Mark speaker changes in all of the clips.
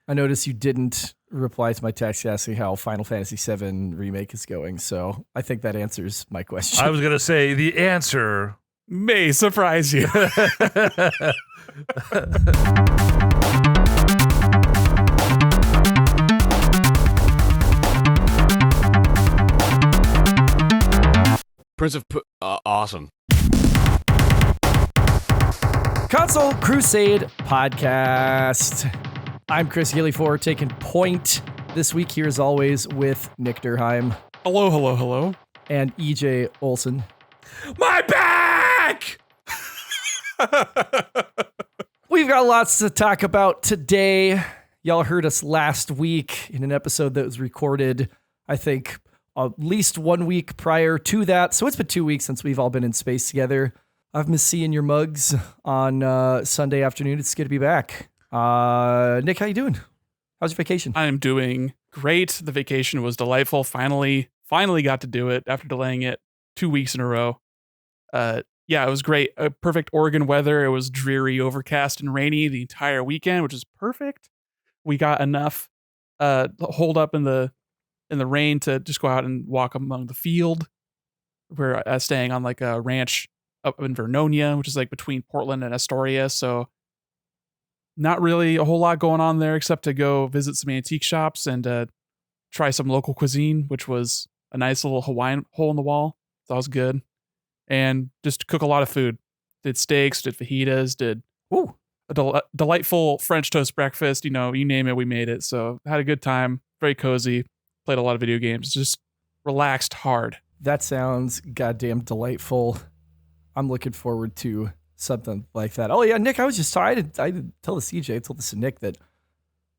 Speaker 1: I noticed you didn't reply to my text asking how Final Fantasy VII Remake is going, so I think that answers my question.
Speaker 2: I was going to say the answer
Speaker 3: may surprise you.
Speaker 4: Prince of awesome.
Speaker 1: Console Crusade Podcast. I'm Chris Gillyford, taking point this week here as always with Nick Durheim.
Speaker 3: Hello.
Speaker 1: And EJ Olson.
Speaker 2: My back!
Speaker 1: We've got lots to talk about today. Y'all heard us last week in an episode that was recorded, I think, at least 1 week prior to that. So it's been 2 weeks since we've all been in space together. I've missed seeing your mugs on Sunday afternoon. It's good to be back. Nick, how you doing? How's your vacation?
Speaker 3: I am doing great. The vacation was delightful. Finally got to do it after delaying it 2 weeks in a row. Yeah, it was great. Perfect Oregon weather. It was dreary, overcast, and rainy the entire weekend, which is perfect. We got enough hold up in the rain to just go out and walk among the field. We're staying on like a ranch up in Vernonia, which is like between Portland and Astoria. So not really a whole lot going on there except to go visit some antique shops and try some local cuisine, which was a nice little Hawaiian hole in the wall. That was good. And just cook a lot of food. Did steaks, did fajitas, did a delightful French toast breakfast. You know, you name it, we made it. So had a good time. Very cozy. Played a lot of video games. Just relaxed hard.
Speaker 1: That sounds goddamn delightful. I'm looking forward to something like that. Oh yeah, Nick, I didn't tell the CJ, I told this to Nick that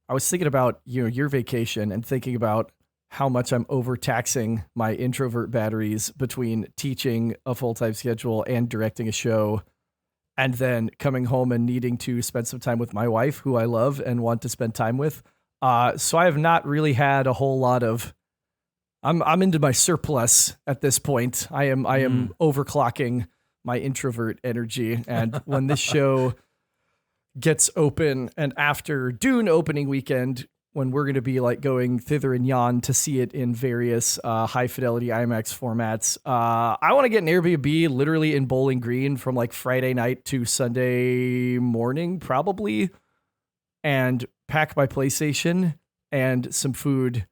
Speaker 1: I was thinking about, your vacation and thinking about how much I'm overtaxing my introvert batteries between teaching a full-time schedule and directing a show, and then coming home and needing to spend some time with my wife, who I love and want to spend time with. So I have not really had a whole lot of. I'm into my surplus at this point. I am overclocking my introvert energy, and when this show gets open and after Dune opening weekend, when we're going to be like going thither and yon to see it in various high fidelity IMAX formats, I want to get an Airbnb literally in Bowling Green from like Friday night to Sunday morning, probably, and pack my PlayStation and some food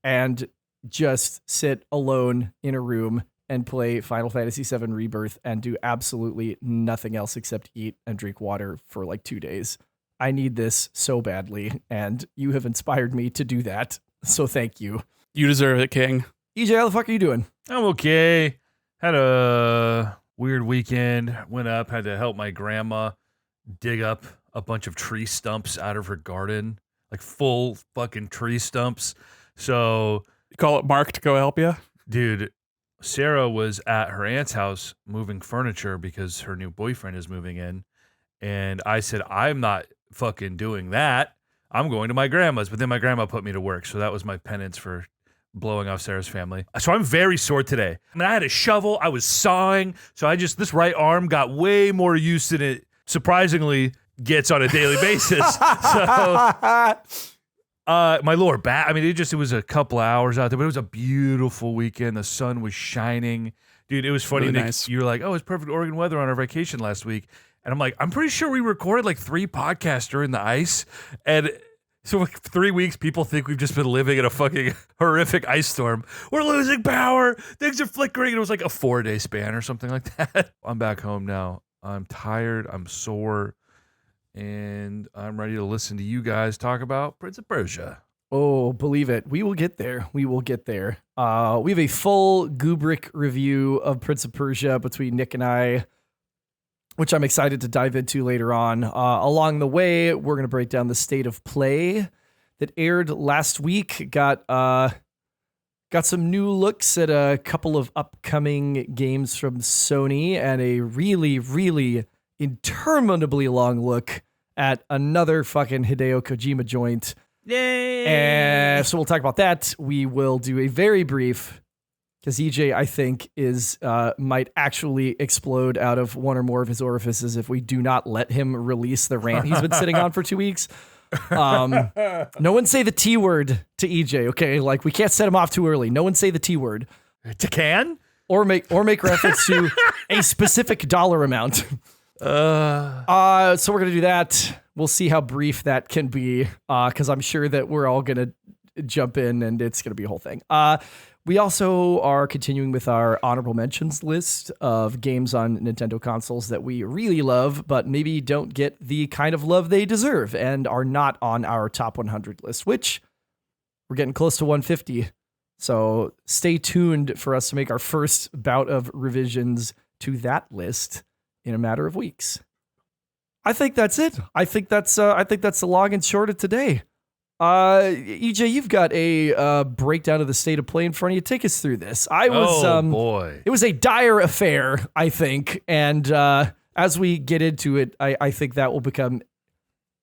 Speaker 1: and just sit alone in a room and play Final Fantasy VII Rebirth and do absolutely nothing else except eat and drink water for like 2 days. I need this so badly, and you have inspired me to do that. So thank you.
Speaker 3: You deserve it, King.
Speaker 1: EJ, how the fuck are you doing?
Speaker 2: I'm okay. Had a weird weekend. Went up, had to help my grandma dig up a bunch of tree stumps out of her garden. Like full fucking tree stumps. So
Speaker 3: you call it Mark to go help you?
Speaker 2: Dude, Sarah was at her aunt's house moving furniture because her new boyfriend is moving in. And I said, I'm not fucking doing that. I'm going to my grandma's. But then my grandma put me to work. So that was my penance for blowing off Sarah's family. So I'm very sore today. I mean, I had a shovel. I was sawing. So this right arm got way more use than it surprisingly gets on a daily basis. So my lower back, I mean, it was a couple of hours out there, but it was a beautiful weekend. The sun was shining. Dude, it was funny.
Speaker 3: Really
Speaker 2: Nick,
Speaker 3: nice.
Speaker 2: You were like, oh, it's perfect Oregon weather on our vacation last week. And I'm like, I'm pretty sure we recorded like 3 podcasts during the ice. And so for 3 weeks, people think we've just been living in a fucking horrific ice storm. We're losing power. Things are flickering. And it was like a 4-day span or something like that. I'm back home now. I'm tired. I'm sore. And I'm ready to listen to you guys talk about Prince of Persia.
Speaker 1: Oh, believe it. We will get there. We have a full Kubrick review of Prince of Persia between Nick and I, which I'm excited to dive into later on. Along the way, we're going to break down the state of play that aired last week. Got some new looks at a couple of upcoming games from Sony and a really, really interminably long look at another fucking Hideo Kojima joint.
Speaker 2: Yay!
Speaker 1: And so we'll talk about that. We will do a very brief, because EJ, I think, might actually explode out of one or more of his orifices if we do not let him release the rant he's been sitting on for 2 weeks. No one say the T word to EJ, okay? Like, we can't set him off too early. No one say the T word.
Speaker 2: To can?
Speaker 1: Or make reference to a specific dollar amount. So we're going to do that. We'll see how brief that can be, because I'm sure that we're all going to jump in and it's going to be a whole thing. We also are continuing with our honorable mentions list of games on Nintendo consoles that we really love, but maybe don't get the kind of love they deserve and are not on our top 100 list, which we're getting close to 150. So stay tuned for us to make our first bout of revisions to that list in a matter of weeks. I think that's it. I think that's the long and short of today. EJ, you've got a breakdown of the state of play in front of you. Take us through this.
Speaker 2: Boy.
Speaker 1: It was a dire affair, I think. And as we get into it, I think that will become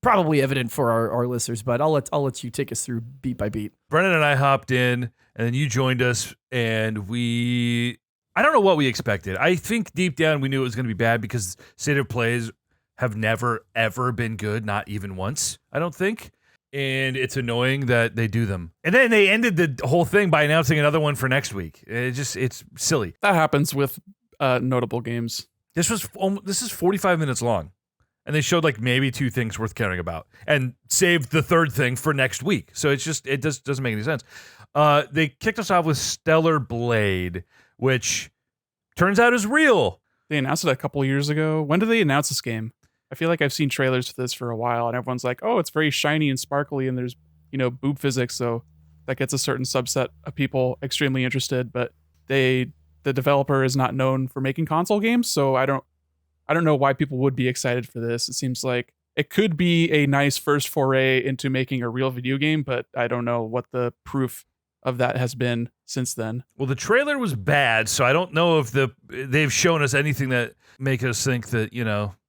Speaker 1: probably evident for our listeners, but I'll let you take us through beat by beat.
Speaker 2: Brennan and I hopped in, and then you joined us, and I don't know what we expected. I think deep down we knew it was going to be bad because state of plays have never, ever been good, not even once, I don't think. And it's annoying that they do them. And then they ended the whole thing by announcing another one for next week. It's silly.
Speaker 3: That happens with notable games.
Speaker 2: This is 45 minutes long. And they showed like maybe 2 things worth caring about and saved the third thing for next week. So it doesn't make any sense. They kicked us off with Stellar Blade, which turns out is real.
Speaker 3: They announced it a couple years ago. When did they announce this game? I feel like I've seen trailers for this for a while, and everyone's like, oh, it's very shiny and sparkly, and there's, boob physics, so that gets a certain subset of people extremely interested, but the developer is not known for making console games, so I don't know why people would be excited for this. It seems like it could be a nice first foray into making a real video game, but I don't know what the proof of that has been since then.
Speaker 2: Well, the trailer was bad, so I don't know if they've shown us anything that make us think that,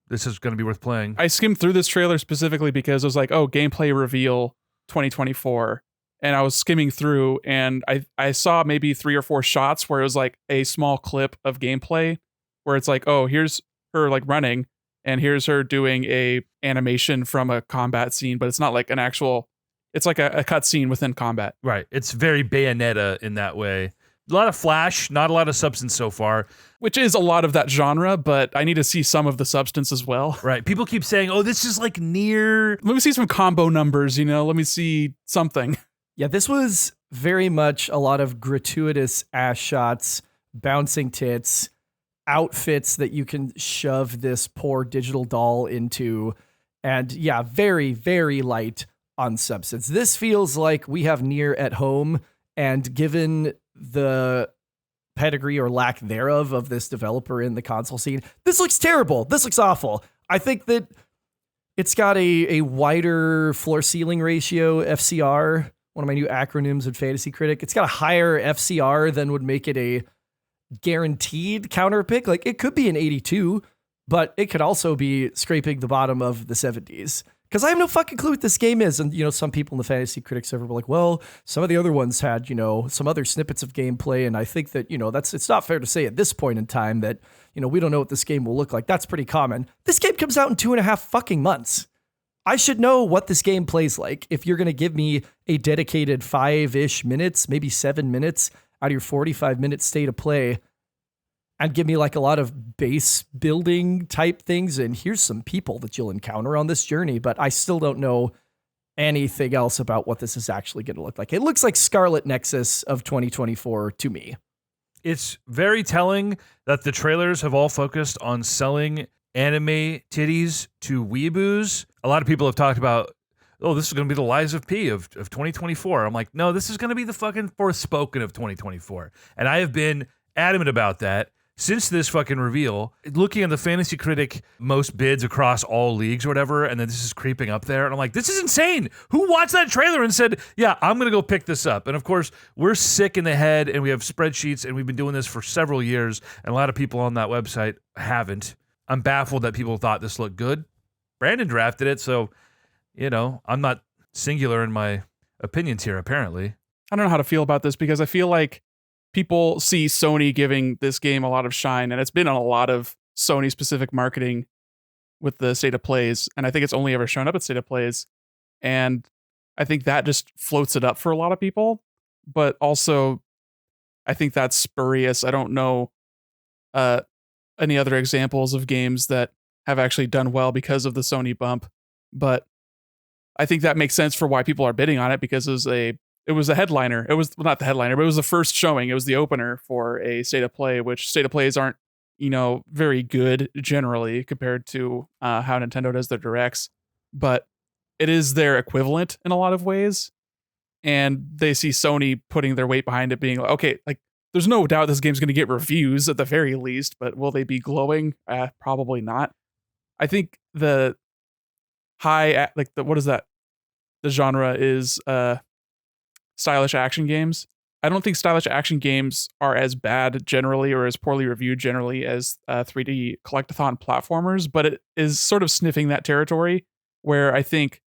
Speaker 2: this is going to be worth playing.
Speaker 3: I skimmed through this trailer specifically because it was like, oh, gameplay reveal 2024. And I was skimming through and I saw maybe 3 or 4 shots where it was like a small clip of gameplay where it's like, oh, here's her like running and here's her doing a animation from a combat scene, but it's not like an actual, it's like a cut scene within combat.
Speaker 2: Right. It's very Bayonetta in that way. A lot of flash, not a lot of substance so far.
Speaker 3: Which is a lot of that genre, but I need to see some of the substance as well.
Speaker 2: Right. People keep saying, oh, this is like near.
Speaker 3: Let me see some combo numbers, let me see something.
Speaker 1: Yeah, this was very much a lot of gratuitous ass shots, bouncing tits, outfits that you can shove this poor digital doll into. And yeah, very, very light on substance. This feels like we have Nier at home, and given the pedigree or lack thereof of this developer in the console scene, this looks terrible. This looks awful. I think that it's got a wider floor ceiling ratio, FCR, one of my new acronyms in Fantasy Critic. It's got a higher FCR than would make it a guaranteed counter pick. Like, it could be an 82, but it could also be scraping the bottom of the 70s. Because I have no fucking clue what this game is. And, some people in the Fantasy Critic server were like, well, some of the other ones had, some other snippets of gameplay. And I think that, it's not fair to say at this point in time that, we don't know what this game will look like. That's pretty common. This game comes out in 2.5 fucking months. I should know what this game plays like if you're going to give me a dedicated 5-ish minutes, maybe 7 minutes out of your 45-minute state of play, and give me like a lot of base building type things. And here's some people that you'll encounter on this journey, but I still don't know anything else about what this is actually going to look like. It looks like Scarlet Nexus of 2024 to me.
Speaker 2: It's very telling that the trailers have all focused on selling anime titties to weeboos. A lot of people have talked about, oh, this is going to be the Lies of P of 2024. I'm like, no, this is going to be the fucking Forspoken of 2024. And I have been adamant about that since this fucking reveal. Looking at the Fantasy Critic most bids across all leagues or whatever, and then this is creeping up there, and I'm like, this is insane. Who watched that trailer and said, yeah, I'm gonna go pick this up? And of course, we're sick in the head, and we have spreadsheets, and we've been doing this for several years, and a lot of people on that website haven't. I'm baffled that people thought this looked good. Brandon drafted it, so I'm not singular in my opinions here, apparently.
Speaker 3: I don't know how to feel about this because I feel like people see Sony giving this game a lot of shine, and it's been on a lot of Sony-specific marketing with the State of Plays, and I think it's only ever shown up at State of Plays. And I think that just floats it up for a lot of people. But also, I think that's spurious. I don't know any other examples of games that have actually done well because of the Sony bump. But I think that makes sense for why people are bidding on it, because it was a headliner. It was not the headliner, but it was the first showing. It was the opener for a State of Play, which State of Plays aren't, very good generally compared to how Nintendo does their directs. But it is their equivalent in a lot of ways. And they see Sony putting their weight behind it, being like, okay, like there's no doubt this game's going to get reviews at the very least, but will they be glowing? Probably not. I think the high, what is that? The genre is stylish action games. I don't think stylish action games are as bad generally or as poorly reviewed generally as 3D collectathon platformers, but it is sort of sniffing that territory where I think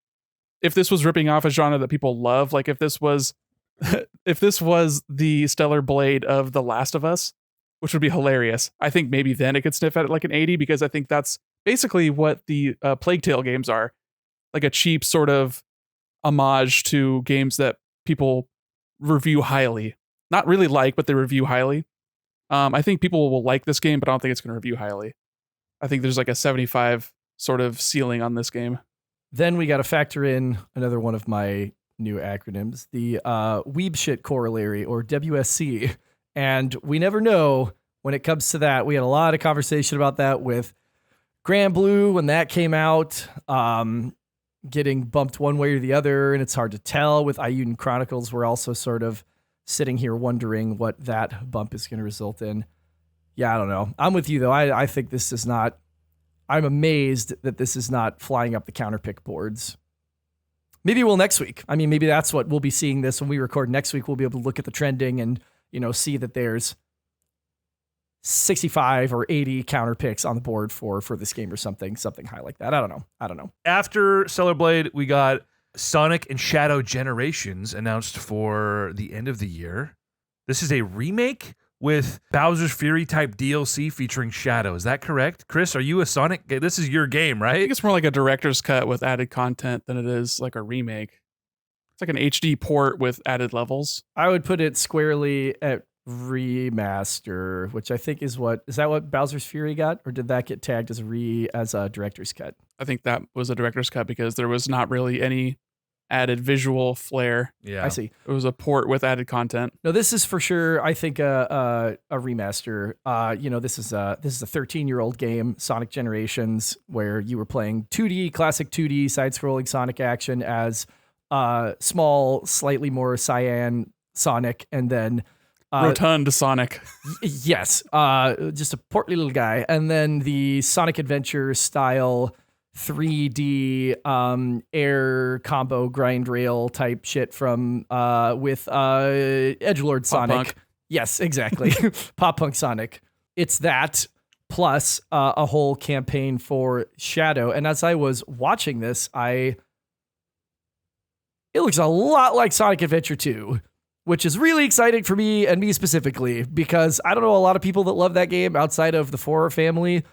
Speaker 3: if this was ripping off a genre that people love, like if this was the Stellar Blade of The Last of Us, which would be hilarious, I think maybe then it could sniff at like an 80, because I think that's basically what the Plague Tale games are, like a cheap sort of homage to games that people review highly. Not really like, but they review highly. I think people will like this game, but I don't think it's going to review highly. I think there's like a 75 sort of ceiling on this game.
Speaker 1: Then we got to factor in another one of my new acronyms, the Weeb Shit Corollary, or WSC. And we never know when it comes to that. We had a lot of conversation about that with Grand Blue when that came out, getting bumped one way or the other, and it's hard to tell. With Iyuden Chronicles, we're also sort of sitting here wondering what that bump is going to result in. Yeah, I don't know. I'm with you, though. I think this is not... I'm amazed that this is not flying up the counterpick boards. Maybe we'll next week. I mean, maybe that's what we'll be seeing this when we record next week. We'll be able to look at the trending and, see that there's 65 or 80 counterpicks on the board for this game or something high like that. I don't know.
Speaker 2: After Stellar Blade, we got Sonic and Shadow Generations announced for the end of the year. This is a remake with Bowser's Fury type DLC featuring Shadow. Is that correct? Chris, are you a Sonic? This is your game,
Speaker 3: I
Speaker 2: right?
Speaker 3: think it's more like a director's cut with added content than it is like a remake. It's like an HD port with added levels.
Speaker 1: I would put it squarely at remaster, which I think is that what Bowser's Fury got, or did that get tagged as a director's cut?
Speaker 3: I think that was a director's cut because there was not really any added visual flair.
Speaker 2: Yeah,
Speaker 1: I see.
Speaker 3: It was a port with added content.
Speaker 1: No, this is for sure, I think, a remaster. This is a 13-year-old game, Sonic Generations, where you were playing classic 2D side-scrolling Sonic action as small, slightly more cyan Sonic, and then
Speaker 3: rotund Sonic.
Speaker 1: Yes, just a portly little guy, and then the Sonic Adventure style 3D air combo grind rail type shit from with Edgelord Sonic.
Speaker 3: Punk.
Speaker 1: Yes, exactly. Pop Punk Sonic. It's that plus a whole campaign for Shadow. And as I was watching this, it looks a lot like Sonic Adventure 2, which is really exciting for me, and me specifically, because I don't know a lot of people that love that game outside of the 4 family.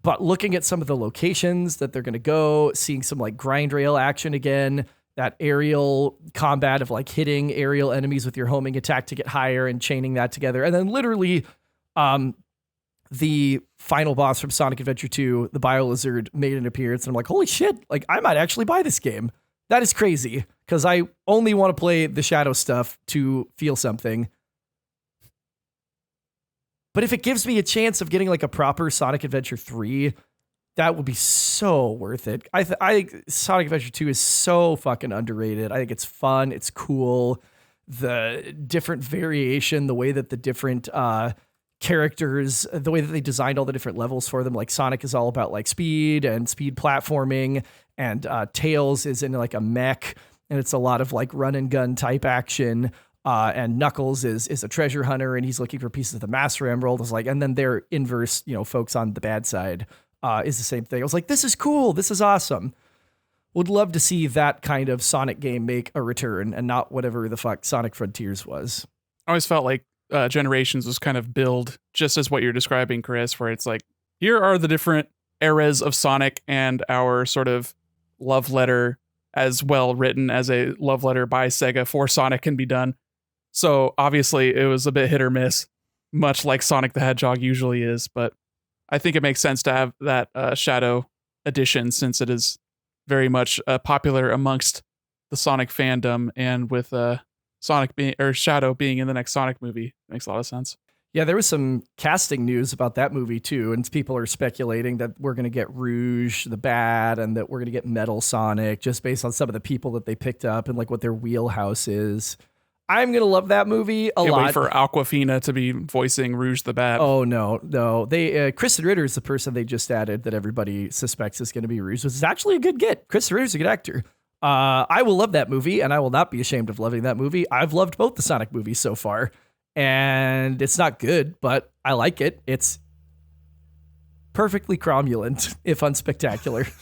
Speaker 1: But looking at some of the locations that they're going to go, seeing some like grind rail action again, that aerial combat of like hitting aerial enemies with your homing attack to get higher and chaining that together. And then literally the final boss from Sonic Adventure 2, the Biolizard, made an appearance. And I'm like, holy shit, like I might actually buy this game. That is crazy, because I only want to play the Shadow stuff to feel something. But if it gives me a chance of getting like a proper Sonic Adventure 3, that would be so worth it. I think Sonic Adventure 2 is so fucking underrated. I think it's fun. It's cool. The different variation, the way that the different characters, the way that they designed all the different levels for them. Like Sonic is all about like speed and speed platforming, and Tails is in like a mech, and it's a lot of like run and gun type action. And Knuckles is a treasure hunter, and he's looking for pieces of the Master Emerald. It's like, and then their inverse, folks on the bad side is the same thing. I was like, this is cool. This is awesome. Would love to see that kind of Sonic game make a return, and not whatever the fuck Sonic Frontiers was.
Speaker 3: I always felt like Generations was kind of billed just as what you're describing, Chris, where it's like, here are the different eras of Sonic and our sort of love letter as well written as a love letter by Sega for Sonic can be done. So obviously it was a bit hit or miss, much like Sonic the Hedgehog usually is. But I think it makes sense to have that Shadow edition since it is very much popular amongst the Sonic fandom, and with Shadow being in the next Sonic movie, makes a lot of sense.
Speaker 1: Yeah, there was some casting news about that movie too, and people are speculating that we're going to get Rouge the Bad and that we're going to get Metal Sonic just based on some of the people that they picked up and like what their wheelhouse is. I'm going to love that movie a lot.
Speaker 3: Wait for Awkwafina to be voicing Rouge the Bat.
Speaker 1: Oh, no. They Kristen Ritter is the person they just added that everybody suspects is going to be Rouge, which is actually a good get. Kristen Ritter's a good actor. I will love that movie, and I will not be ashamed of loving that movie. I've loved both the Sonic movies so far, and it's not good, but I like it. It's perfectly cromulent, if unspectacular.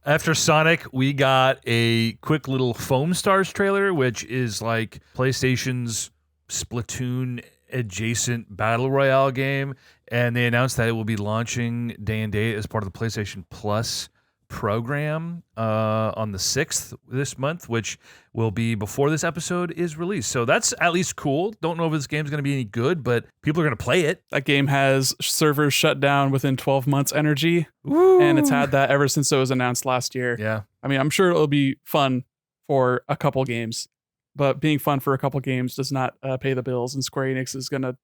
Speaker 2: After Sonic, we got a quick little Foam Stars trailer, which is like PlayStation's Splatoon adjacent battle royale game, and they announced that it will be launching day and date as part of the PlayStation Plus program on the 6th this month, which will be before this episode is released. So that's at least cool. Don't know if this game's going to be any good, but people are going to play it.
Speaker 3: That game has servers shut down within 12 months energy.
Speaker 2: Woo.
Speaker 3: And it's had that ever since it was announced last year.
Speaker 2: Yeah.
Speaker 3: I mean, I'm sure it'll be fun for a couple games, but being fun for a couple games does not pay the bills, and Square Enix is going to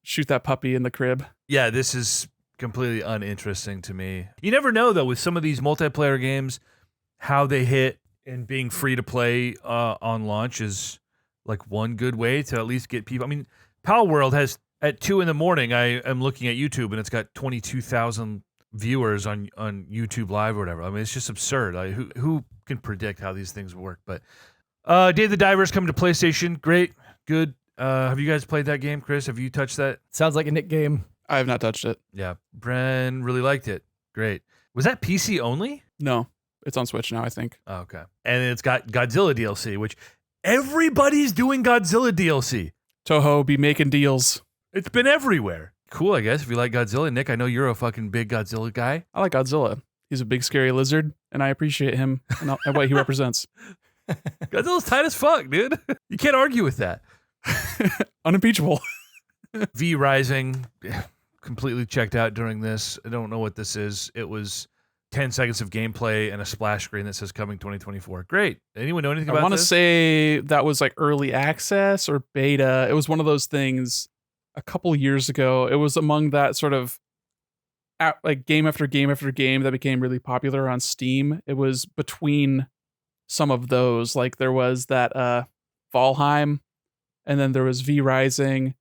Speaker 3: shoot that puppy in the crib.
Speaker 2: Yeah, this is completely uninteresting to me. You never know, though, with some of these multiplayer games, how they hit, and being free to play on launch is like one good way to at least get people. I mean, Pal World has, at 2 a.m, I am looking at YouTube and it's got 22,000 viewers on YouTube Live or whatever. I mean, it's just absurd. Like, who can predict how these things work? But Dave the Diver is coming to PlayStation. Great, good. Have you guys played that game, Chris? Have you touched that?
Speaker 1: Sounds like a Nick game.
Speaker 3: I have not touched it.
Speaker 2: Yeah, Bren really liked it. Great. Was that PC only?
Speaker 3: No, it's on Switch now, I think.
Speaker 2: Oh, okay. And it's got Godzilla DLC, which everybody's doing Godzilla DLC.
Speaker 3: Toho be making deals.
Speaker 2: It's been everywhere. Cool, I guess, if you like Godzilla. Nick, I know you're a fucking big Godzilla guy.
Speaker 3: I like Godzilla. He's a big scary lizard, and I appreciate him and what he represents.
Speaker 2: Godzilla's tight as fuck, dude. You can't argue with that.
Speaker 3: Unimpeachable.
Speaker 2: V Rising, completely checked out during this. I don't know what this is. It was 10 seconds of gameplay and a splash screen that says coming 2024. Great. Anyone know anything about this?
Speaker 3: I want to say that was like early access or beta. It was one of those things a couple years ago. It was among that sort of like game after game after game that became really popular on Steam. It was between some of those. Like there was that Valheim, and then there was V Rising,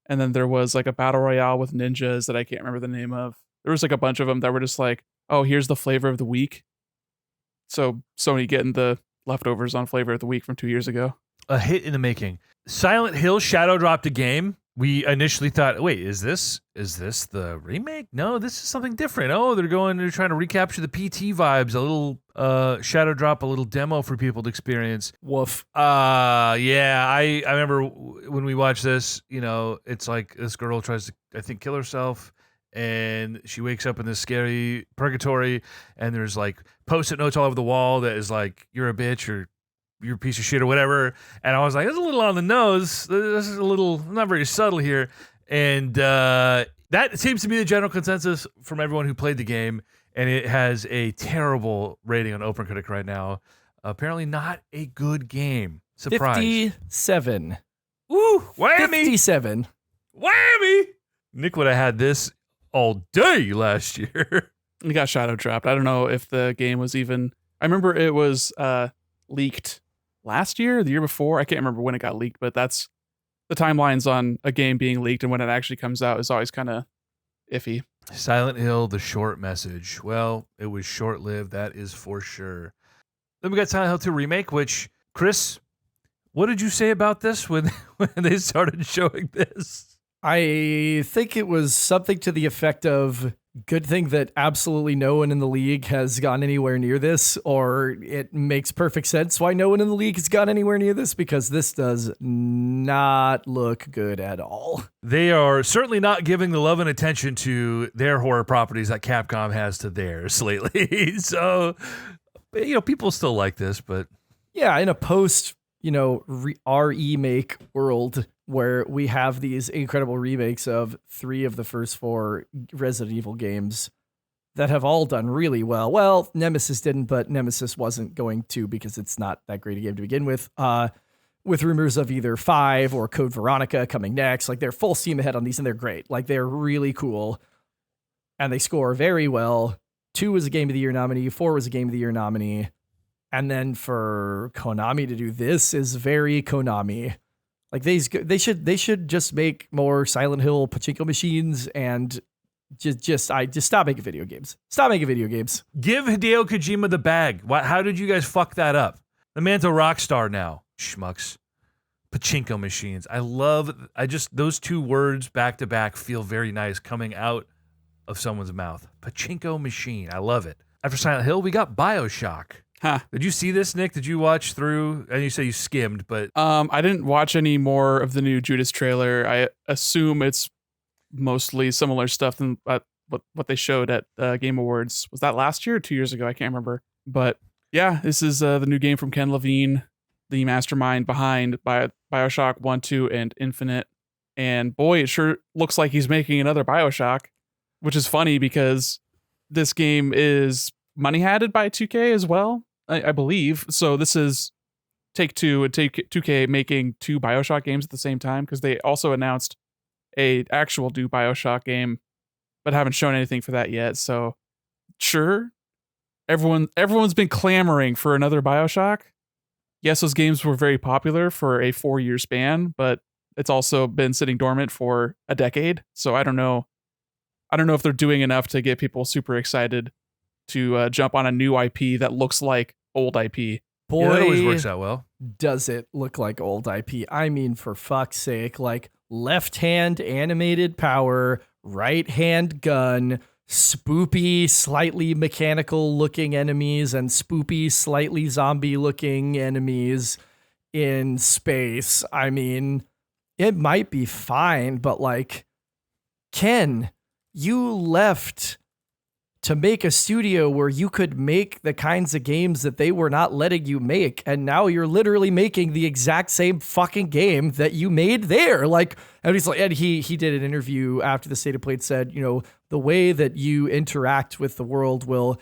Speaker 3: and then there was like a battle royale with ninjas that I can't remember the name of. There was like a bunch of them that were just like, oh, here's the flavor of the week. So Sony getting the leftovers on flavor of the week from 2 years ago.
Speaker 2: A hit in the making. Silent Hill Shadow dropped a game. We initially thought, wait, is this the remake? No, this is something different. Oh, they're trying to recapture the PT vibes. A little Shadow drop, a little demo for people to experience.
Speaker 1: Woof.
Speaker 2: Yeah, I remember when we watched this, you know, it's like this girl tries to, I think, kill herself, and she wakes up in this scary purgatory, and there's like post-it notes all over the wall that is like, you're a bitch, or you're a piece of shit, or whatever. And I was like, that's a little on the nose. This is a little not very subtle here. And that seems to be the general consensus from everyone who played the game. And it has a terrible rating on OpenCritic right now. Apparently not a good game. Surprise.
Speaker 1: 57.
Speaker 2: Woo! Whammy!
Speaker 1: 57.
Speaker 2: Whammy! Nick would have had this all day last year.
Speaker 3: It got shadow dropped. I don't know if the game was even... I remember it was leaked last year, the year before. I can't remember when it got leaked, but that's the timelines on a game being leaked and when it actually comes out is always kind of iffy.
Speaker 2: Silent Hill, the short message. Well, it was short-lived, that is for sure. Then we got Silent Hill 2 Remake, which, Chris, what did you say about this when they started showing this?
Speaker 1: I think it was something to the effect of Good thing that absolutely no one in the league has gone anywhere near this, or it makes perfect sense why no one in the league has gone anywhere near this, because this does not look good at all.
Speaker 2: They are certainly not giving the love and attention to their horror properties that Capcom has to theirs lately. So, people still like this, but
Speaker 1: Yeah, in a post, remake world where we have these incredible remakes of 3 of the first 4 Resident Evil games that have all done really well. Well, Nemesis didn't, but Nemesis wasn't going to because it's not that great a game to begin with. With rumors of either 5 or Code Veronica coming next. Like, they're full steam ahead on these, and they're great. Like, they're really cool, and they score very well. 2 was a Game of the Year nominee. 4 was a Game of the Year nominee. And then for Konami to do this is very Konami. Like, they should just make more Silent Hill pachinko machines and just stop making video games. Stop making video games.
Speaker 2: give Hideo Kojima the bag. How did you guys fuck that up? The man's a rock star now, schmucks. Pachinko machines. Those 2 words back to back feel very nice coming out of someone's mouth. Pachinko machine. I love it. After Silent Hill, we got BioShock.
Speaker 3: Huh.
Speaker 2: Did you see this, Nick? Did you watch through? And you say you skimmed, but
Speaker 3: I didn't watch any more of the new Judas trailer. I assume it's mostly similar stuff than what they showed at Game Awards. Was that last year or 2 years ago? I can't remember. But yeah, this is the new game from Ken Levine, the mastermind behind BioShock 1, 2, and Infinite. And boy, it sure looks like he's making another BioShock, which is funny because this game is money-hatted by 2K as well, I believe. So this is Take-Two and 2K making 2 BioShock games at the same time, because they also announced a actual new BioShock game, but haven't shown anything for that yet. So sure, everyone's been clamoring for another BioShock. Yes, those games were very popular for a 4-year span, but it's also been sitting dormant for a decade. So I don't know if they're doing enough to get people super excited to jump on a new IP that looks like old IP.
Speaker 1: Boy,
Speaker 2: yeah, that always works out well.
Speaker 1: Does it look like old IP? I mean, for fuck's sake, like left hand animated power, right hand gun, spoopy, slightly mechanical looking enemies, and spoopy, slightly zombie looking enemies in space. I mean, it might be fine, but like, Ken, you left to make a studio where you could make the kinds of games that they were not letting you make. And now you're literally making the exact same fucking game that you made there. Like, and he's like, and he did an interview after the State of Play, said, the way that you interact with the world will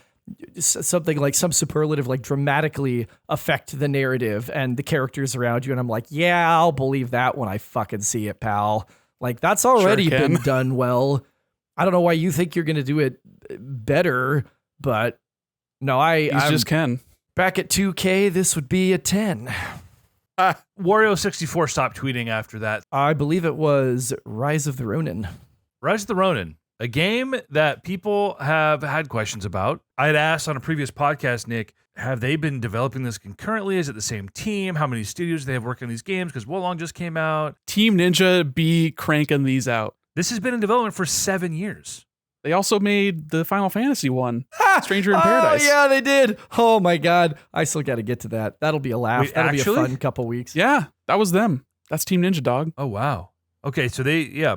Speaker 1: something like some superlative, like dramatically affect the narrative and the characters around you. And I'm like, yeah, I'll believe that when I fucking see it, pal. Like, that's already
Speaker 3: Sure,
Speaker 1: been done well. I don't know why you think you're going to do it better, but no, I'm
Speaker 3: just Ken.
Speaker 1: Back at 2K, this would be a 10.
Speaker 2: Wario64 stopped tweeting after that.
Speaker 1: I believe it was Rise of the Ronin.
Speaker 2: Rise of the Ronin, a game that people have had questions about. I had asked on a previous podcast, Nick, have they been developing this concurrently? Is it the same team? How many studios do they have working on these games? Because Wolong just came out.
Speaker 3: Team Ninja be cranking these out.
Speaker 2: This has been in development for 7 years.
Speaker 3: They also made the Final Fantasy one, Stranger in Paradise.
Speaker 1: Oh, yeah, they did. Oh, my God. I still got to get to that. That'll be a laugh.
Speaker 2: Wait,
Speaker 1: That'll
Speaker 2: actually?
Speaker 1: be a fun couple weeks.
Speaker 3: Yeah, that was them. That's Team Ninja, dog.
Speaker 2: Oh, wow. Okay, so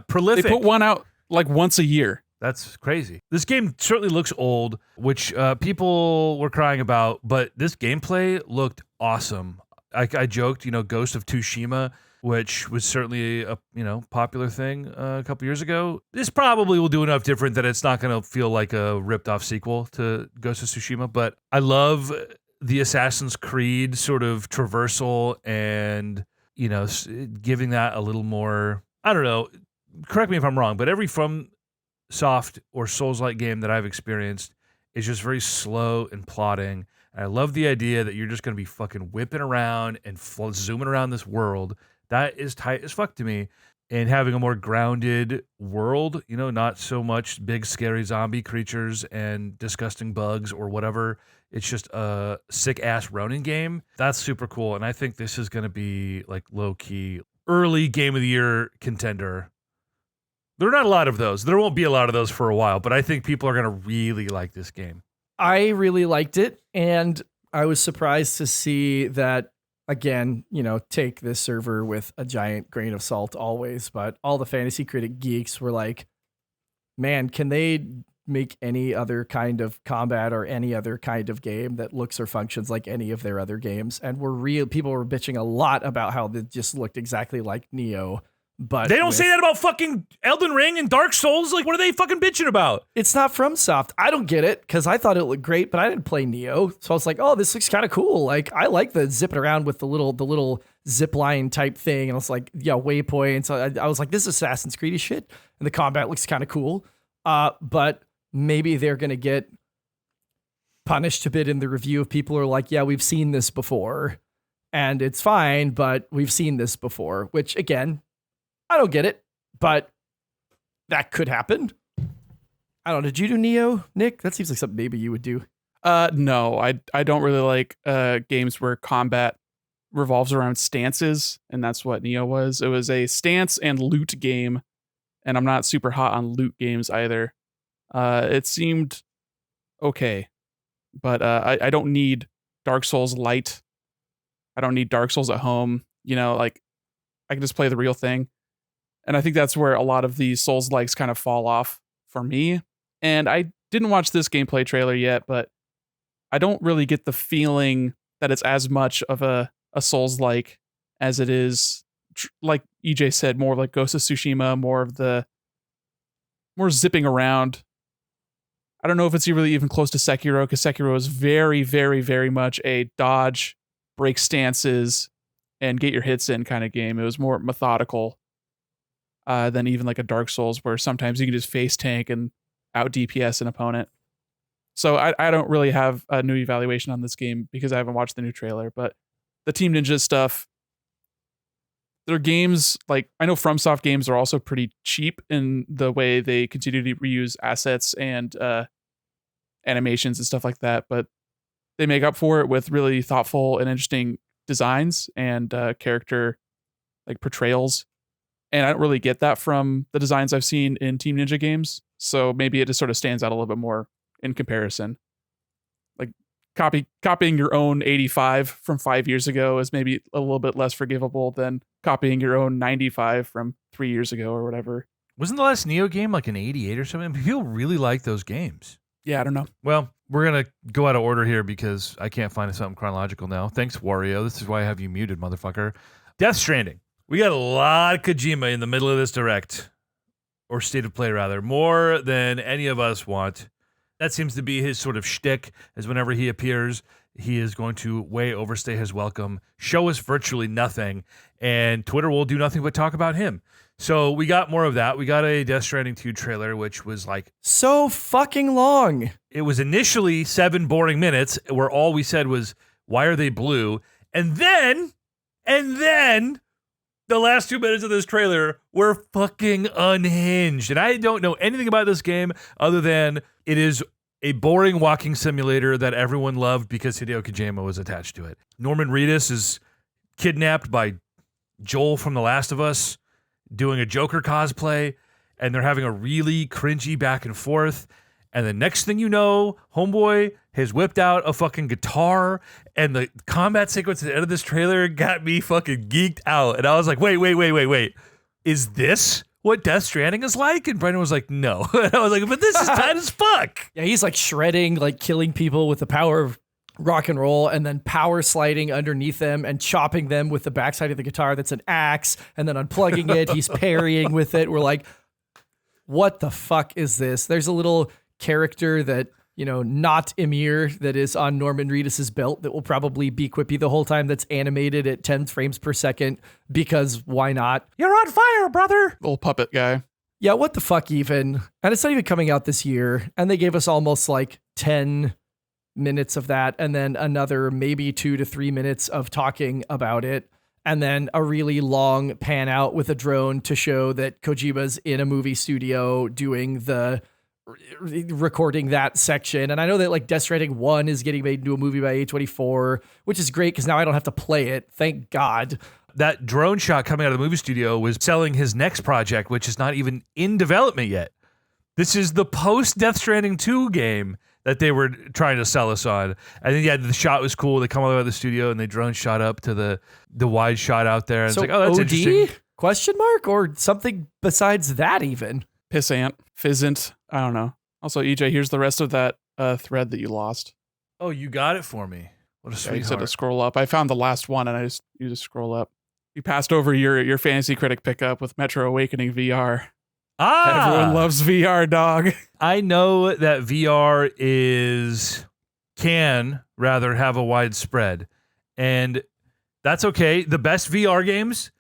Speaker 2: prolific.
Speaker 3: They put one out like once a year.
Speaker 2: That's crazy. This game certainly looks old, which people were crying about, but this gameplay looked awesome. I joked, Ghost of Tsushima, which was certainly a popular thing a couple years ago. This probably will do enough different that it's not going to feel like a ripped off sequel to Ghost of Tsushima. But I love the Assassin's Creed sort of traversal and giving that a little more. I don't know. Correct me if I'm wrong, but every FromSoft or Souls-like game that I've experienced is just very slow and plodding. And I love the idea that you're just going to be fucking whipping around and zooming around this world. That is tight as fuck to me. And having a more grounded world, not so much big scary zombie creatures and disgusting bugs or whatever. It's just a sick ass Ronin game. That's super cool. And I think this is going to be like low key early Game of the Year contender. There are not a lot of those. There won't be a lot of those for a while, but I think people are going to really like this game.
Speaker 1: I really liked it, and I was surprised to see that, again, take this server with a giant grain of salt always, but all the Fantasy Critic geeks were like, man, can they make any other kind of combat or any other kind of game that looks or functions like any of their other games? And people were bitching a lot about how they just looked exactly like Neo. But
Speaker 2: they don't say that about fucking Elden Ring and Dark Souls. Like, what are they fucking bitching about?
Speaker 1: It's not FromSoft. I don't get it because I thought it looked great, but I didn't play Neo, so I was like, "Oh, this looks kind of cool." Like, I like the zipping around with the little zip line type thing, and I was like, "Yeah, waypoints." I was like, "This is Assassin's Creed shit," and the combat looks kind of cool. But maybe they're gonna get punished a bit in the review if people are like, "Yeah, we've seen this before, and it's fine, but we've seen this before," which again, I don't get it, but that could happen. I don't know. Did you do Neo, Nick? That seems like something maybe you would do.
Speaker 3: No, I don't really like games where combat revolves around stances, and that's what Neo was. It was a stance and loot game, and I'm not super hot on loot games either. It seemed okay, but I don't need Dark Souls Lite. I don't need Dark Souls at home. Like, I can just play the real thing. And I think that's where a lot of these Souls likes kind of fall off for me. And I didn't watch this gameplay trailer yet, but I don't really get the feeling that it's as much of a Souls like as it is, like EJ said, more like Ghost of Tsushima, more zipping around. I don't know if it's really even close to Sekiro, because Sekiro is very, very, very much a dodge, break stances, and get your hits in kind of game. It was more methodical than even like a Dark Souls, where sometimes you can just face tank and out DPS an opponent. So I don't really have a new evaluation on this game because I haven't watched the new trailer. But the Team Ninja stuff, their games, like, I know FromSoft games are also pretty cheap in the way they continue to reuse assets and animations and stuff like that, but they make up for it with really thoughtful and interesting designs and character like portrayals. And I don't really get that from the designs I've seen in Team Ninja games. So maybe it just sort of stands out a little bit more in comparison. Like copying your own 85 from 5 years ago is maybe a little bit less forgivable than copying your own 95 from 3 years ago or whatever.
Speaker 2: Wasn't the last Neo game like an 88 or something? People really like those games.
Speaker 3: Yeah, I don't know.
Speaker 2: Well, we're going to go out of order here because I can't find something chronological now. Thanks, Wario. This is why I have you muted, motherfucker. Death Stranding. We got a lot of Kojima in the middle of this direct, or state of play rather, more than any of us want. That seems to be his sort of shtick, as whenever he appears, he is going to way overstay his welcome, show us virtually nothing, and Twitter will do nothing but talk about him. So we got more of that. We got a Death Stranding 2 trailer, which was like
Speaker 1: so fucking long.
Speaker 2: It was initially 7 boring minutes where all we said was, why are they blue? And then the last 2 minutes of this trailer were fucking unhinged. And I don't know anything about this game other than it is a boring walking simulator that everyone loved because Hideo Kojima was attached to it. Norman Reedus is kidnapped by Joel from The Last of Us, doing a Joker cosplay, and they're having a really cringy back and forth. And the next thing you know, homeboy has whipped out a fucking guitar, and the combat sequence at the end of this trailer got me fucking geeked out. And I was like, wait. Is this what Death Stranding is like? And Brendan was like, no. And I was like, but this is tight as fuck.
Speaker 1: Yeah, he's like shredding, like killing people with the power of rock and roll, and then power sliding underneath them and chopping them with the backside of the guitar that's an axe, and then unplugging it. He's parrying with it. We're like, what the fuck is this? There's a little character that, not Emir, that is on Norman Reedus's belt that will probably be quippy the whole time, that's animated at 10 frames per second because why not?
Speaker 2: You're on fire, brother.
Speaker 3: Little puppet guy.
Speaker 1: Yeah, what the fuck even? And it's not even coming out this year. And they gave us almost like 10 minutes of that, and then another maybe 2 to 3 minutes of talking about it, and then a really long pan out with a drone to show that Kojima's in a movie studio doing the recording that section. And I know that like Death Stranding 1 is getting made into a movie by A24, which is great because now I don't have to play it. Thank God.
Speaker 2: that drone shot coming out of the movie studio was selling his next project, which is not even in development yet. This is the post Death Stranding 2 game that they were trying to sell us on. And then, the shot was cool. They come all the way out of the studio and they drone shot up to the wide shot out there. And
Speaker 1: So
Speaker 2: it's like, oh, that's
Speaker 1: OD?
Speaker 2: interesting.
Speaker 1: Question mark? Or something besides that even?
Speaker 3: Pissant, fizzant. I don't know. Also, EJ, here's the rest of that thread that you lost.
Speaker 2: Oh, you got it for me. What a
Speaker 3: Yeah, you said to
Speaker 2: sweetheart.
Speaker 3: scroll up. I found the last one, and you just scroll up. You passed over your fantasy critic pickup with Metro Awakening VR. Everyone loves VR, dog.
Speaker 2: I know that VR can rather have a wide spread, and that's okay. The best VR games,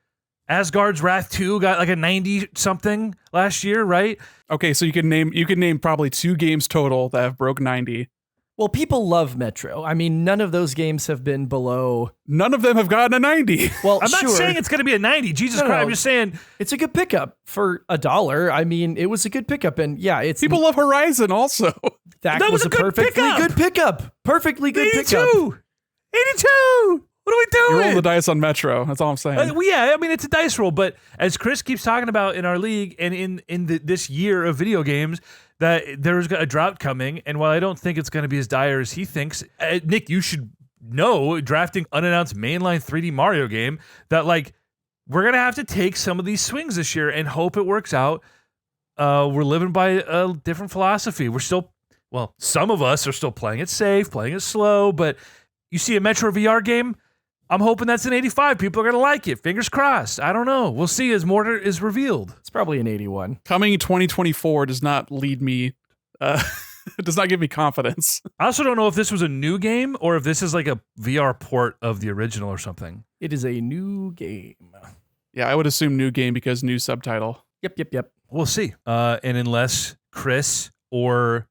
Speaker 2: Asgard's Wrath 2 got like a 90 something last year, right?
Speaker 3: Okay, so you can name probably 2 games total that have broke 90.
Speaker 1: Well, people love Metro. I mean, none of those games have been below.
Speaker 3: None of them have gotten a 90.
Speaker 1: Well,
Speaker 2: I'm not
Speaker 1: sure.
Speaker 2: saying it's going to be a 90. Jesus Christ, I'm just saying
Speaker 1: It's a good pickup for $1. I mean, it was a good pickup, and yeah, it's
Speaker 3: People love Horizon also.
Speaker 1: that
Speaker 2: was
Speaker 1: was
Speaker 2: a
Speaker 1: a
Speaker 2: good
Speaker 1: perfectly
Speaker 2: pickup.
Speaker 1: good pickup. Perfectly good
Speaker 2: 82.
Speaker 1: pickup.
Speaker 2: 82. What are we
Speaker 3: You
Speaker 2: doing?
Speaker 3: roll the dice on Metro. That's all I'm saying.
Speaker 2: Yeah, I mean, it's a dice roll, but as Chris keeps talking about in our league and in this year of video games, that there's a drought coming, and while I don't think it's going to be as dire as he thinks, Nick, you should know, drafting unannounced mainline 3D Mario game, that like we're going to have to take some of these swings this year and hope it works out. We're living by a different philosophy. Some of us are still playing it safe, playing it slow, but you see a Metro VR game, I'm hoping that's an 85. People are going to like it. Fingers crossed. I don't know. We'll see as more is revealed.
Speaker 1: It's probably an 81.
Speaker 3: Coming 2024 does not lead me, it does not give me confidence.
Speaker 2: I also don't know if this was a new game or if this is like a VR port of the original or something.
Speaker 1: It is a new game.
Speaker 3: Yeah, I would assume new game because new subtitle.
Speaker 1: Yep.
Speaker 2: We'll see. And unless Chris or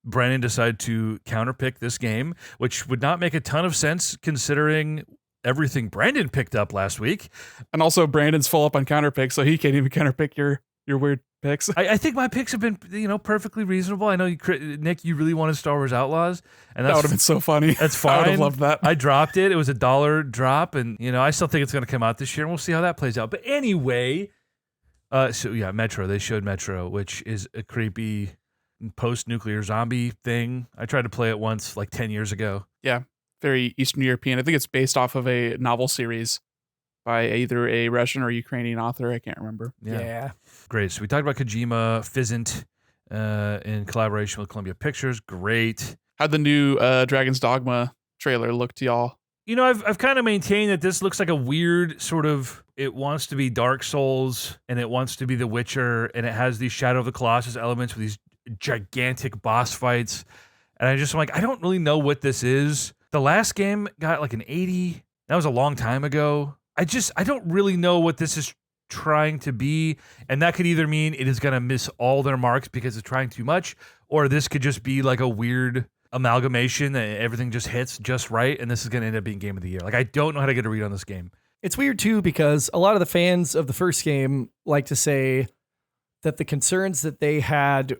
Speaker 2: Brandon decide to counterpick this game, which would not make a ton of sense considering everything Brandon picked up last week.
Speaker 3: And also Brandon's full up on counterpicks, so he can't even counterpick your weird picks.
Speaker 2: I think my picks have been, perfectly reasonable. I know Nick, you really wanted Star Wars Outlaws, and
Speaker 3: That would have been so funny.
Speaker 2: That's
Speaker 3: I would
Speaker 2: fine.
Speaker 3: have loved that.
Speaker 2: I dropped it. It was $1 drop, and I still think it's going to come out this year, and we'll see how that plays out. But anyway, Metro. They showed Metro, which is a creepy post-nuclear zombie thing. I tried to play it once, like 10 years ago.
Speaker 3: Yeah, very Eastern European. I think it's based off of a novel series by either a Russian or Ukrainian author. I can't remember.
Speaker 1: Yeah.
Speaker 2: Great. So we talked about Kojima, Fizzant, in collaboration with Columbia Pictures. Great.
Speaker 3: How'd the new Dragon's Dogma trailer look to y'all?
Speaker 2: I've kind of maintained that this looks like a weird sort of, it wants to be Dark Souls and it wants to be The Witcher, and it has these Shadow of the Colossus elements with these gigantic boss fights. And I'm like, I don't really know what this is. The last game got like an 80. That was a long time ago. I don't really know what this is trying to be. And that could either mean it is going to miss all their marks because it's trying too much, or this could just be like a weird amalgamation that everything just hits just right. And this is going to end up being Game of the Year. Like, I don't know how to get a read on this game.
Speaker 1: It's weird too, because a lot of the fans of the first game like to say that the concerns that they had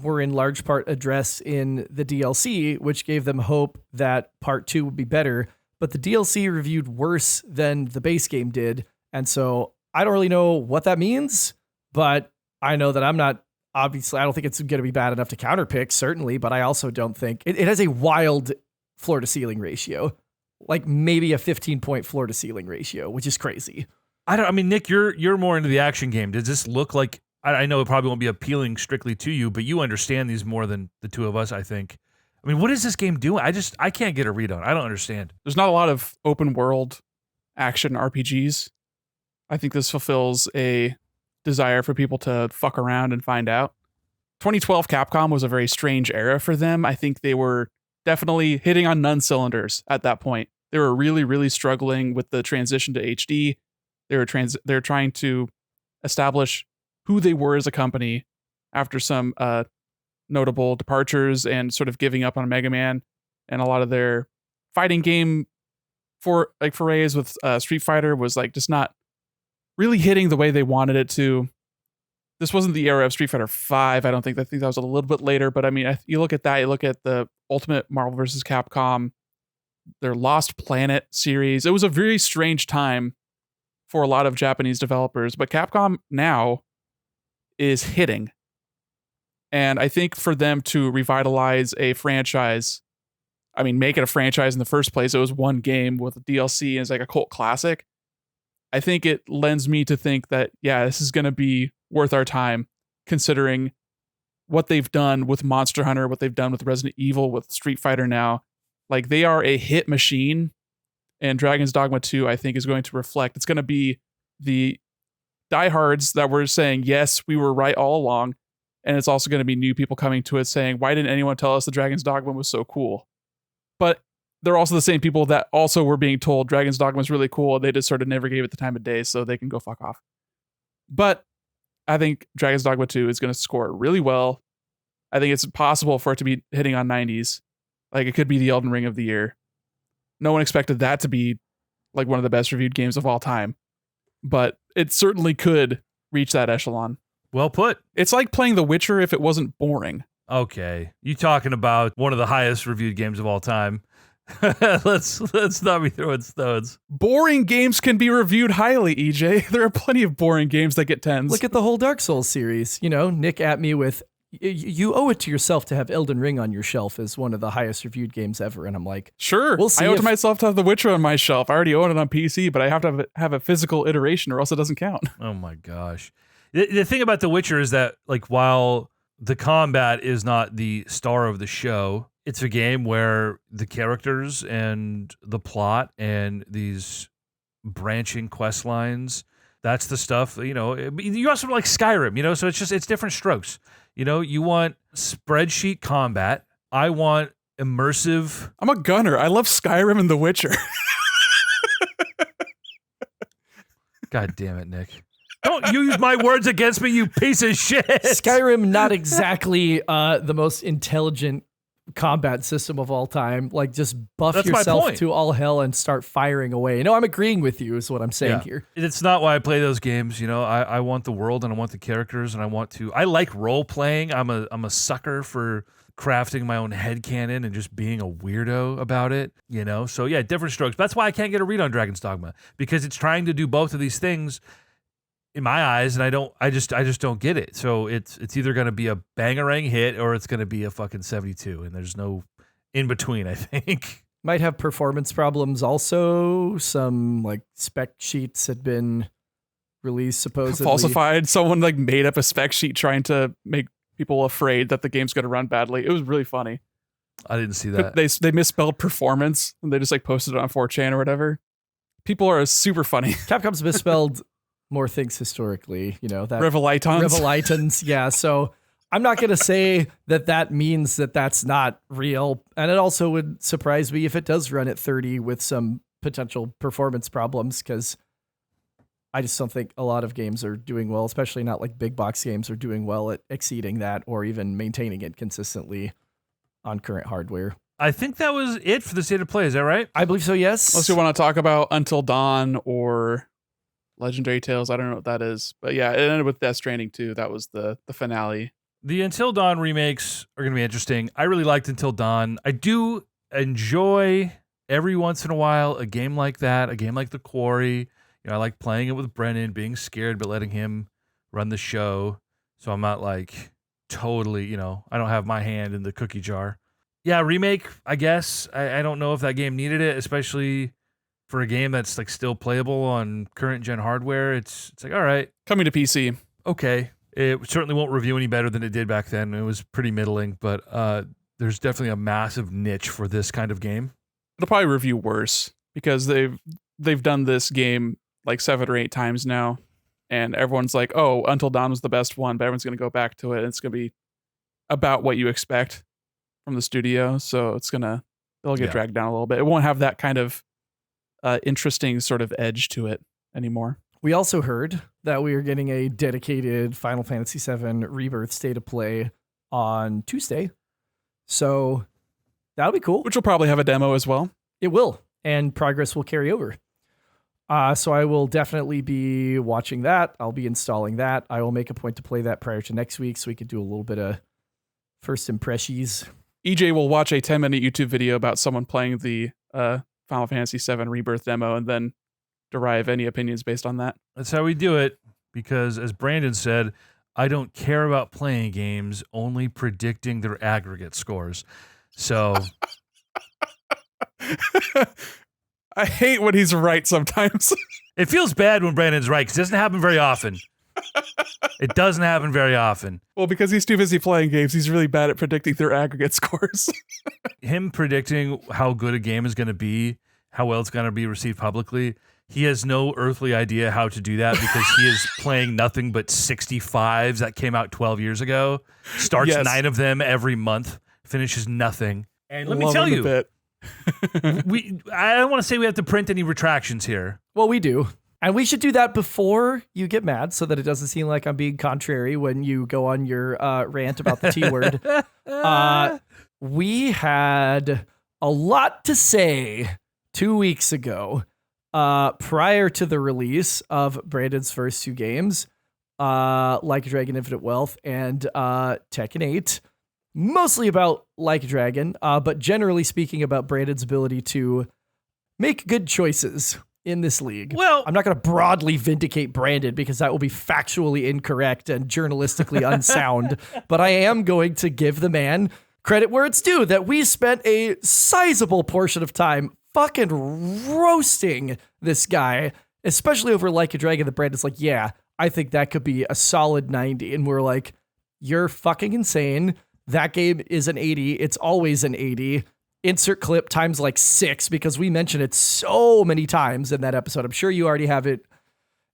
Speaker 1: were in large part addressed in the DLC, which gave them hope that part 2 would be better. But the DLC reviewed worse than the base game did. And so I don't really know what that means, but I know that I'm not, obviously, I don't think it's going to be bad enough to counterpick, certainly, but I also don't think it has a wild floor to ceiling ratio, like maybe a 15-point floor to ceiling ratio, which is crazy.
Speaker 2: Nick, you're more into the action game. Does this look like, I know it probably won't be appealing strictly to you, but you understand these more than the two of us, I think. I mean, what is this game doing? I can't get a read on it. I don't understand.
Speaker 3: There's not a lot of open world action RPGs. I think this fulfills a desire for people to fuck around and find out. 2012 Capcom was a very strange era for them. I think they were definitely hitting on none cylinders at that point. They were really, really struggling with the transition to HD. They were trying to establish who they were as a company after some notable departures and sort of giving up on Mega Man, and a lot of their fighting game forays with Street Fighter was like just not really hitting the way they wanted it to. This wasn't the era of Street Fighter 5. I think that was a little bit later, but I mean, you look at that, you look at the Ultimate Marvel vs. Capcom, their Lost Planet series. It was a very strange time for a lot of Japanese developers, but Capcom now is hitting. And I think for them to revitalize a franchise, I mean, make it a franchise in the first place, it was one game with a DLC and it's like a cult classic. I think it lends me to think that, yeah, this is going to be worth our time, considering what they've done with Monster Hunter, what they've done with Resident Evil, with Street Fighter now. Like, they are a hit machine, and Dragon's Dogma 2, I think, is going to reflect. It's going to be the diehards that were saying, yes, we were right all along. And it's also going to be new people coming to it saying, why didn't anyone tell us the Dragon's Dogma was so cool? But they're also the same people that also were being told Dragon's Dogma is really cool. And they just sort of never gave it the time of day, so they can go fuck off. But I think Dragon's Dogma 2 is going to score really well. I think it's possible for it to be hitting on 90s. Like, it could be the Elden Ring of the year. No one expected that to be like one of the best reviewed games of all time, but it certainly could reach that echelon.
Speaker 2: Well put.
Speaker 3: It's like playing The Witcher if it wasn't boring.
Speaker 2: Okay. You talking about one of the highest reviewed games of all time. let's not be throwing stones.
Speaker 3: Boring games can be reviewed highly, EJ. There are plenty of boring games that get 10s.
Speaker 1: Look at the whole Dark Souls series. You know, Nick at me with, you owe it to yourself to have Elden Ring on your shelf as one of the highest reviewed games ever. And I'm like,
Speaker 3: sure,
Speaker 1: we'll see.
Speaker 3: I owe it to myself to have The Witcher on my shelf. I already own it on PC, but I have to have a physical iteration or else it doesn't count.
Speaker 2: Oh my gosh. The thing about The Witcher is that, like, while the combat is not the star of the show, it's a game where the characters and the plot and these branching quest lines, that's the stuff, you know. You also like Skyrim, you know, so it's different strokes. You know, you want spreadsheet combat. I want immersive.
Speaker 3: I'm a gunner. I love Skyrim and The Witcher.
Speaker 2: God damn it, Nick. Don't use my words against me, you piece of shit.
Speaker 1: Skyrim, not exactly the most intelligent combat system of all time. Like, just buff
Speaker 2: That's my
Speaker 1: yourself
Speaker 2: point.
Speaker 1: to all hell and start firing away. No, I'm agreeing with you is what I'm saying here.
Speaker 2: It's not why I play those games. You know, I want the world and I want the characters and I like role playing. I'm a sucker for crafting my own headcanon and just being a weirdo about it, you know? So yeah, different strokes. That's why I can't get a read on Dragon's Dogma, because it's trying to do both of these things in my eyes, and I just don't get it. So it's either going to be a bangarang hit or it's going to be a fucking 72, and there's no in between, I think.
Speaker 1: Might have performance problems also. Some like spec sheets had been released supposedly.
Speaker 3: Falsified. Someone like made up a spec sheet trying to make people afraid that the game's going to run badly. It was really funny.
Speaker 2: I didn't see that.
Speaker 3: They misspelled performance and they just like posted it on 4chan or whatever. People are super funny.
Speaker 1: Capcom's misspelled more things historically, you know, that
Speaker 3: Revelaitons.
Speaker 1: Yeah. So I'm not going to say that means that that's not real. And it also would surprise me if it does run at 30 with some potential performance problems, because I just don't think a lot of games are doing well, especially not like big box games are doing well at exceeding that or even maintaining it consistently on current hardware.
Speaker 2: I think that was it for the state of play. Is that right?
Speaker 1: I believe so, yes.
Speaker 3: Unless you want to talk about Until Dawn or Legendary Tales. I don't know what that is. But yeah, it ended with Death Stranding 2. That was the finale.
Speaker 2: The Until Dawn remakes are going to be interesting. I really liked Until Dawn. I do enjoy every once in a while a game like that, a game like The Quarry. You know, I like playing it with Brennan, being scared, but letting him run the show. So I'm not like totally, you know, I don't have my hand in the cookie jar. Yeah, remake, I guess. I don't know if that game needed it, especially for a game that's like still playable on current gen hardware. It's like, all right.
Speaker 3: Coming to PC.
Speaker 2: Okay. It certainly won't review any better than it did back then. It was pretty middling, but there's definitely a massive niche for this kind of game.
Speaker 3: It'll probably review worse because they've done this game like 7 or 8 times now, and everyone's like, oh, Until Dawn was the best one, but everyone's going to go back to it, and it's going to be about what you expect from the studio, so it'll get dragged down a little bit. It won't have that kind of interesting sort of edge to it anymore.
Speaker 1: We also heard that we are getting a dedicated Final Fantasy VII Rebirth State of Play on Tuesday, so that'll be cool.
Speaker 3: Which will probably have a demo as well.
Speaker 1: It will, and progress will carry over. So I will definitely be watching that. I'll be installing that. I will make a point to play that prior to next week so we could do a little bit of first impressions.
Speaker 3: EJ will watch a 10-minute YouTube video about someone playing the Final Fantasy VII Rebirth demo and then derive any opinions based on that.
Speaker 2: That's how we do it, because as Brandon said, I don't care about playing games, only predicting their aggregate scores. So
Speaker 3: I hate when he's right sometimes.
Speaker 2: it feels bad when Brandon's right, because it doesn't happen very often. It doesn't happen very often.
Speaker 3: Well, because he's too busy playing games, he's really bad at predicting their aggregate scores.
Speaker 2: Him predicting how good a game is going to be, how well it's going to be received publicly, he has no earthly idea how to do that, because he is playing nothing but 65s that came out 12 years ago, starts 9 of them every month, finishes nothing. And let me tell you, I don't want to say we have to print any retractions here.
Speaker 1: Well, we do. And we should do that before you get mad, so that it doesn't seem like I'm being contrary when you go on your rant about the T word. We had a lot to say 2 weeks ago, prior to the release of Brandon's first 2 games, Like a Dragon Infinite Wealth and Tekken 8. Mostly about Like a Dragon, but generally speaking about Brandon's ability to make good choices in this league.
Speaker 2: Well,
Speaker 1: I'm not going to broadly vindicate Brandon, because that will be factually incorrect and journalistically unsound, but I am going to give the man credit where it's due, that we spent a sizable portion of time fucking roasting this guy, especially over Like a Dragon. That Brandon's like, yeah, I think that could be a solid 90. And we're like, you're fucking insane. That game is an 80. It's always an 80. Insert clip times like 6, because we mentioned it so many times in that episode. I'm sure you already have it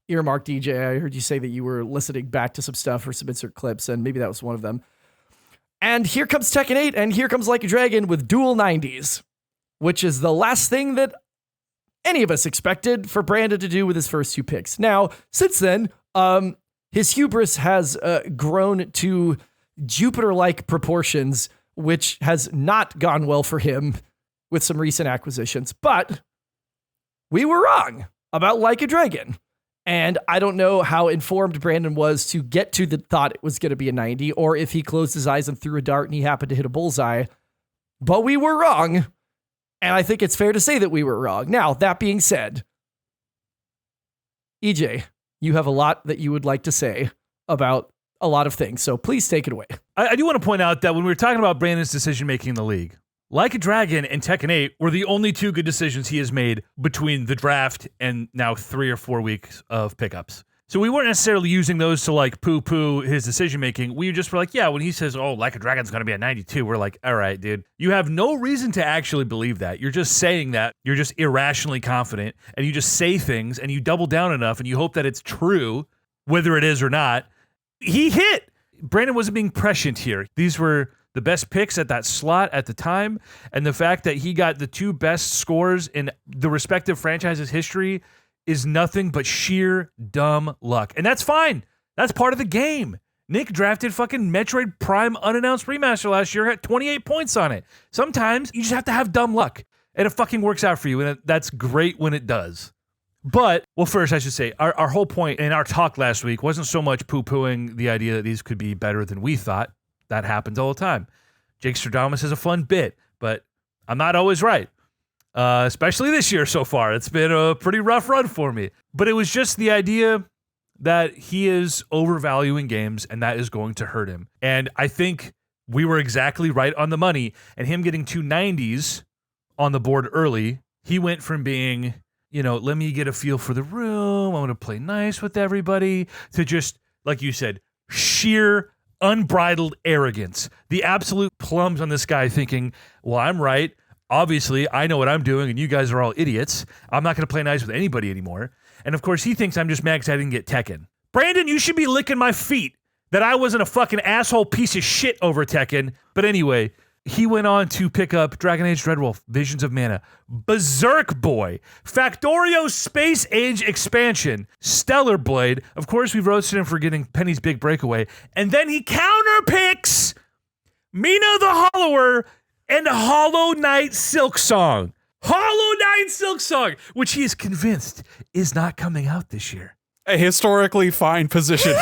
Speaker 1: earmarked, DJ. I heard you say that you were listening back to some stuff for some insert clips, and maybe that was one of them. And here comes Tekken 8, and here comes Like a Dragon with dual 90s, which is the last thing that any of us expected for Brandon to do with his first 2 picks. Now, since then, his hubris has grown to Jupiter-like proportions, which has not gone well for him with some recent acquisitions. But we were wrong about Like a Dragon. And I don't know how informed Brandon was to get to the thought it was going to be a 90, or if he closed his eyes and threw a dart and he happened to hit a bullseye. But we were wrong. And I think it's fair to say that we were wrong. Now, that being said, EJ, you have a lot that you would like to say about a lot of things, so please take it away.
Speaker 2: I do want to point out that when we were talking about Brandon's decision-making in the league, Like a Dragon and Tekken 8 were the only 2 good decisions he has made between the draft and now 3 or 4 weeks of pickups. So we weren't necessarily using those to like poo-poo his decision-making. We just were like, yeah, when he says, oh, Like a Dragon's going to be a 92, we're like, all right, dude, you have no reason to actually believe that. You're just saying that. You're just irrationally confident, and you just say things, and you double down enough, and you hope that it's true, whether it is or not. He hit. Brandon wasn't being prescient here. These were the best picks at that slot at the time, and the fact that he got the 2 best scores in the respective franchises' history is nothing but sheer dumb luck. And that's fine. That's part of the game. Nick drafted fucking Metroid Prime Unannounced Remaster last year, had 28 points on it. Sometimes you just have to have dumb luck, and it fucking works out for you, and that's great when it does. But, well, first, I should say, our whole point in our talk last week wasn't so much poo-pooing the idea that these could be better than we thought. That happens all the time. Jake Stradamus is a fun bit, but I'm not always right. Especially this year so far. It's been a pretty rough run for me. But it was just the idea that he is overvaluing games, and that is going to hurt him. And I think we were exactly right on the money. And him getting 2 90s on the board early, he went from being, you know, let me get a feel for the room, I want to play nice with everybody, to just, like you said, sheer unbridled arrogance. The absolute plums on this guy thinking, well, I'm right. Obviously, I know what I'm doing, and you guys are all idiots. I'm not going to play nice with anybody anymore. And of course, he thinks I'm just mad because I didn't get Tekken. Brandon, you should be licking my feet that I wasn't a fucking asshole piece of shit over Tekken. But anyway, he went on to pick up Dragon Age Dreadwolf, Visions of Mana, Berserk Boy, Factorio Space Age Expansion, Stellar Blade. Of course, we roasted him for getting Penny's Big Breakaway. And then he counterpicks Mina the Hollower and Hollow Knight Silk Song. Hollow Knight Silk Song, which he is convinced is not coming out this year.
Speaker 3: A historically fine position.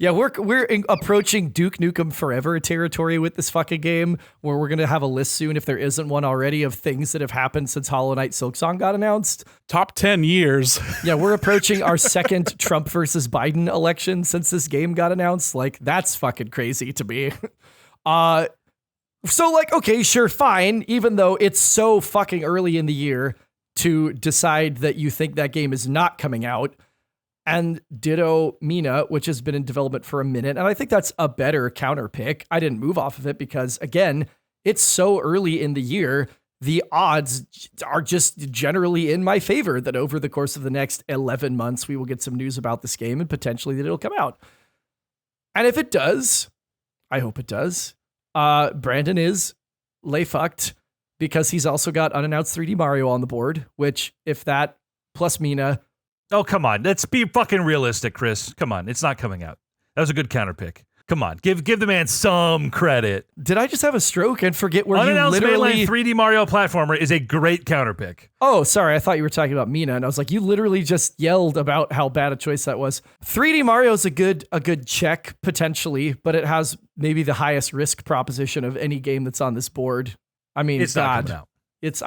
Speaker 1: Yeah, we're approaching Duke Nukem Forever territory with this fucking game, where we're gonna have a list soon, if there isn't one already, of things that have happened since Hollow Knight Silksong got announced.
Speaker 3: Top 10 years.
Speaker 1: Yeah, we're approaching our second Trump versus Biden election since this game got announced. Like, that's fucking crazy to me. So like, okay, sure, fine. Even though it's so fucking early in the year to decide that you think that game is not coming out. And ditto Mina, which has been in development for a minute. And I think that's a better counter pick. I didn't move off of it because, again, it's so early in the year. The odds are just generally in my favor that over the course of the next 11 months, we will get some news about this game and potentially that it'll come out. And if it does, I hope it does, Brandon is lay fucked because he's also got unannounced 3D Mario on the board, which if that plus Mina...
Speaker 2: Oh, come on. Let's be fucking realistic, Chris. Come on. It's not coming out. That was a good counter pick. Come on. Give the man some credit.
Speaker 1: Did I just have a stroke and forget where you
Speaker 2: unannounced
Speaker 1: literally...
Speaker 2: mainline 3D Mario platformer is a great counter pick.
Speaker 1: Oh, sorry. I thought you were talking about Mina, and I was like, you literally just yelled about how bad a choice that was. 3D Mario is a good check, potentially, but it has maybe the highest risk proposition of any game that's on this board. I mean,
Speaker 2: it's not coming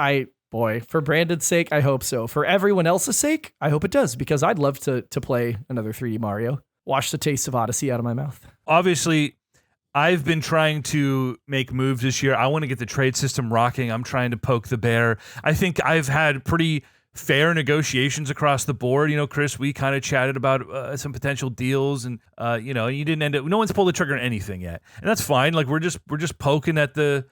Speaker 2: out.
Speaker 1: Boy, for Brandon's sake, I hope so. For everyone else's sake, I hope it does, because I'd love to play another 3D Mario. Wash the taste of Odyssey out of my mouth.
Speaker 2: Obviously, I've been trying to make moves this year. I want to get the trade system rocking. I'm trying to poke the bear. I think I've had pretty fair negotiations across the board. You know, Chris, we kind of chatted about some potential deals, and you didn't end up. No one's pulled the trigger on anything yet, and that's fine. Like we're just poking at the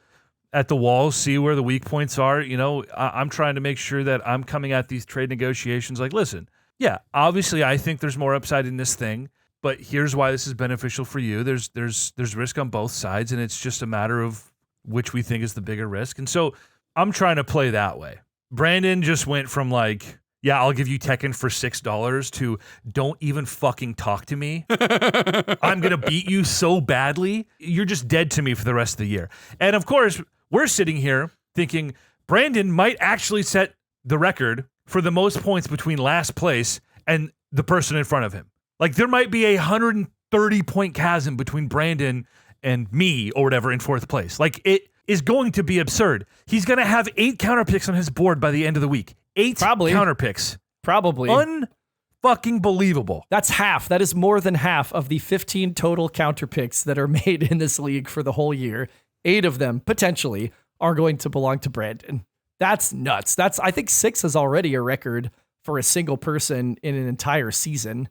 Speaker 2: walls, see where the weak points are. You know, I'm trying to make sure that I'm coming at these trade negotiations like, listen, yeah, obviously I think there's more upside in this thing, but here's why this is beneficial for you. There's risk on both sides, and it's just a matter of which we think is the bigger risk. And so I'm trying to play that way. Brandon just went from like, yeah, I'll give you Tekken for $6 to don't even fucking talk to me. I'm going to beat you so badly. You're just dead to me for the rest of the year. And of course, we're sitting here thinking Brandon might actually set the record for the most points between last place and the person in front of him. Like there might be a 130-point chasm between Brandon and me or whatever in fourth place. Like it is going to be absurd. He's going to have 8 counter picks on his board by the end of the week. 8 counter picks.
Speaker 1: Probably.
Speaker 2: Unfucking believable.
Speaker 1: That's half. That is more than half of the 15 total counter picks that are made in this league for the whole year. 8 of them, potentially, are going to belong to Brandon. That's nuts. I think 6 is already a record for a single person in an entire season.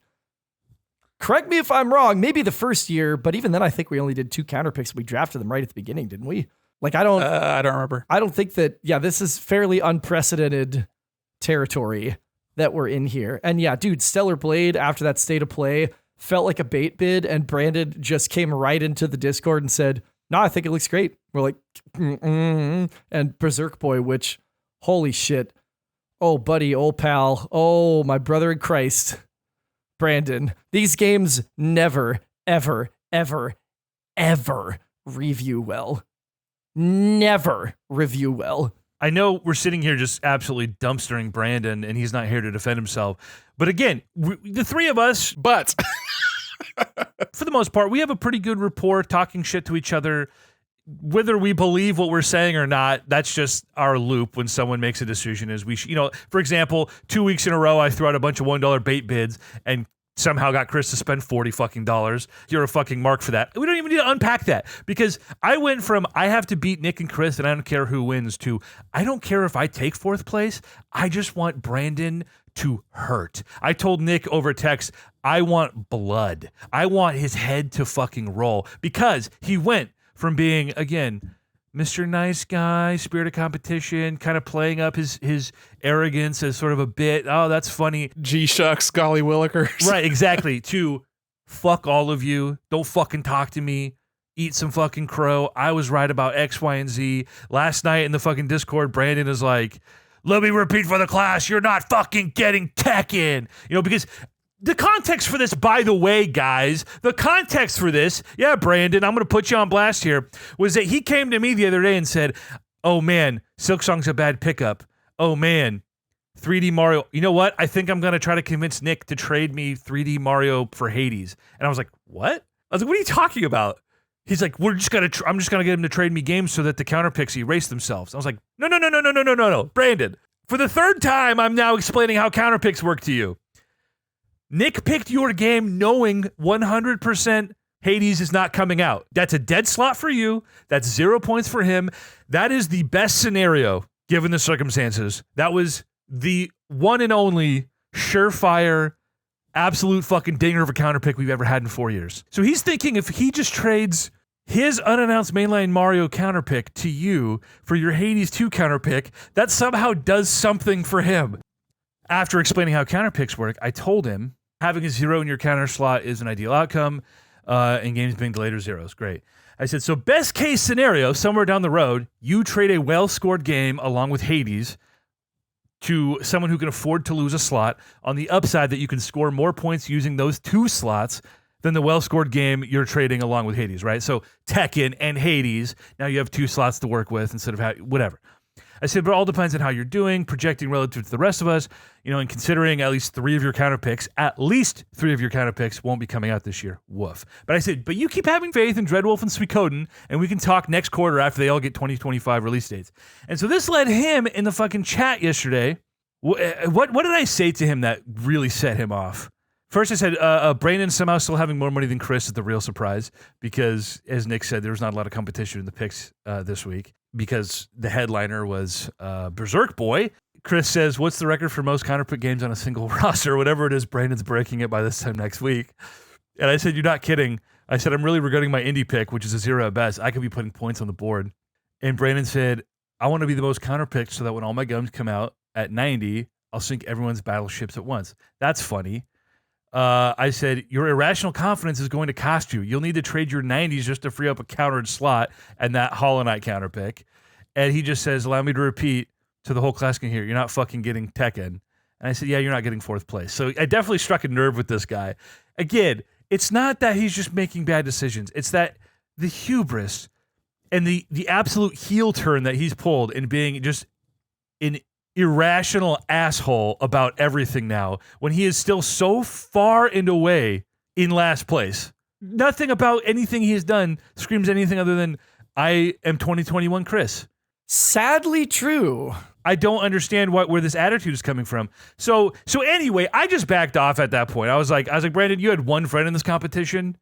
Speaker 1: Correct me if I'm wrong. Maybe the first year, but even then I think we only did 2 counter picks. We drafted them right at the beginning, didn't we? Like, I don't
Speaker 3: remember.
Speaker 1: I don't think that, this is fairly unprecedented territory that we're in here. And yeah, dude, Stellar Blade after that state of play felt like a bait bid, and Brandon just came right into the Discord and said, no, I think it looks great. We're like, and Berserk Boy, which, holy shit. Oh, buddy, old pal. Oh, my brother in Christ. Brandon, these games never, ever, ever, ever review well. Never review well.
Speaker 2: I know we're sitting here just absolutely dumpstering Brandon, and he's not here to defend himself. But again, the three of us, for the most part, we have a pretty good rapport, talking shit to each other. Whether we believe what we're saying or not, that's just our loop when someone makes a decision. Is for example, 2 weeks in a row, I threw out a bunch of $1 bait bids and somehow got Chris to spend $40 fucking dollars. You're a fucking mark for that. We don't even need to unpack that, because I went from I have to beat Nick and Chris and I don't care who wins to I don't care if I take fourth place. I just want Brandon to hurt. I told Nick over text, I want blood. I want his head to fucking roll, because he went from being, again, Mr. Nice Guy, spirit of competition, kind of playing up his arrogance as sort of a bit. Oh, that's funny.
Speaker 3: G-shucks, golly willikers.
Speaker 2: Right, exactly. To fuck all of you. Don't fucking talk to me. Eat some fucking crow. I was right about X, Y, and Z. Last night in the fucking Discord, Brandon is like, let me repeat for the class, you're not fucking getting Tekken. Because the context for this, by the way, guys, the context for this, yeah, Brandon, I'm going to put you on blast here, was that he came to me the other day and said, oh man, Silksong's a bad pickup. Oh man, 3D Mario. You know what? I think I'm going to try to convince Nick to trade me 3D Mario for Hades. And I was like, what? I was like, what are you talking about? He's like, I'm just going to get him to trade me games so that the counterpicks erase themselves. I was like, no. Brandon, for the third time, I'm now explaining how counterpicks work to you. Nick picked your game knowing 100% Hades is not coming out. That's a dead slot for you. That's 0 points for him. That is the best scenario given the circumstances. That was the one and only surefire, absolute fucking dinger of a counterpick we've ever had in 4 years. So he's thinking if he just trades his unannounced mainline Mario counterpick to you for your Hades 2 counterpick, that somehow does something for him. After explaining how counterpicks work, I told him having a 0 in your counter slot is an ideal outcome, and games being delayed or zeros. Great. I said, so best case scenario, somewhere down the road, you trade a well-scored game along with Hades to someone who can afford to lose a slot on the upside that you can score more points using those 2 slots than the well-scored game you're trading along with Hades, right? So Tekken and Hades, now you have 2 slots to work with instead of whatever. I said, but it all depends on how you're doing, projecting relative to the rest of us, and considering at least 3 of your counterpicks, won't be coming out this year. Woof. But I said, but you keep having faith in Dreadwolf and Suikoden, and we can talk next quarter after they all get 2025 release dates. And so this led him in the fucking chat yesterday. What did I say to him that really set him off? First, I said, Brandon somehow still having more money than Chris is the real surprise because, as Nick said, there was not a lot of competition in the picks this week because the headliner was Berserk Boy. Chris says, what's the record for most counterpick games on a single roster? Whatever it is, Brandon's breaking it by this time next week. And I said, you're not kidding. I said, I'm really regretting my indie pick, which is a 0 at best. I could be putting points on the board. And Brandon said, I want to be the most counterpicked so that when all my guns come out at 90, I'll sink everyone's battleships at once. That's funny. I said, your irrational confidence is going to cost you. You'll need to trade your 90s just to free up a countered slot and that Hollow Knight counterpick. And he just says, allow me to repeat to the whole class can hear, you're not fucking getting Tekken. And I said, yeah, you're not getting 4th place. So I definitely struck a nerve with this guy. Again, it's not that he's just making bad decisions. It's that the hubris and the absolute heel turn that he's pulled in being just an irrational asshole about everything now when he is still so far and away in last place. Nothing about anything he has done screams anything other than I am 2021 Chris.
Speaker 1: Sadly true.
Speaker 2: I don't understand where this attitude is coming from. So anyway, I just backed off at that point. I was like, Brandon, you had one friend in this competition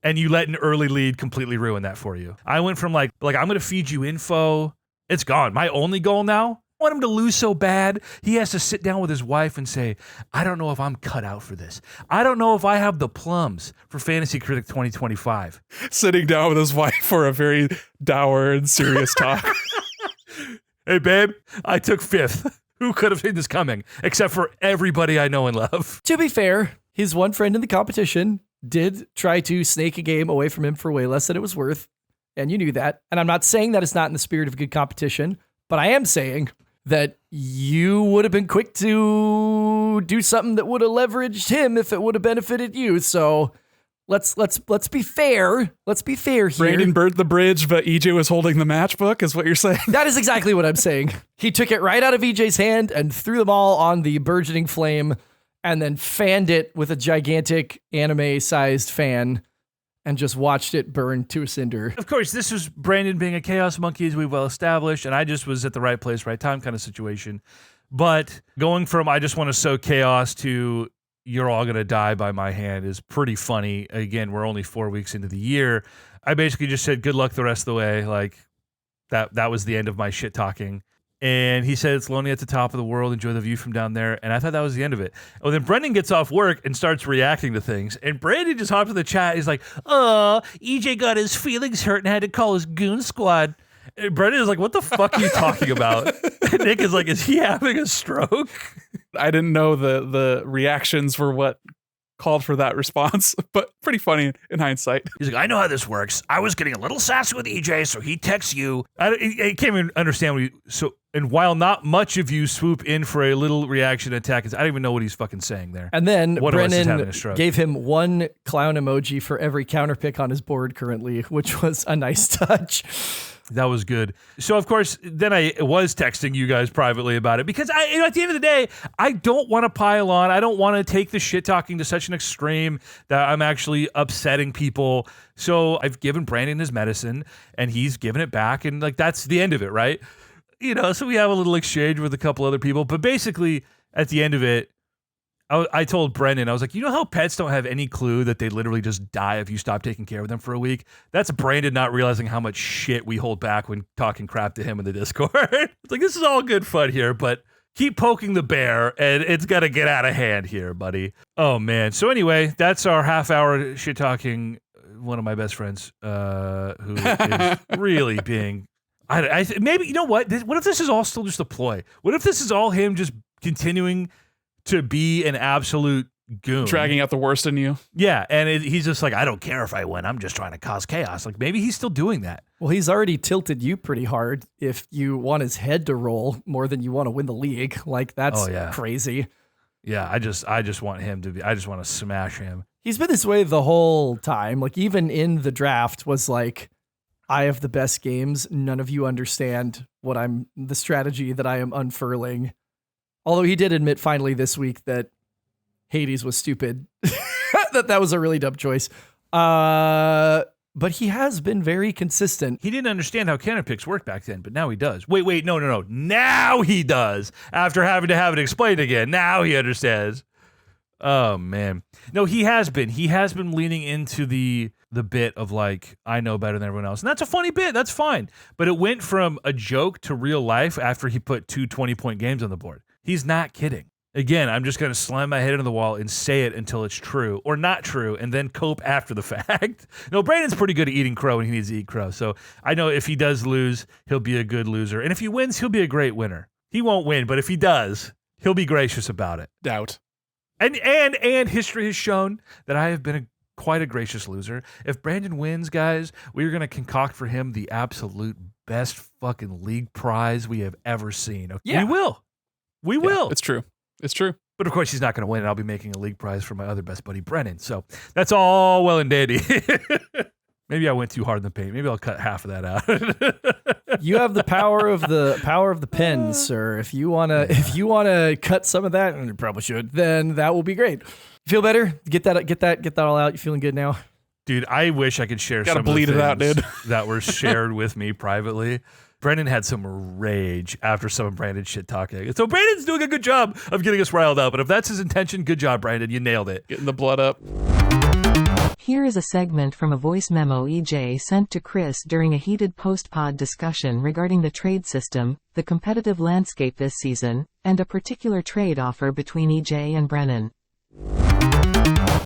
Speaker 2: and you let an early lead completely ruin that for you. I went from like I'm going to feed you info. It's gone. My only goal now, I want him to lose so bad, he has to sit down with his wife and say, I don't know if I'm cut out for this. I don't know if I have the plums for Fantasy Critic 2025.
Speaker 3: Sitting down with his wife for a very dour and serious talk.
Speaker 2: Hey, babe, I took 5th. Who could have seen this coming? Except for everybody I know and love.
Speaker 1: To be fair, his one friend in the competition did try to snake a game away from him for way less than it was worth. And you knew that. And I'm not saying that it's not in the spirit of good competition, but I am saying that you would have been quick to do something that would have leveraged him if it would have benefited you. So let's be fair. Let's be fair here.
Speaker 3: Brandon burnt the bridge, but EJ was holding the matchbook, is what you're saying?
Speaker 1: That is exactly what I'm saying. He took it right out of EJ's hand and threw them all on the burgeoning flame and then fanned it with a gigantic anime-sized fan and just watched it burn to a cinder.
Speaker 2: Of course, this was Brandon being a chaos monkey, as we've well established, and I just was at the right place, right time kind of situation. But going from I just want to sow chaos to you're all going to die by my hand is pretty funny. Again, we're only 4 weeks into the year. I basically just said good luck the rest of the way. Like that was the end of my shit talking. And he said, it's lonely at the top of the world. Enjoy the view from down there. And I thought that was the end of it. Oh, then Brendan gets off work and starts reacting to things. And Brandon just hops in the chat. He's like, oh, EJ got his feelings hurt and had to call his goon squad. And Brendan is like, what the fuck are you talking about? And Nick is like, is he having a stroke?
Speaker 3: I didn't know the reactions were what called for that response, but pretty funny in hindsight.
Speaker 2: He's like, I know how this works. I was getting a little sassy with EJ, so he texts you. I can't even understand and while not much of you swoop in for a little reaction attack, I don't even know what he's fucking saying there.
Speaker 1: And then Brennan gave him one clown emoji for every counterpick on his board currently, which was a nice touch.
Speaker 2: That was good. So, of course, then I was texting you guys privately about it because at the end of the day, I don't want to pile on. I don't want to take the shit talking to such an extreme that I'm actually upsetting people. So I've given Brandon his medicine and he's given it back. And like, that's the end of it, right? So we have a little exchange with a couple other people. But basically, at the end of it, I told Brendan, I was like, how pets don't have any clue that they literally just die if you stop taking care of them for a week? That's Brandon not realizing how much shit we hold back when talking crap to him in the Discord. It's like, this is all good fun here, but keep poking the bear and it's got to get out of hand here, buddy. Oh, man. So anyway, that's our half-hour shit talking. One of my best friends who is really being... maybe, you know what? What if this is all still just a ploy? What if this is all him just continuing to be an absolute goon,
Speaker 3: dragging out the worst in you?
Speaker 2: Yeah, and he's just like, I don't care if I win. I'm just trying to cause chaos. Like, maybe he's still doing that.
Speaker 1: Well, he's already tilted you pretty hard if you want his head to roll more than you want to win the league. Like, that's crazy.
Speaker 2: Yeah, I just want him to be, I just want to smash him.
Speaker 1: He's been this way the whole time. Like, even in the draft was like, I have the best games. None of you understand the strategy that I am unfurling. Although he did admit finally this week that Hades was stupid, that was a really dumb choice. But he has been very consistent.
Speaker 2: He didn't understand how counter picks worked back then, but now he does. Wait, no. Now he does. After having to have it explained again, now he understands. Oh, man. No, he has been. He has been leaning into the bit of like, I know better than everyone else. And that's a funny bit. That's fine. But it went from a joke to real life after he put 2 20-point games on the board. He's not kidding. Again, I'm just going to slam my head into the wall and say it until it's true or not true and then cope after the fact. No, Brandon's pretty good at eating crow when he needs to eat crow. So I know if he does lose, he'll be a good loser. And if he wins, he'll be a great winner. He won't win, but if he does, he'll be gracious about it.
Speaker 3: Doubt.
Speaker 2: And history has shown that I have been quite a gracious loser. If Brandon wins, guys, we're going to concoct for him the absolute best fucking league prize we have ever seen. Okay?
Speaker 1: Yeah.
Speaker 2: We will. We will.
Speaker 3: It's true. It's true.
Speaker 2: But of course, he's not going to win, and I'll be making a league prize for my other best buddy, Brennan. So that's all well and dandy. Maybe I went too hard in the paint. Maybe I'll cut half of that out.
Speaker 1: You have the power of the pen, sir. If you wanna cut some of that, and you probably should, then that will be great. Feel better? Get that all out. You feeling good now?
Speaker 2: Dude, I wish I could share
Speaker 3: Gotta
Speaker 2: some of the
Speaker 3: bleed it out,
Speaker 2: things
Speaker 3: dude.
Speaker 2: that were shared with me privately. Brendan had some rage after some of Brandon's shit talking. So Brandon's doing a good job of getting us riled up. And if that's his intention, good job, Brandon. You nailed it.
Speaker 3: Getting the blood up.
Speaker 5: Here is a segment from a voice memo EJ sent to Chris during a heated post-pod discussion regarding the trade system, the competitive landscape this season, and a particular trade offer between EJ and Brennan.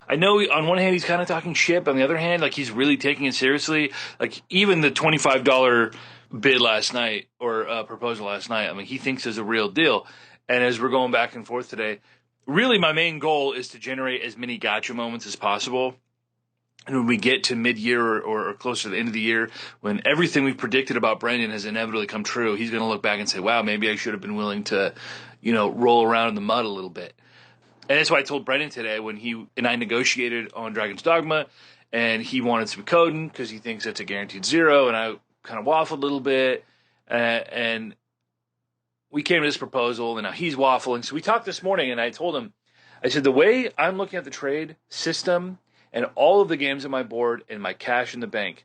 Speaker 6: I know on one hand he's kind of talking shit, but on the other hand, like, he's really taking it seriously. Like, even the $25 bid last night or proposal last night, I mean, he thinks is a real deal. And as we're going back and forth today, really my main goal is to generate as many gotcha moments as possible. And when we get to mid-year or closer to the end of the year, when everything we've predicted about Brandon has inevitably come true, he's going to look back and say, wow, maybe I should have been willing to, roll around in the mud a little bit. And that's why I told Brendan today when he and I negotiated on Dragon's Dogma, and he wanted some coding because he thinks it's a guaranteed 0, and I kind of waffled a little bit, and we came to this proposal, and now he's waffling. So we talked this morning, and I told him, I said, the way I'm looking at the trade system and all of the games on my board and my cash in the bank,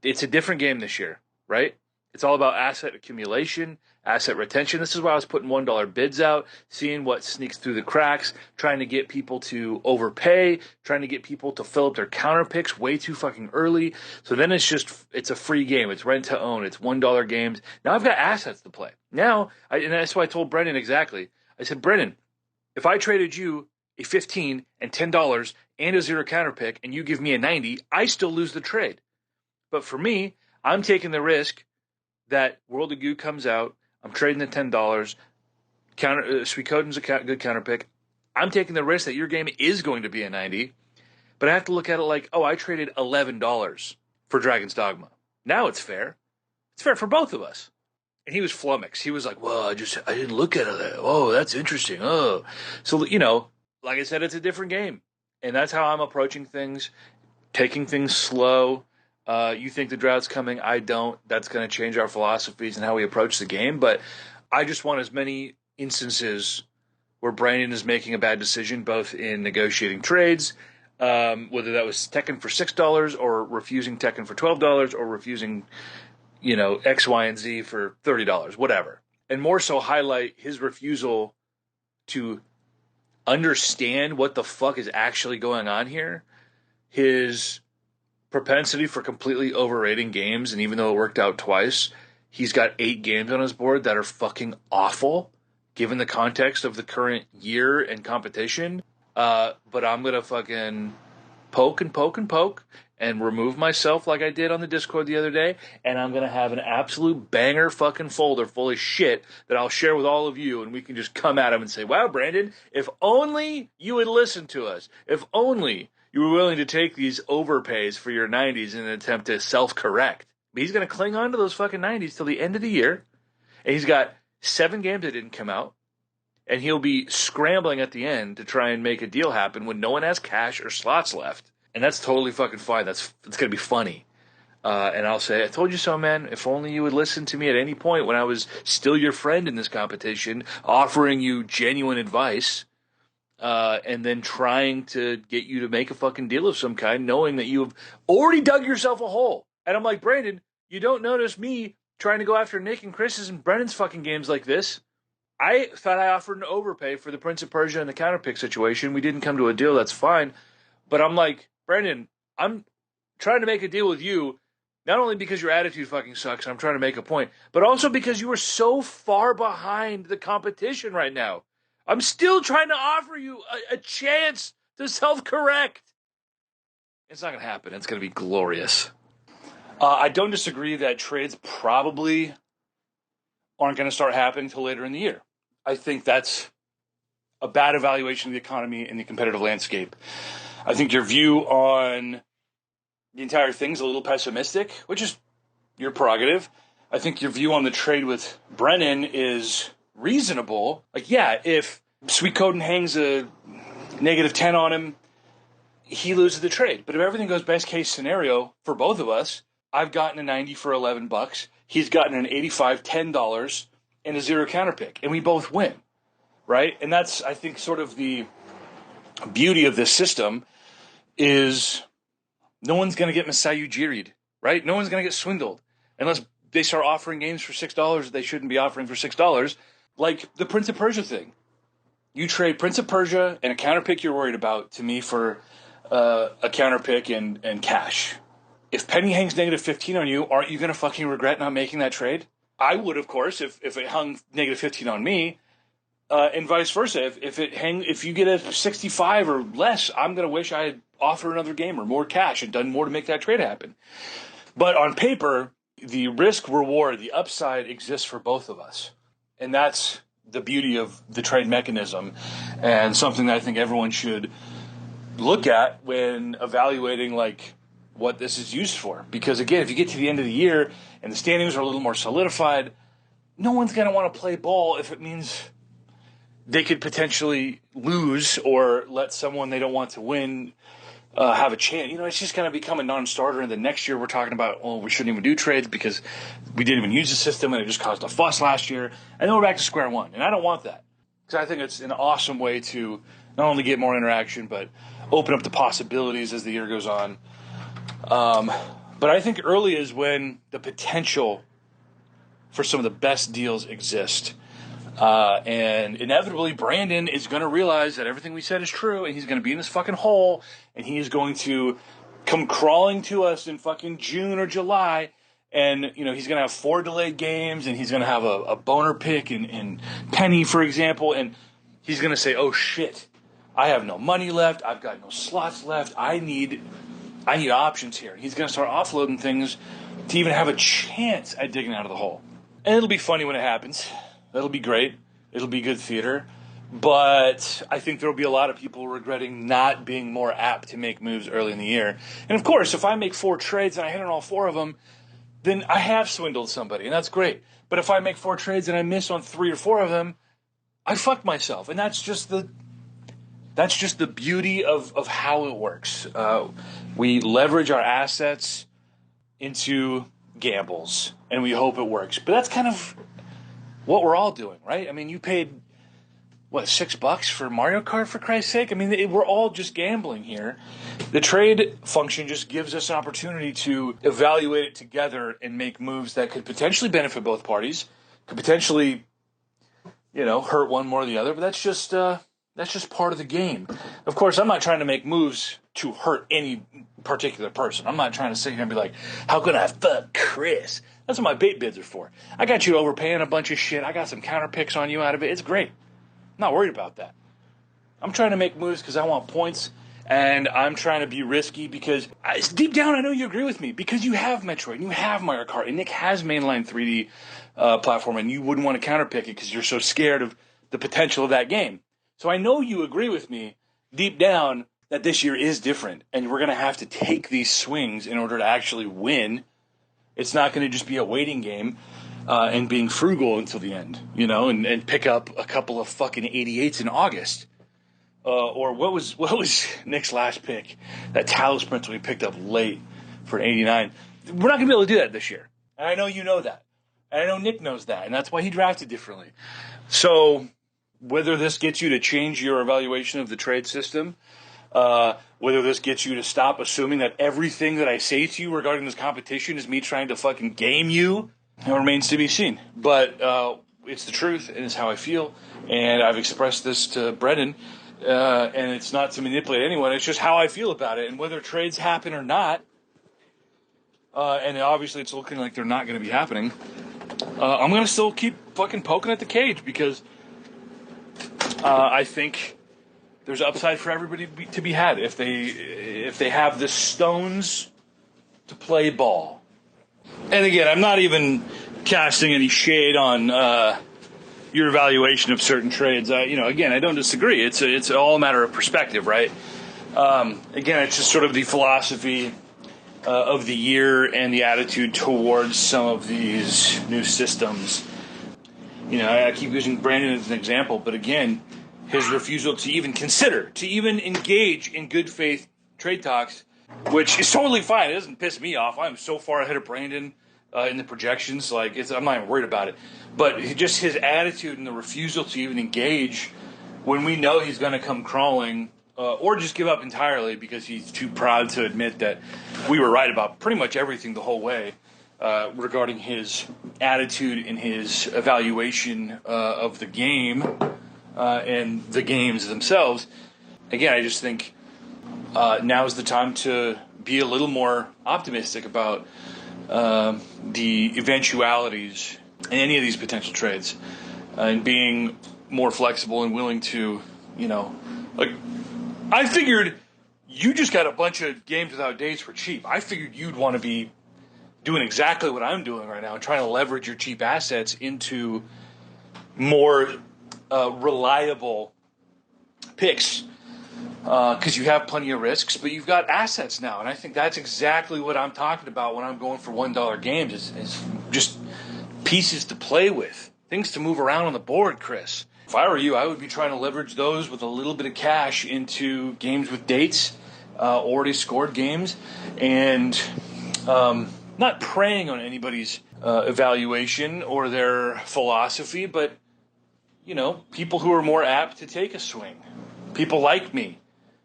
Speaker 6: it's a different game this year, right? It's all about asset accumulation, asset retention. This is why I was putting $1 bids out, seeing what sneaks through the cracks, trying to get people to overpay, trying to get people to fill up their counter picks way too fucking early. So then it's a free game. It's rent to own. It's $1 games. Now I've got assets to play. Now, and that's why I told Brendan exactly. I said, Brendan, if I traded you a $15 and $10 and a 0 counter pick and you give me a 90, I still lose the trade. But for me, I'm taking the risk that World of Goo comes out. I'm trading the $10. Suikoden's a good counter pick. I'm taking the risk that your game is going to be a 90, but I have to look at it like, oh, I traded $11 for Dragon's Dogma. Now it's fair. It's fair for both of us. And he was flummoxed. He was like, well, I didn't look at it. Oh, that's interesting. Oh. So, like I said, it's a different game. And that's how I'm approaching things, taking things slow. You think the drought's coming. I don't. That's going to change our philosophies and how we approach the game. But I just want as many instances where Brandon is making a bad decision, both in negotiating trades, whether that was Tekken for $6 or refusing Tekken for $12 or refusing, X, Y, and Z for $30, whatever. And more so highlight his refusal to understand what the fuck is actually going on here. His propensity for completely overrating games, and even though it worked out twice, he's got 8 games on his board that are fucking awful, given the context of the current year and competition. But I'm going to fucking poke and remove myself like I did on the Discord the other day, and I'm going to have an absolute banger fucking folder full of shit that I'll share with all of you, and we can just come at him and say, wow, Brandon, if only you would listen to us. If only you were willing to take these overpays for your 90s in an attempt to self-correct. But he's going to cling on to those fucking 90s till the end of the year, and he's got 7 games that didn't come out, and he'll be scrambling at the end to try and make a deal happen when no one has cash or slots left. And that's totally fucking fine. It's going to be funny. And I'll say, I told you so, man. If only you would listen to me at any point when I was still your friend in this competition, offering you genuine advice, and then trying to get you to make a fucking deal of some kind, knowing that you have already dug yourself a hole. And I'm like, Brandon, you don't notice me trying to go after Nick and Chris's and Brennan's fucking games like this. I thought I offered an overpay for the Prince of Persia and the counterpick situation. We didn't come to a deal. That's fine. But I'm like, Brandon, I'm trying to make a deal with you, not only because your attitude fucking sucks, and I'm trying to make a point, but also because you are so far behind the competition right now. I'm still trying to offer you a chance to self-correct. It's not going to happen. It's going to be glorious. I don't disagree that trades probably aren't going to start happening until later in the year. I think that's a bad evaluation of the economy and the competitive landscape. I think your view on the entire thing's a little pessimistic, which is your prerogative. I think your view on the trade with Brennan is reasonable. Like, yeah, if Sweet Coden hangs a -10 on him, he loses the trade. But if everything goes best case scenario for both of us, I've gotten a 90 for $11. He's gotten an 85, $10, and a 0 counterpick, and we both win, right? And that's, I think, sort of the beauty of this system is no one's going to get Masayu Jiri'd, right? No one's going to get swindled unless they start offering games for $6 that they shouldn't be offering for $6, like the Prince of Persia thing. You trade Prince of Persia and a counterpick you're worried about to me for a counterpick and cash. If Penny hangs -15 on you, aren't you going to fucking regret not making that trade? I would, of course, if it hung -15 on me, and vice versa. If you get a 65 or less, I'm going to wish I had offered another game or more cash and done more to make that trade happen. But on paper, the risk reward, the upside exists for both of us. And that's the beauty of the trade mechanism, and something that I think everyone should look at when evaluating like what this is used for. Because again, if you get to the end of the year and the standings are a little more solidified, no one's going to want to play ball if it means they could potentially lose or let someone they don't want to win have a chance. It's just going to become a non-starter. And the next year we're talking about, we shouldn't even do trades because we didn't even use the system and it just caused a fuss last year. And then we're back to square one. And I don't want that, because I think it's an awesome way to not only get more interaction, but open up the possibilities as the year goes on. But I think early is when the potential for some of the best deals exist. And inevitably, Brandon is going to realize that everything we said is true, and he's going to be in this fucking hole, and he is going to come crawling to us in fucking June or July, and, he's going to have 4 delayed games, and he's going to have a boner pick in Penny, for example, and he's going to say, oh, shit, I have no money left, I've got no slots left, I need options here. He's going to start offloading things to even have a chance at digging out of the hole. And it'll be funny when it happens. It'll be great. It'll be good theater. But I think there'll be a lot of people regretting not being more apt to make moves early in the year. And of course, if I make 4 trades and I hit on all 4 of them, then I have swindled somebody, and that's great. But if I make 4 trades and I miss on 3 or 4 of them, I fucked myself. And that's just the beauty of how it works. We leverage our assets into gambles, and we hope it works. But that's kind of what we're all doing, right? I mean, you paid, what, $6 for Mario Kart, for Christ's sake? I mean, we're all just gambling here. The trade function just gives us an opportunity to evaluate it together and make moves that could potentially benefit both parties, could potentially, hurt one more than the other, but that's just part of the game. Of course, I'm not trying to make moves to hurt any particular person. I'm not trying to sit here and be like, how can I fuck Chris? That's what my bait bids are for. I got you overpaying a bunch of shit. I got some counter picks on you out of it. It's great. I'm not worried about that. I'm trying to make moves because I want points, and I'm trying to be risky because deep down I know you agree with me, because you have Metroid and you have Mario Kart and Nick has mainline 3D platform, and you wouldn't want to counterpick it because you're so scared of the potential of that game. So I know you agree with me deep down that this year is different, and we're going to have to take these swings in order to actually win. It's not going to just be a waiting game and being frugal until the end, and pick up a couple of fucking 88s in August. Or what was Nick's last pick? That Talos Prince we picked up late for an 89. We're not going to be able to do that this year. And I know you know that. And I know Nick knows that. And that's why he drafted differently. So whether this gets you to change your evaluation of the trade system, whether this gets you to stop assuming that everything that I say to you regarding this competition is me trying to fucking game you, it remains to be seen. But it's the truth, and it's how I feel. And I've expressed this to Brendan. And it's not to manipulate anyone. It's just how I feel about it. And whether trades happen or not, and obviously it's looking like they're not going to be happening, I'm going to still keep fucking poking at the cage, because I think there's upside for everybody to be had if they have the stones to play ball. And again, I'm not even casting any shade on your evaluation of certain trades. Again, I don't disagree. It's all a matter of perspective, right? Again, it's just sort of the philosophy of the year and the attitude towards some of these new systems. I keep using Brandon as an example, but again, his refusal to even consider, to even engage in good faith trade talks, which is totally fine. It doesn't piss me off. I'm so far ahead of Brandon in the projections. I'm not even worried about it. But just his attitude and the refusal to even engage when we know he's going to come crawling, or just give up entirely because he's too proud to admit that we were right about pretty much everything the whole way regarding his attitude and his evaluation of the game and the games themselves. Again, I just think now is the time to be a little more optimistic about the eventualities in any of these potential trades, and being more flexible and willing to, I figured you just got a bunch of games without dates for cheap. I figured you'd want to be doing exactly what I'm doing right now, and trying to leverage your cheap assets into more reliable picks, because you have plenty of risks, but you've got assets now. And I think that's exactly what I'm talking about when I'm going for $1 games, is just pieces to play with, things to move around on the board, Chris. If I were you, I would be trying to leverage those with a little bit of cash into games with dates, already scored games, and not preying on anybody's evaluation or their philosophy, but, people who are more apt to take a swing. People like me.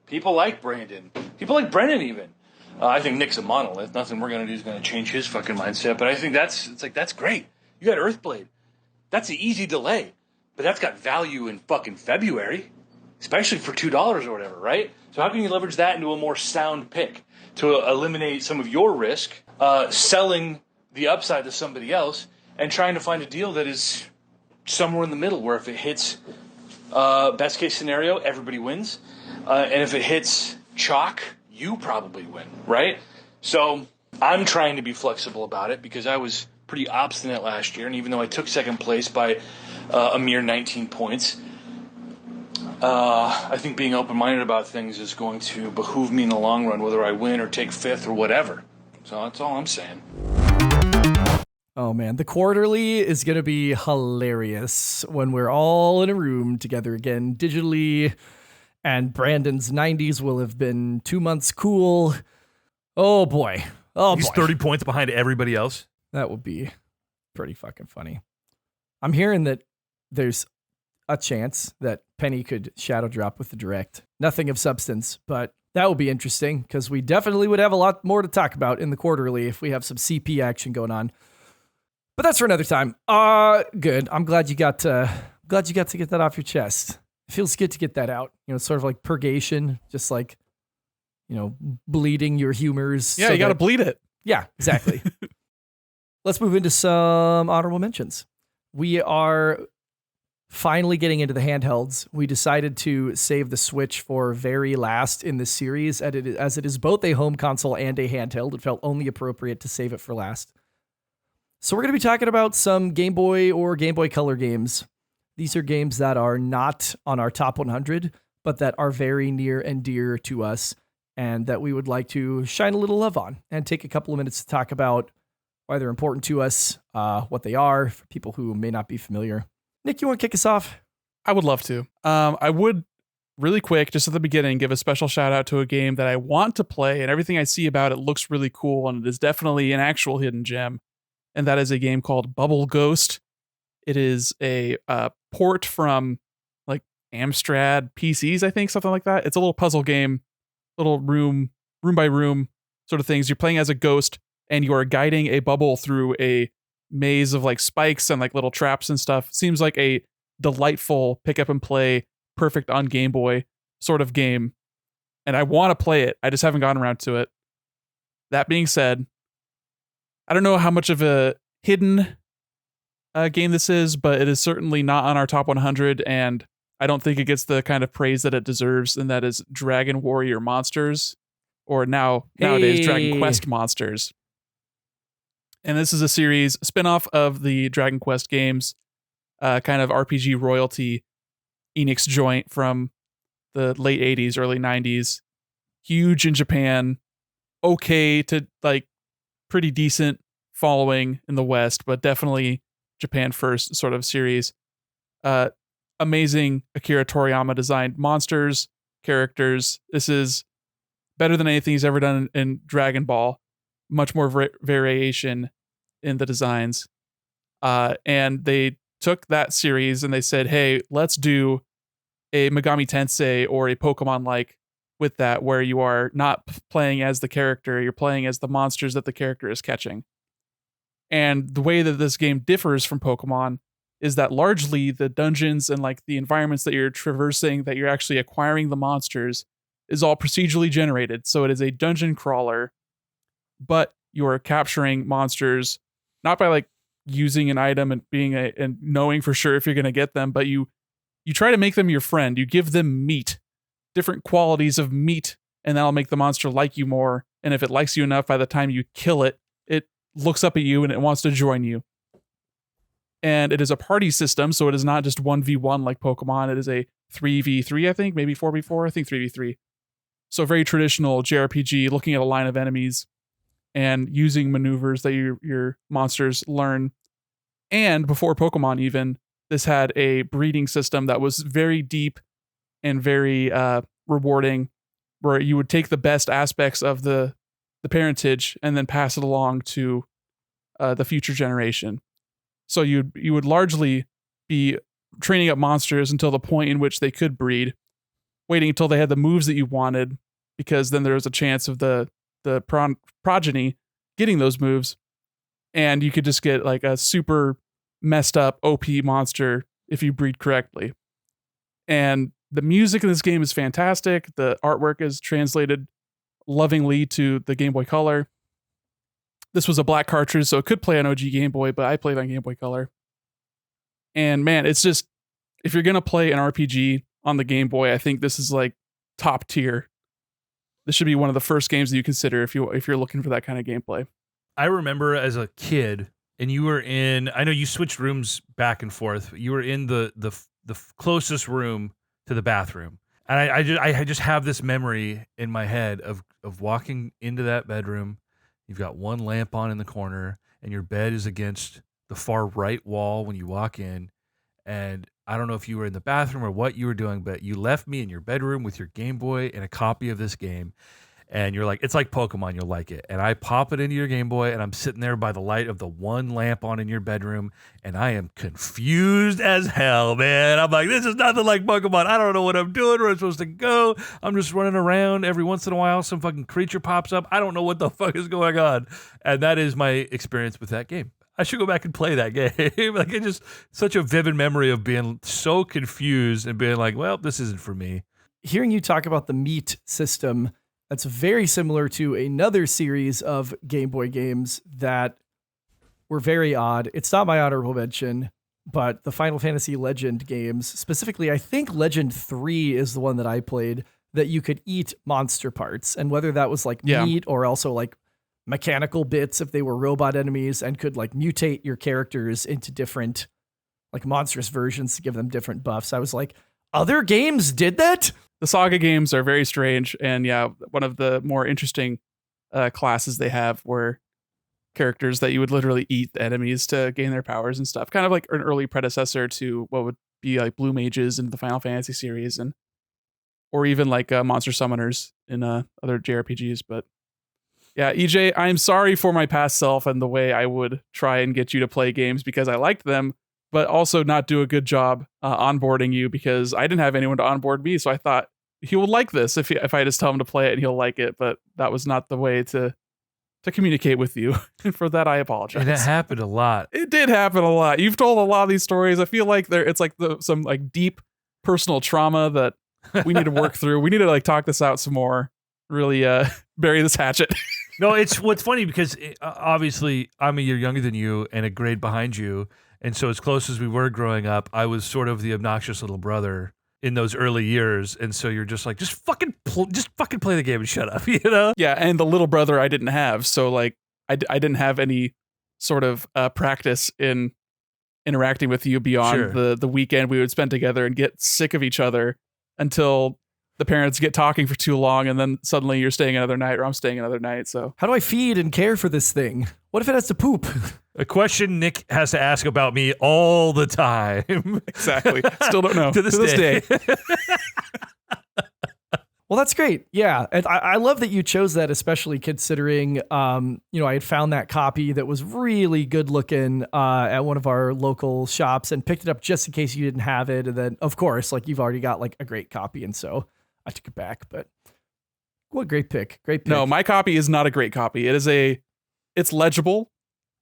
Speaker 6: People like Brandon. People like Brennan even. I think Nick's a monolith. Nothing we're going to do is going to change his fucking mindset. But I think that's great. You got Earthblade. That's an easy delay. But that's got value in fucking February. Especially for $2 or whatever, right? So how can you leverage that into a more sound pick to eliminate some of your risk, selling the upside to somebody else, and trying to find a deal that is somewhere in the middle, where if it hits best case scenario, everybody wins. And if it hits chalk, you probably win, right? So I'm trying to be flexible about it, because I was pretty obstinate last year. And even though I took second place by a mere 19 points, I think being open-minded about things is going to behoove me in the long run, whether I win or take fifth or whatever. So that's all I'm saying.
Speaker 1: Oh man, the quarterly is going to be hilarious when we're all in a room together again digitally, and Brandon's 90s will have been 2 months cool. Oh boy. Oh,
Speaker 2: He's
Speaker 1: boy.
Speaker 2: 30 points behind everybody else.
Speaker 1: That would be pretty fucking funny. I'm hearing that there's a chance that Penny could shadow drop with the direct. Nothing of substance, but that would be interesting because we definitely would have a lot more to talk about in the quarterly if we have some CP action going on. But that's for another time. Good. I'm glad you got to get that off your chest. It feels good to get that out. You know, sort of like purgation, just like, you know, bleeding your humors.
Speaker 3: Yeah,
Speaker 1: so
Speaker 3: you got to
Speaker 1: that-
Speaker 3: bleed it.
Speaker 1: Yeah, exactly. Let's move into some honorable mentions. We are finally getting into the handhelds. We decided to save the Switch for very last in this series, as it is both a home console and a handheld. It felt only appropriate to save it for last. So we're going to be talking about some Game Boy or Game Boy Color games. These are games that are not on our top 100, but that are very near and dear to us, and that we would like to shine a little love on and take a couple of minutes to talk about why they're important to us, what they are for people who may not be familiar. Nick, you want to kick us off?
Speaker 3: I would love to. I would really quick, just at the beginning, give a special shout out to a game that I want to play, and everything I see about it looks really cool, and it is definitely an actual hidden gem. And that is a game called Bubble Ghost. It is a port from like Amstrad PCs, I think, something like that. It's a little puzzle game, little room by room sort of things. You're playing as a ghost, and you are guiding a bubble through a maze of like spikes and like little traps and stuff. Seems like a delightful pick up and play, perfect on Game Boy sort of game. And I want to play it. I just haven't gotten around to it. That being said, I don't know how much of a hidden game this is, but it is certainly not on our top 100, and I don't think it gets the kind of praise that it deserves, and that is Dragon Warrior Monsters, or nowadays Dragon Quest Monsters. And this is a series spin-off of the Dragon Quest games, kind of RPG royalty Enix joint from the late 80s, early 90s. Huge in Japan, okay to like pretty decent following in the West, but definitely Japan first sort of series. Amazing Akira Toriyama designed monsters, characters. This is better than anything he's ever done in Dragon Ball. Much more variation in the designs. And they took that series and they said, hey, let's do a Megami Tensei or a Pokemon like with that, where you are not playing as the character, you're playing as the monsters that the character is catching. And the way that this game differs from Pokemon is that largely the dungeons and like the environments that you're traversing, that you're actually acquiring the monsters, is all procedurally generated. So it is a dungeon crawler, but you are capturing monsters not by like using an item and and knowing for sure if you're going to get them, but you try to make them your friend. You give them meat, different qualities of meat, and that'll make the monster like you more. And if it likes you enough, by the time you kill it, it looks up at you and it wants to join you. And it is a party system, so it is not just 1v1 like Pokemon. It is a 3v3, I think, maybe 4v4, I think 3v3. So very traditional JRPG, looking at a line of enemies and using maneuvers that your monsters learn. And before Pokemon even, this had a breeding system that was very deep and very rewarding, where you would take the best aspects of the parentage and then pass it along to the future generation. So you would largely be training up monsters until the point in which they could breed, waiting until they had the moves that you wanted, because then there was a chance of the progeny getting those moves, and you could just get like a super messed up OP monster if you breed correctly. And the music in this game is fantastic. The artwork is translated lovingly to the Game Boy Color. This was a black cartridge, so it could play on OG Game Boy, but I played on Game Boy Color. And man, it's just, if you're going to play an RPG on the Game Boy, I think this is like top tier. This should be one of the first games that you consider if you're looking for that kind of gameplay.
Speaker 2: I remember as a kid, and you were in, I know you switched rooms back and forth. You were in the closest room to the bathroom. And I just have this memory in my head of walking into that bedroom. You've got one lamp on in the corner, and your bed is against the far right wall when you walk in. And I don't know if you were in the bathroom or what you were doing, but you left me in your bedroom with your Game Boy and a copy of this game. And you're like, it's like Pokemon, you'll like it. And I pop it into your Game Boy, and I'm sitting there by the light of the one lamp on in your bedroom, and I am confused as hell, man. I'm like, this is nothing like Pokemon. I don't know what I'm doing, where I'm supposed to go. I'm just running around. Every once in a while, some fucking creature pops up. I don't know what the fuck is going on. And that is my experience with that game. I should go back and play that game. Like, it's just such a vivid memory of being so confused and being like, well, this isn't for me.
Speaker 1: Hearing you talk about the meat system, that's very similar to another series of Game Boy games that were very odd. It's not my honorable mention, but the Final Fantasy Legend games, specifically, I think Legend 3 is the one that I played, that you could eat monster parts. And whether that was like meat or also like mechanical bits if they were robot enemies, and could like mutate your characters into different like monstrous versions to give them different buffs. I was like, other games did that?
Speaker 3: The Saga games are very strange, and one of the more interesting classes they have were characters that you would literally eat the enemies to gain their powers and stuff. Kind of like an early predecessor to what would be like blue mages in the Final Fantasy series, or even like monster summoners in other JRPGs. But yeah, EJ, I'm sorry for my past self and the way I would try and get you to play games because I liked them, but also not do a good job onboarding you because I didn't have anyone to onboard me. So I thought he would like this if I just tell him to play it and he'll like it. But that was not the way to communicate with you. And for that, I apologize.
Speaker 2: And it happened a lot.
Speaker 3: It did happen a lot. You've told a lot of these stories. I feel like it's like some like deep personal trauma that we need to work through. We need to like talk this out some more. Really bury this hatchet.
Speaker 2: No, it's what's funny because obviously I'm a year younger than you and a grade behind you. And so as close as we were growing up, I was sort of the obnoxious little brother in those early years. And so you're just like, just fucking play the game and shut up, you know?
Speaker 3: Yeah, and the little brother I didn't have. So like I didn't have any sort of practice in interacting with you beyond the weekend we would spend together and get sick of each other until the parents get talking for too long, and then suddenly you're staying another night or I'm staying another night. So
Speaker 1: how do I feed and care for this thing? What if it has to poop?
Speaker 2: A question Nick has to ask about me all the time.
Speaker 3: Exactly. Still don't know
Speaker 2: to this day.
Speaker 1: Well, that's great. Yeah. And I love that you chose that, especially considering, I had found that copy that was really good looking at one of our local shops and picked it up just in case you didn't have it. And then, of course, like you've already got like a great copy. And so I took it back. But what a great pick. Great pick.
Speaker 3: No, my copy is not a great copy. It's legible,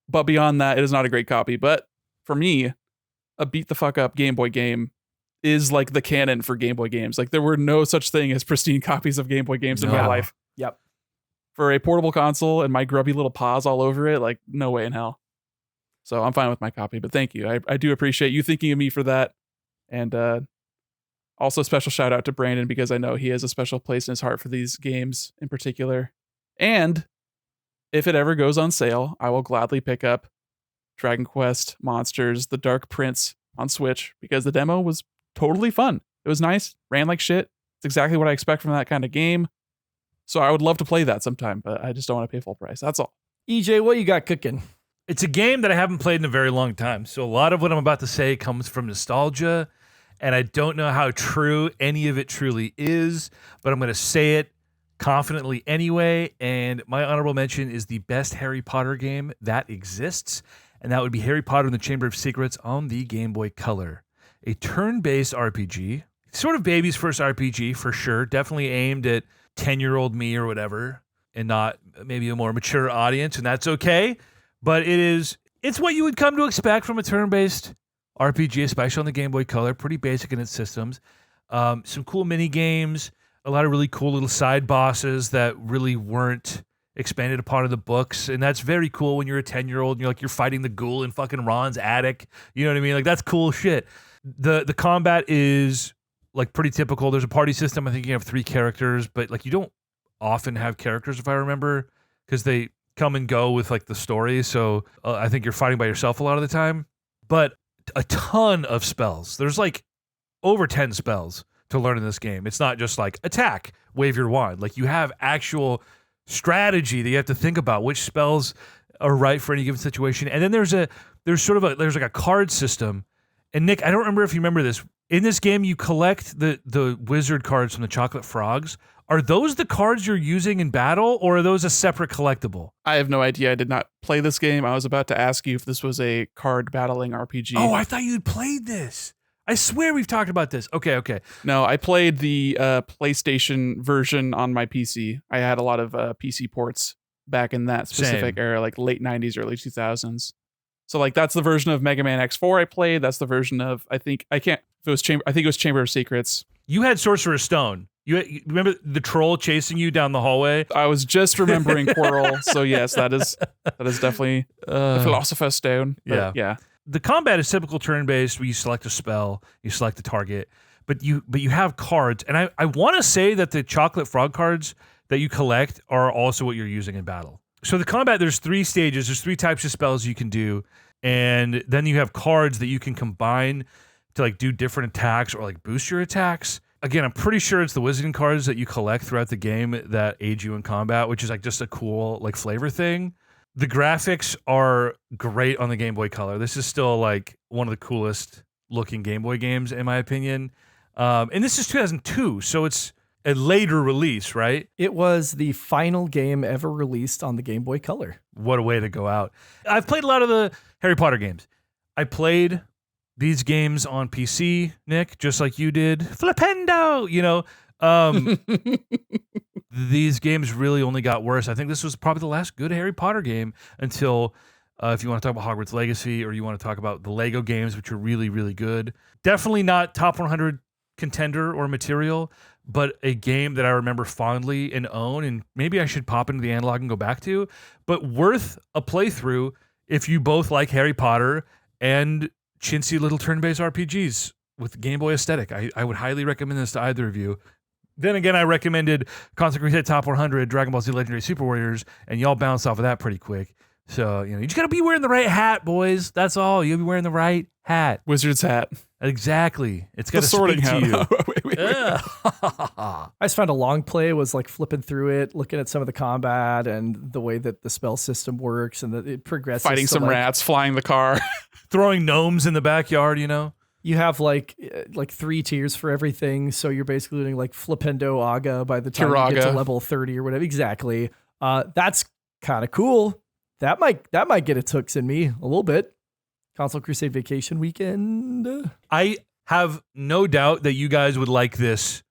Speaker 3: but beyond that, it is not a great copy. But for me, a beat the fuck up Game Boy game is like the canon for Game Boy games. Like there were no such thing as pristine copies of Game Boy games in my life.
Speaker 1: Yep.
Speaker 3: For a portable console and my grubby little paws all over it, like no way in hell. So I'm fine with my copy, but thank you. I do appreciate you thinking of me for that. And also special shout out to Brandon because I know he has a special place in his heart for these games in particular. And if it ever goes on sale, I will gladly pick up Dragon Quest Monsters: The Dark Prince on Switch because the demo was totally fun. It was nice, ran like shit. It's exactly what I expect from that kind of game. So I would love to play that sometime, but I just don't want to pay full price. That's all.
Speaker 1: EJ, what you got cooking?
Speaker 2: It's a game that I haven't played in a very long time. So a lot of what I'm about to say comes from nostalgia, and I don't know how true any of it truly is, but I'm going to say it confidently anyway. And my honorable mention is the best Harry Potter game that exists, and that would be Harry Potter and the Chamber of Secrets on the Game Boy Color. A turn-based RPG, sort of baby's first RPG for sure, definitely aimed at 10-year-old me or whatever, and not maybe a more mature audience, and that's okay. But it's what you would come to expect from a turn-based RPG, especially on the Game Boy Color. Pretty basic in its systems. Some cool mini games, a lot of really cool little side bosses that really weren't expanded upon in the books, and that's very cool when you're a 10-year-old and you're fighting the ghoul in fucking Ron's attic. You know what I mean? Like that's cool shit. The combat is like pretty typical. There's a party system. I think you have 3 characters, but like you don't often have characters if I remember, because they come and go with like the story. So I think you're fighting by yourself a lot of the time. But a ton of spells. There's like over 10 spells to learn in this game. It's not just like attack, wave your wand. Like you have actual strategy that you have to think about which spells are right for any given situation. And then there's like a card system. And Nick, I don't remember if you remember this. In this game, you collect the wizard cards from the Chocolate Frogs Are those the cards you're using in battle, or are those a separate collectible?
Speaker 3: I have no idea. I did not play this game. I was about to ask you if this was a card battling RPG.
Speaker 2: Oh, I thought you'd played this. I swear we've talked about this. Okay.
Speaker 3: No, I played the PlayStation version on my PC. I had a lot of PC ports back in that specific
Speaker 2: Same.
Speaker 3: era, like late 90s, early 2000s. So like that's the version of Mega Man X4 I played. That's the version of I think it was Chamber of Secrets.
Speaker 2: You had Sorcerer's Stone. You remember the troll chasing you down the hallway?
Speaker 3: I was just remembering Quirrell. So yes, that is definitely the Philosopher's Stone. But yeah.
Speaker 2: The combat is typical turn-based, where you select a spell, you select a target, but you have cards. And I want to say that the chocolate frog cards that you collect are also what you're using in battle. So the combat, there's 3 stages. There's 3 types of spells you can do, and then you have cards that you can combine to like do different attacks or like boost your attacks. Again, I'm pretty sure it's the wizarding cards that you collect throughout the game that aid you in combat, which is like just a cool like flavor thing. The graphics are great on the Game Boy Color. This is still like one of the coolest looking Game Boy games in my opinion. And this is 2002, so it's a later release, right?
Speaker 1: It was the final game ever released on the Game Boy Color.
Speaker 2: What a way to go out. I've played a lot of the Harry Potter games. I played these games on PC, Nick, just like you did. Flipendo, these games really only got worse. I think this was probably the last good Harry Potter game until, if you want to talk about Hogwarts Legacy or you want to talk about the Lego games, which are really, really good. Definitely not top 100 contender or material, but a game that I remember fondly and own, and maybe I should pop into the analog and go back to, but worth a playthrough if you both like Harry Potter and chintzy little turn-based RPGs with Game Boy aesthetic. I would highly recommend this to either of you. Then again, I recommended Console Crusade Top 100, Dragon Ball Z Legendary Super Warriors, and y'all bounced off of that pretty quick. So, you just got to be wearing the right hat, boys. That's all. You'll be wearing the right hat.
Speaker 3: Wizard's hat.
Speaker 2: Exactly. It's got to
Speaker 3: sorting
Speaker 2: speak to you.
Speaker 3: wait.
Speaker 1: I just found a long play was like flipping through it, looking at some of the combat and the way that the spell system works and that it progresses.
Speaker 3: Fighting some rats, flying the car.
Speaker 2: Throwing gnomes in the backyard,
Speaker 1: You have like 3 tiers for everything, so you're basically doing like Flipendo Aga by the time you get to level 30 or whatever. Exactly. That's kind of cool. That might get its hooks in me a little bit. Console Crusade Vacation Weekend.
Speaker 2: I have no doubt that you guys would like this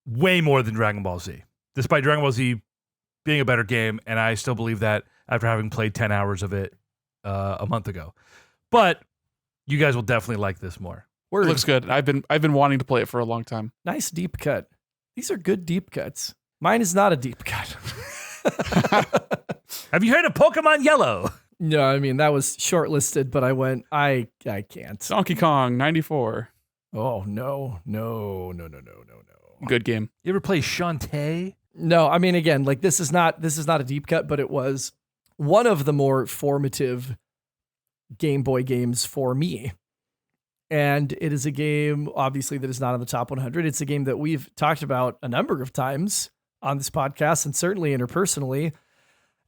Speaker 2: way more than Dragon Ball Z, despite Dragon Ball Z being a better game, and I still believe that after having played 10 hours of it a month ago. But you guys will definitely like this more.
Speaker 3: It looks good. I've been wanting to play it for a long time.
Speaker 1: Nice deep cut. These are good deep cuts. Mine is not a deep cut.
Speaker 2: Have you heard of Pokemon Yellow?
Speaker 1: No, I mean, that was shortlisted, but I went, I can't.
Speaker 3: Donkey Kong 94.
Speaker 1: Oh, no.
Speaker 3: Good game.
Speaker 2: You ever play Shantae?
Speaker 1: No, I mean, again, like this is not a deep cut, but it was one of the more formative Game Boy games for me. And it is a game, obviously, that is not on the top 100. It's a game that we've talked about a number of times on this podcast and certainly interpersonally.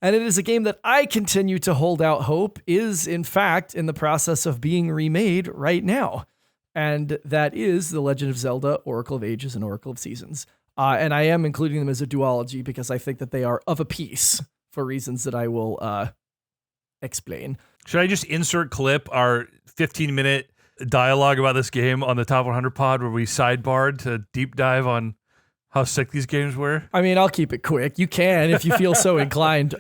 Speaker 1: And it is a game that I continue to hold out hope is, in fact, in the process of being remade right now. And that is The Legend of Zelda, Oracle of Ages and Oracle of Seasons. And I am including them as a duology because I think that they are of a piece for reasons that I will explain.
Speaker 2: Should I just insert clip our 15-minute dialogue about this game on the Top 100 pod where we sidebarred to deep dive on how sick these games were?
Speaker 1: I mean, I'll keep it quick. You can if you feel so inclined.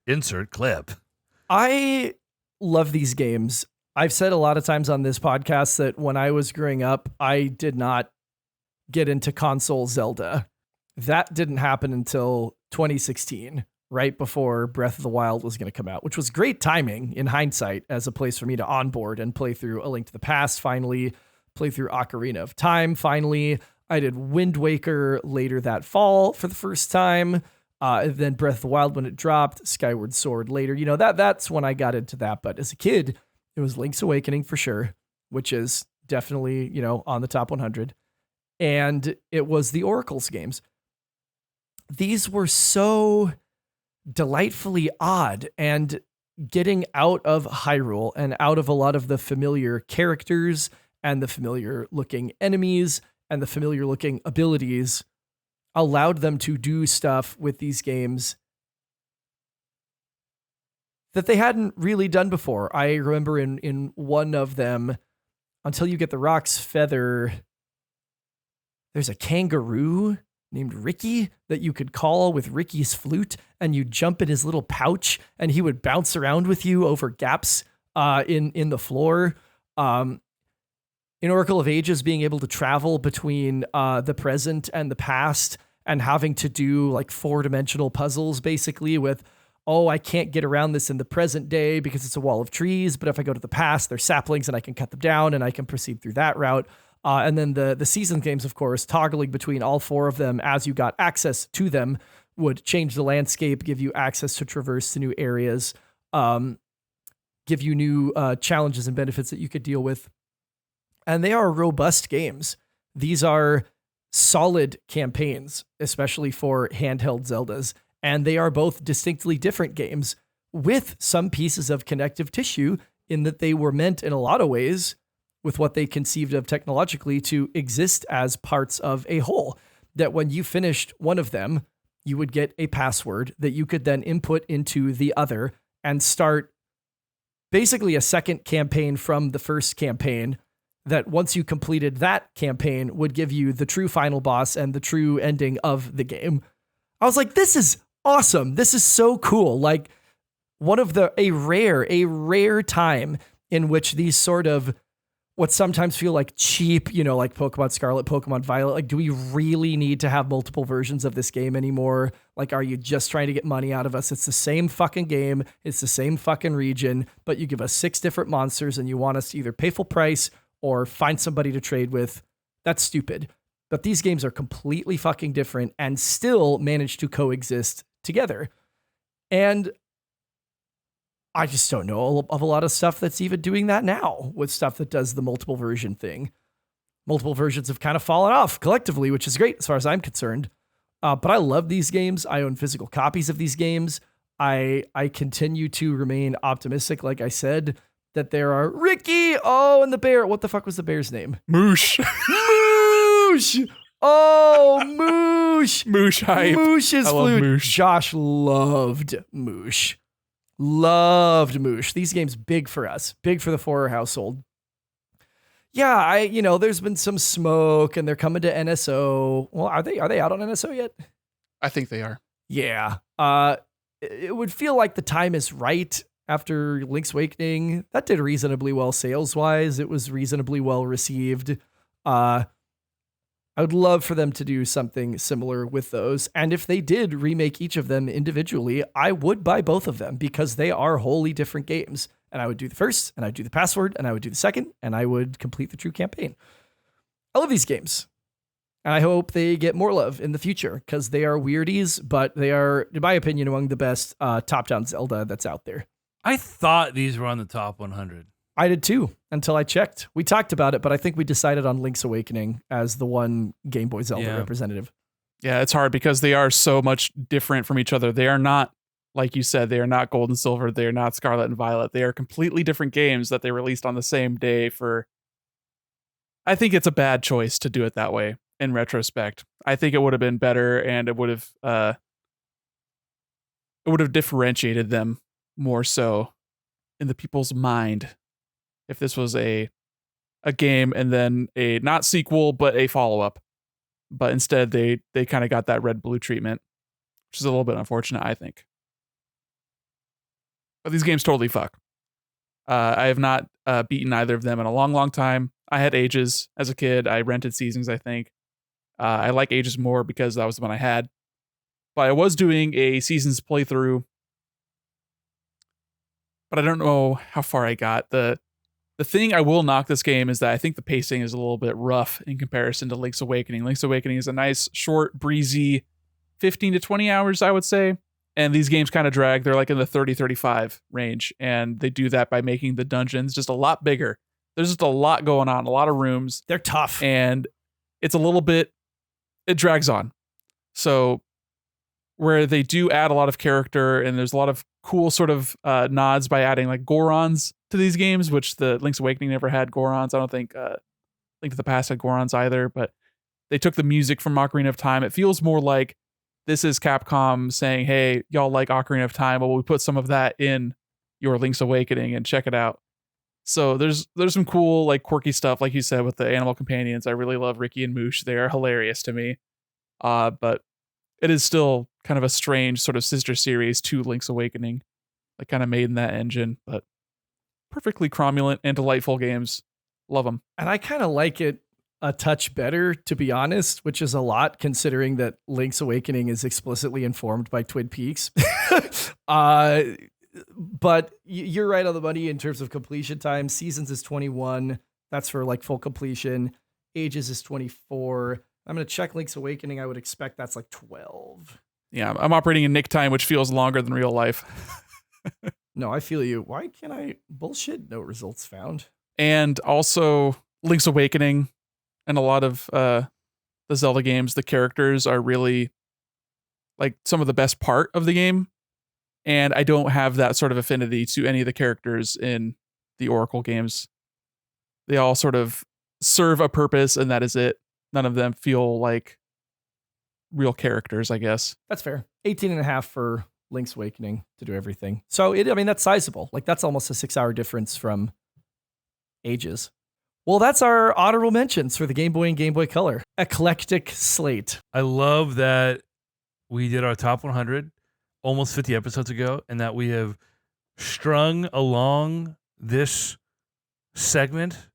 Speaker 2: Insert clip.
Speaker 1: I love these games. I've said a lot of times on this podcast that when I was growing up, I did not get into console Zelda. That didn't happen until 2016, right before Breath of the Wild was going to come out, which was great timing in hindsight as a place for me to onboard and play through A Link to the Past, finally, play through Ocarina of Time, finally. I did Wind Waker later that fall for the first time. Then Breath of the Wild when it dropped, Skyward Sword later. That's when I got into that. But as a kid, it was Link's Awakening for sure, which is definitely, on the top 100. And it was the Oracle's games. These were so delightfully odd, and getting out of Hyrule and out of a lot of the familiar characters and the familiar looking enemies and the familiar looking abilities allowed them to do stuff with these games that they hadn't really done before. I remember in one of them, Until You Get the Rock's Feather, there's a kangaroo named Ricky that you could call with Ricky's flute, and you jump in his little pouch and he would bounce around with you over gaps in the floor. In Oracle of Ages, being able to travel between the present and the past and having to do like 4-dimensional puzzles basically with, oh, I can't get around this in the present day because it's a wall of trees, but if I go to the past, they're saplings and I can cut them down and I can proceed through that route. And then the season games, of course, toggling between all 4 of them as you got access to them would change the landscape, give you access to traverse to new areas, give you new challenges and benefits that you could deal with. And they are robust games. These are solid campaigns, especially for handheld Zeldas. And they are both distinctly different games with some pieces of connective tissue in that they were meant in a lot of ways with what they conceived of technologically to exist as parts of a whole. That when you finished one of them, you would get a password that you could then input into the other and start basically a second campaign from the first campaign that once you completed that campaign would give you the true final boss and the true ending of the game. I was like, this is awesome. This is so cool. Like a rare time in which these sort of what sometimes feel like cheap, like Pokemon Scarlet, Pokemon Violet. Like, do we really need to have multiple versions of this game anymore? Like, are you just trying to get money out of us? It's the same fucking game. It's the same fucking region, but you give us 6 different monsters and you want us to either pay full price or find somebody to trade with. That's stupid. But these games are completely fucking different and still manage to coexist together. And I just don't know of a lot of stuff that's even doing that now with stuff that does the multiple version thing. Multiple versions have kind of fallen off collectively, which is great as far as I'm concerned. But I love these games. I own physical copies of these games. I continue to remain optimistic, like I said, that there are Ricky. Oh, and the bear. What the fuck was the bear's name?
Speaker 3: Moosh.
Speaker 1: Moosh. Oh, Moosh.
Speaker 3: Moosh hype.
Speaker 1: Moosh's
Speaker 3: I love
Speaker 1: flute.
Speaker 3: Moosh.
Speaker 1: Josh loved Moosh. Loved Moosh. These games big for us. Big for the Forer household. Yeah, there's been some smoke and they're coming to NSO. Well, are they out on NSO yet?
Speaker 3: I think they are.
Speaker 1: Yeah. It would feel like the time is right after Link's Awakening. That did reasonably well sales-wise. It was reasonably well received. I would love for them to do something similar with those. And if they did remake each of them individually, I would buy both of them because they are wholly different games. And I would do the first, and I'd do the password, and I would do the second, and I would complete the true campaign. I love these games. And I hope they get more love in the future because they are weirdies, but they are, in my opinion, among the best top-down Zelda that's out there.
Speaker 2: I thought these were on the top 100.
Speaker 1: I did too, until I checked. We talked about it, but I think we decided on Link's Awakening as the one Game Boy Zelda representative.
Speaker 3: Yeah, it's hard because they are so much different from each other. They are not, like you said, they are not Gold and Silver. They are not Scarlet and Violet. They are completely different games that they released on the same day for... I think it's a bad choice to do it that way in retrospect. I think it would have been better and it would have differentiated them more so in the people's mind if this was a game and then a not sequel but a follow-up. But instead they kind of got that red-blue treatment, which is a little bit unfortunate, I think. But these games totally fuck. I have not beaten either of them in a long, long time. I had Ages as a kid. I rented Seasons, I think. I like Ages more because that was the one I had. But I was doing a Seasons playthrough. But I don't know how far I got. The thing I will knock this game is that I think the pacing is a little bit rough in comparison to Link's Awakening. Link's Awakening is a nice, short, breezy 15 to 20 hours, I would say. And these games kind of drag. They're like in the 30-35 range. And they do that by making the dungeons just a lot bigger. There's just a lot going on, a lot of rooms.
Speaker 1: They're tough.
Speaker 3: And it's a little bit, it drags on. So where they do add a lot of character and there's a lot of cool sort of nods by adding like Gorons to these games, which the Link's Awakening never had Gorons. I don't think Link to the Past had Gorons either, but They took the music from Ocarina of Time. It feels more like this is Capcom saying, hey, y'all like Ocarina of Time, well, we put some of that in your Link's Awakening and check it out. So there's some cool, like, quirky stuff, like you said, with the animal companions. I really love Ricky and Moosh. They are hilarious to me. But it is still kind of a strange sort of sister series to Link's Awakening, like kind of made in that engine, but perfectly cromulent and delightful games. Love them.
Speaker 1: And I kind of like it a touch better, to be honest, which is a lot considering that Link's Awakening is explicitly informed by Twin Peaks. But you're right on the money in terms of completion time. Seasons is 21. That's for like full completion. Ages is 24. I'm going to check Link's Awakening. I would expect that's like 12.
Speaker 3: Yeah, I'm operating in Nick time, which feels longer than real life.
Speaker 1: No, I feel you. Why can't I? Bullshit. No results found.
Speaker 3: And also Link's Awakening and a lot of the Zelda games, the characters are really like some of the best part of the game. And I don't have that sort of affinity to any of the characters in the Oracle games. They all sort of serve a purpose, and that is it. None of them feel like real characters, I guess.
Speaker 1: That's fair. 18 and a half for Link's Awakening to do everything. So, that's sizable. Like, that's almost a 6-hour difference from Ages. Well, that's our honorable mentions for the Game Boy and Game Boy Color. Eclectic slate.
Speaker 2: I love that we did our top 100 almost 50 episodes ago, and that we have strung along this segment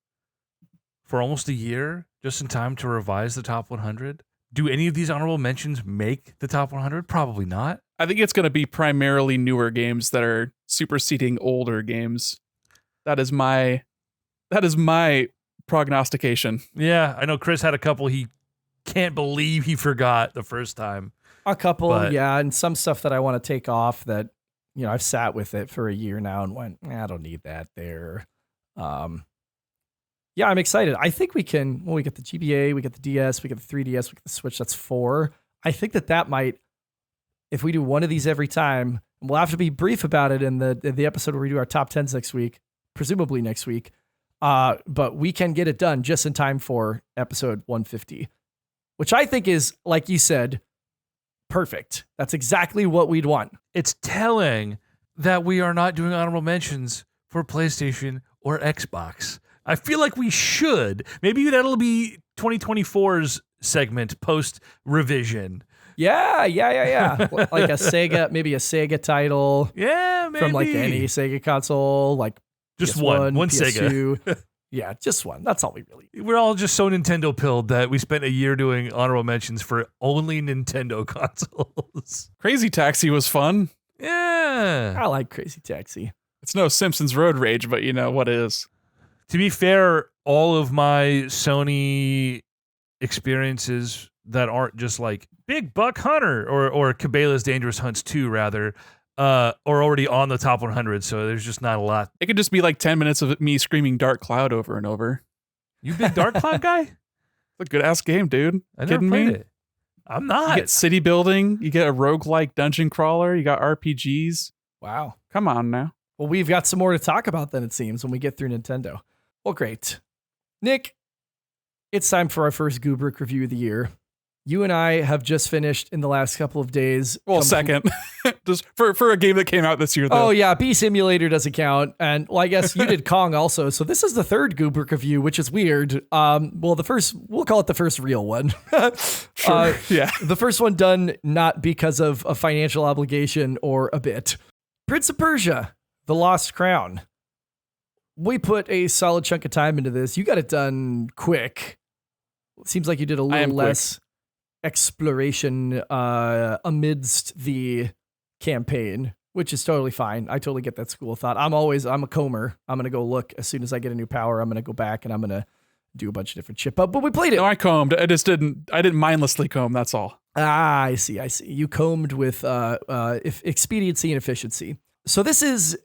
Speaker 2: for almost a year, just in time to revise the top 100. Do any of these honorable mentions make the top 100? Probably not.
Speaker 3: I think it's going to be primarily newer games that are superseding older games. That is my prognostication.
Speaker 2: Yeah, I know Chris had a couple he can't believe he forgot the first time.
Speaker 1: A couple,
Speaker 2: But-
Speaker 1: yeah, and some stuff that I want to take off that, I've sat with it for a year now and went, I don't need that there. Yeah, I'm excited. I think we can, we get the GBA, we get the DS, we get the 3DS, we get the Switch, that's 4. I think that might, if we do one of these every time, we'll have to be brief about it in the episode where we do our top 10s next week, presumably next week. But we can get it done just in time for episode 150, which I think is, like you said, perfect. That's exactly what we'd want.
Speaker 2: It's telling that we are not doing honorable mentions for PlayStation or Xbox. I feel like we should. Maybe that'll be 2024's segment post revision.
Speaker 1: Yeah. Like a Sega, maybe a Sega title.
Speaker 2: Yeah, maybe.
Speaker 1: From like any Sega console, like
Speaker 2: just
Speaker 1: PS1,
Speaker 2: one
Speaker 1: PS2.
Speaker 2: Sega.
Speaker 1: Yeah, just one. That's all we really need.
Speaker 2: We're all just so Nintendo pilled that we spent a year doing honorable mentions for only Nintendo consoles.
Speaker 3: Crazy Taxi was fun.
Speaker 2: Yeah.
Speaker 1: I like Crazy Taxi.
Speaker 3: It's no Simpsons Road Rage, but you know what is.
Speaker 2: To be fair, all of my Sony experiences that aren't just like Big Buck Hunter or Cabela's Dangerous Hunts 2, rather, are already on the top 100, so there's just not a lot.
Speaker 3: It could just be like 10 minutes of me screaming Dark Cloud over and over.
Speaker 2: You big Dark Cloud guy?
Speaker 3: It's a good ass game, dude.
Speaker 2: I never
Speaker 3: Kidding
Speaker 2: played
Speaker 3: me?
Speaker 2: it. I'm not.
Speaker 3: You get city building, you get a roguelike dungeon crawler, you got RPGs.
Speaker 1: Wow.
Speaker 3: Come on now.
Speaker 1: Well, we've got some more to talk about then, it seems, when we get through Nintendo. Well, great. Nick, it's time for our first Goobrick review of the year. You and I have just finished in the last couple of days.
Speaker 3: Well, second. Just for a game that came out this year, though.
Speaker 1: Oh, yeah. Bee Simulator doesn't count. And, well, I guess you did Kong also. So this is the third Goobrick review, which is weird. Well, we'll call it the first real one.
Speaker 3: Sure. Yeah.
Speaker 1: The first one done not because of a financial obligation or a bit. Prince of Persia, The Lost Crown. We put a solid chunk of time into this. You got it done quick. It seems like you did a little less exploration amidst the campaign, which is totally fine. I totally get that school of thought. I'm a comber. I'm going to go look as soon as I get a new power. I'm going to go back and I'm going to do a bunch of different shit. But we played it.
Speaker 3: No, I combed. I didn't mindlessly comb. That's all.
Speaker 1: Ah, I see. You combed with expediency and efficiency. So this is,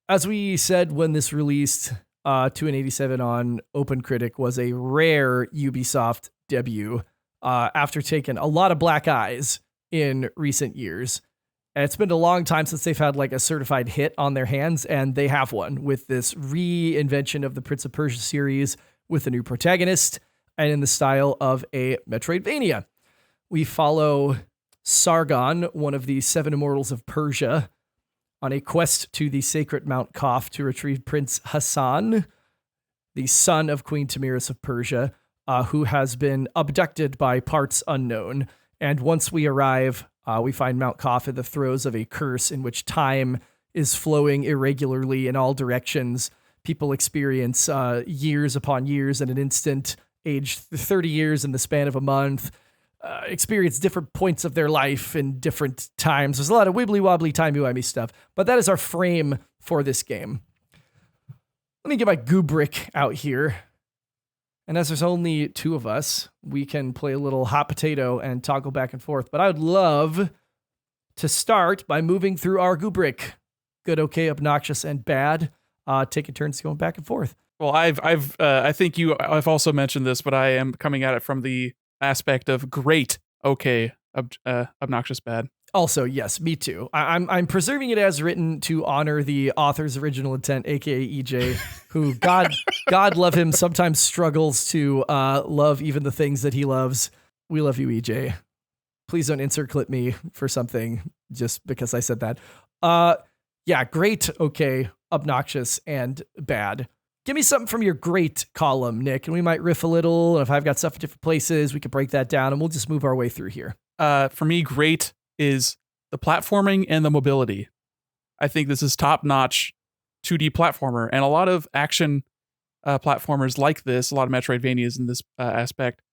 Speaker 1: as we said when this released, 287 on Open Critic was a rare Ubisoft debut after taking a lot of black eyes in recent years. And it's been a long time since they've had like a certified hit on their hands, and they have one with this reinvention of the Prince of Persia series with a new protagonist. and in the style of a Metroidvania. We follow Sargon, one of the 7 immortals of Persia, on a quest to the sacred Mount Kaf to retrieve Prince Hassan, the son of Queen Tamiris of Persia, who has been abducted by parts unknown. And once we arrive, we find Mount Kaf in the throes of a curse in which time is flowing irregularly in all directions. People experience years upon years in an instant, aged 30 years in the span of a month, experience different points of their life in different times. There's a lot of wibbly-wobbly, timey-wimey stuff, but that is our frame for this game. Let me get my Gubrick out here. And as there's only 2 of us, we can play a little hot potato and toggle back and forth. But I would love to start by moving through our Gubrick. Good, okay, obnoxious, and bad. Taking turns going back and forth.
Speaker 3: Well, I think I've also mentioned this, but I am coming at it from the aspect of great, okay, obnoxious, bad.
Speaker 1: Also, yes, me too. I'm preserving it as written to honor the author's original intent, aka EJ, who God love him, sometimes struggles to love even the things that he loves. We love you, EJ. Please don't insert clip me for something just because I said that. Yeah, great, okay, obnoxious, and bad. Give me something from your great column, Nick, and we might riff a little. And if I've got stuff in different places, we can break that down, and we'll just move our way through here.
Speaker 3: For me, great is the platforming and the mobility. I think this is top-notch 2D platformer, and a lot of action platformers like this, a lot of Metroidvanias in this aspect,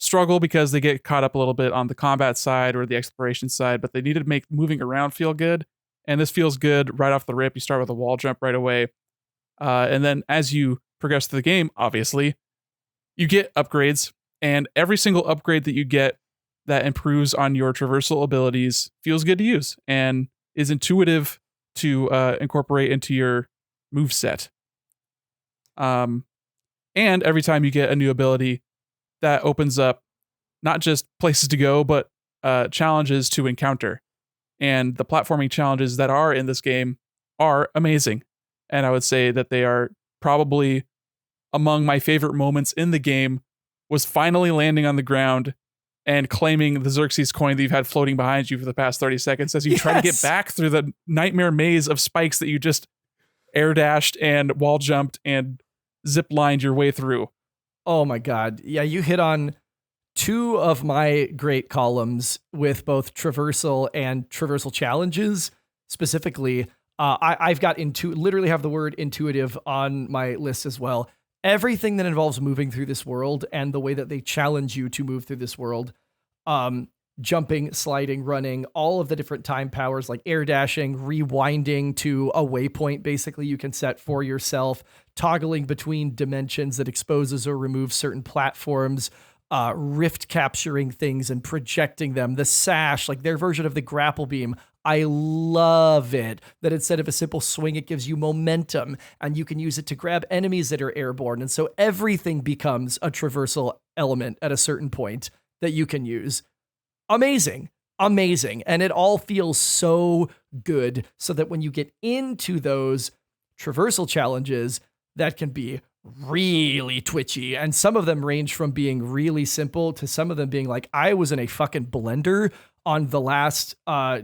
Speaker 3: struggle because they get caught up a little bit on the combat side or the exploration side, but they need to make moving around feel good, and this feels good right off the rip. You start with a wall jump right away. And then as you progress through the game, obviously, you get upgrades, and every single upgrade that you get that improves on your traversal abilities feels good to use and is intuitive to incorporate into your moveset. And every time you get a new ability, that opens up not just places to go, but challenges to encounter. And the platforming challenges that are in this game are amazing. And I would say that they are probably among my favorite moments in the game was finally landing on the ground and claiming the Xerxes coin that you've had floating behind you for the past 30 seconds as you try to get back through the nightmare maze of spikes that you just air dashed and wall jumped and zip lined your way through.
Speaker 1: Oh my God. Yeah, you hit on 2 of my great columns with both traversal and traversal challenges. Specifically, I've got literally have the word intuitive on my list as well. Everything that involves moving through this world and the way that they challenge you to move through this world, jumping, sliding, running, all of the different time powers like air dashing, rewinding to a waypoint basically you can set for yourself, toggling between dimensions that exposes or removes certain platforms, rift capturing things and projecting them, the sash, like their version of the grapple beam. I love it that instead of a simple swing, it gives you momentum and you can use it to grab enemies that are airborne. And so everything becomes a traversal element at a certain point that you can use. Amazing. And it all feels so good so that when you get into those traversal challenges, that can be really twitchy. And some of them range from being really simple to some of them being like, I was in a fucking blender on the last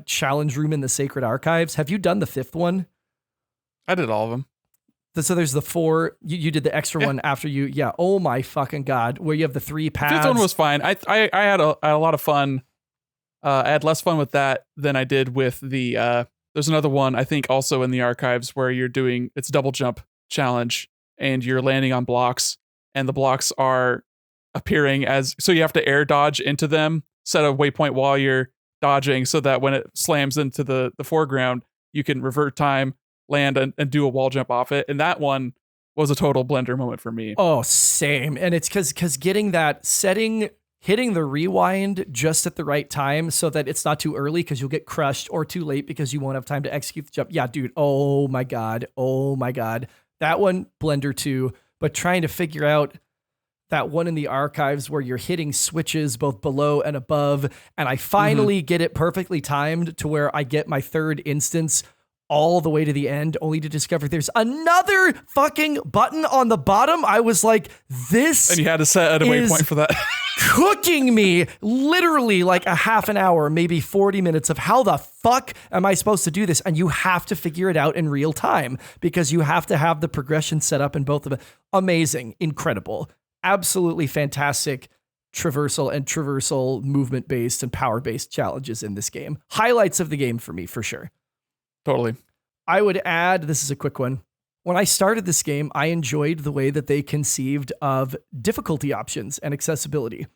Speaker 1: challenge room in the Sacred Archives. Have you done the 5th one?
Speaker 3: I did all of them.
Speaker 1: So there's the 4. You did the extra one after you. Yeah. Oh my fucking God. Where you have the 3 paths.
Speaker 3: The 5th one was fine. I had a lot of fun. I had less fun with that than I did with the, there's another one, I think also in the archives where it's double jump challenge and you're landing on blocks and the blocks are appearing so you have to air dodge into them, set a waypoint while you're dodging so that when it slams into the foreground, you can revert time, land and do a wall jump off it. And that one was a total blender moment for me.
Speaker 1: Oh, same. And it's because getting that setting, hitting the rewind just at the right time so that it's not too early because you'll get crushed or too late because you won't have time to execute the jump. Yeah, dude. Oh my God. That one, blender too. But trying to figure out that one in the archives where you're hitting switches both below and above. And I finally get it perfectly timed to where I get my 3rd instance all the way to the end, only to discover there's another fucking button on the bottom. I was like, this
Speaker 3: And you had to set a waypoint for that.
Speaker 1: cooking me literally like a half an hour, maybe 40 minutes of how the fuck am I supposed to do this? And you have to figure it out in real time because you have to have the progression set up in both of them. Amazing, incredible, absolutely fantastic traversal movement based and power based challenges in this game. Highlights of the game for me, for sure.
Speaker 3: Totally.
Speaker 1: I would add, this is a quick one. When I started this game, I enjoyed the way that they conceived of difficulty options and accessibility.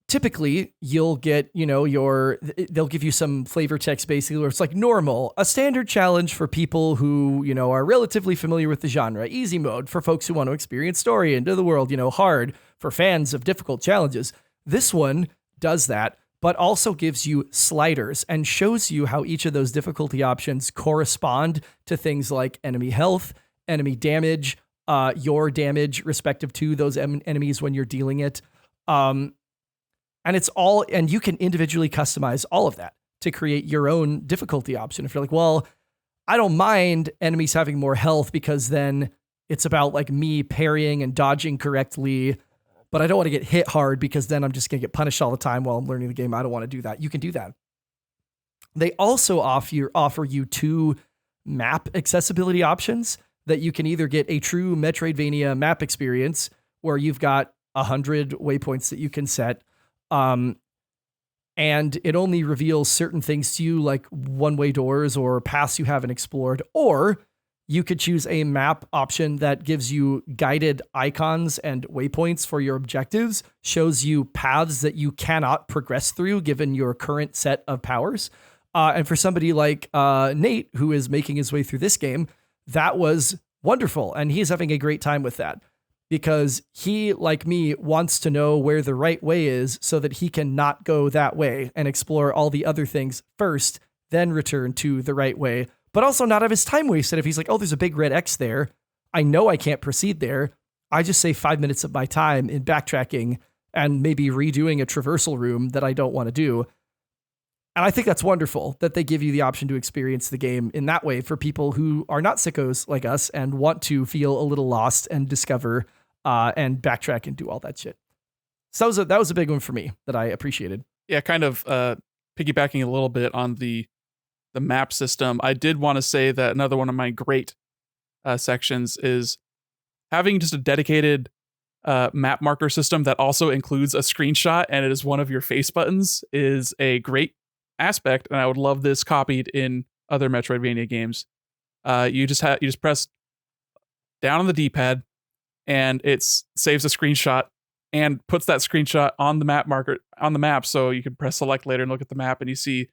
Speaker 1: Typically, you'll get, they'll give you some flavor text basically where it's like normal, a standard challenge for people who, are relatively familiar with the genre, easy mode for folks who want to experience story into the world, hard for fans of difficult challenges. This one does that, but also gives you sliders and shows you how each of those difficulty options correspond to things like enemy health, enemy damage, your damage respective to those enemies when you're dealing it. And you can individually customize all of that to create your own difficulty option. If you're like, well, I don't mind enemies having more health because then it's about like me parrying and dodging correctly, but I don't want to get hit hard because then I'm just going to get punished all the time while I'm learning the game. I don't want to do that. You can do that. They also offer you 2 map accessibility options that you can either get a true Metroidvania map experience where you've got 100 waypoints that you can set. And it only reveals certain things to you like one-way doors or paths you haven't explored, or you could choose a map option that gives you guided icons and waypoints for your objectives, shows you paths that you cannot progress through given your current set of powers. And for somebody like Nate, who is making his way through this game, that was wonderful. And he's having a great time with that because he, like me, wants to know where the right way is so that he can not go that way and explore all the other things first, then return to the right way, but also not have his time wasted. If he's like, oh, there's a big red X there, I know I can't proceed there. I just save 5 minutes of my time in backtracking and maybe redoing a traversal room that I don't want to do. And I think that's wonderful that they give you the option to experience the game in that way for people who are not sickos like us and want to feel a little lost and discover and backtrack and do all that shit. So that was a big one for me that I appreciated.
Speaker 3: Yeah, kind of piggybacking a little bit on the map system. I did want to say that another one of my great sections is having just a dedicated map marker system that also includes a screenshot and it is one of your face buttons is a great aspect, and I would love this copied in other Metroidvania games. You just press down on the D-pad and it saves a screenshot and puts that screenshot on the map marker on the map, so you can press select later and look at the map and you see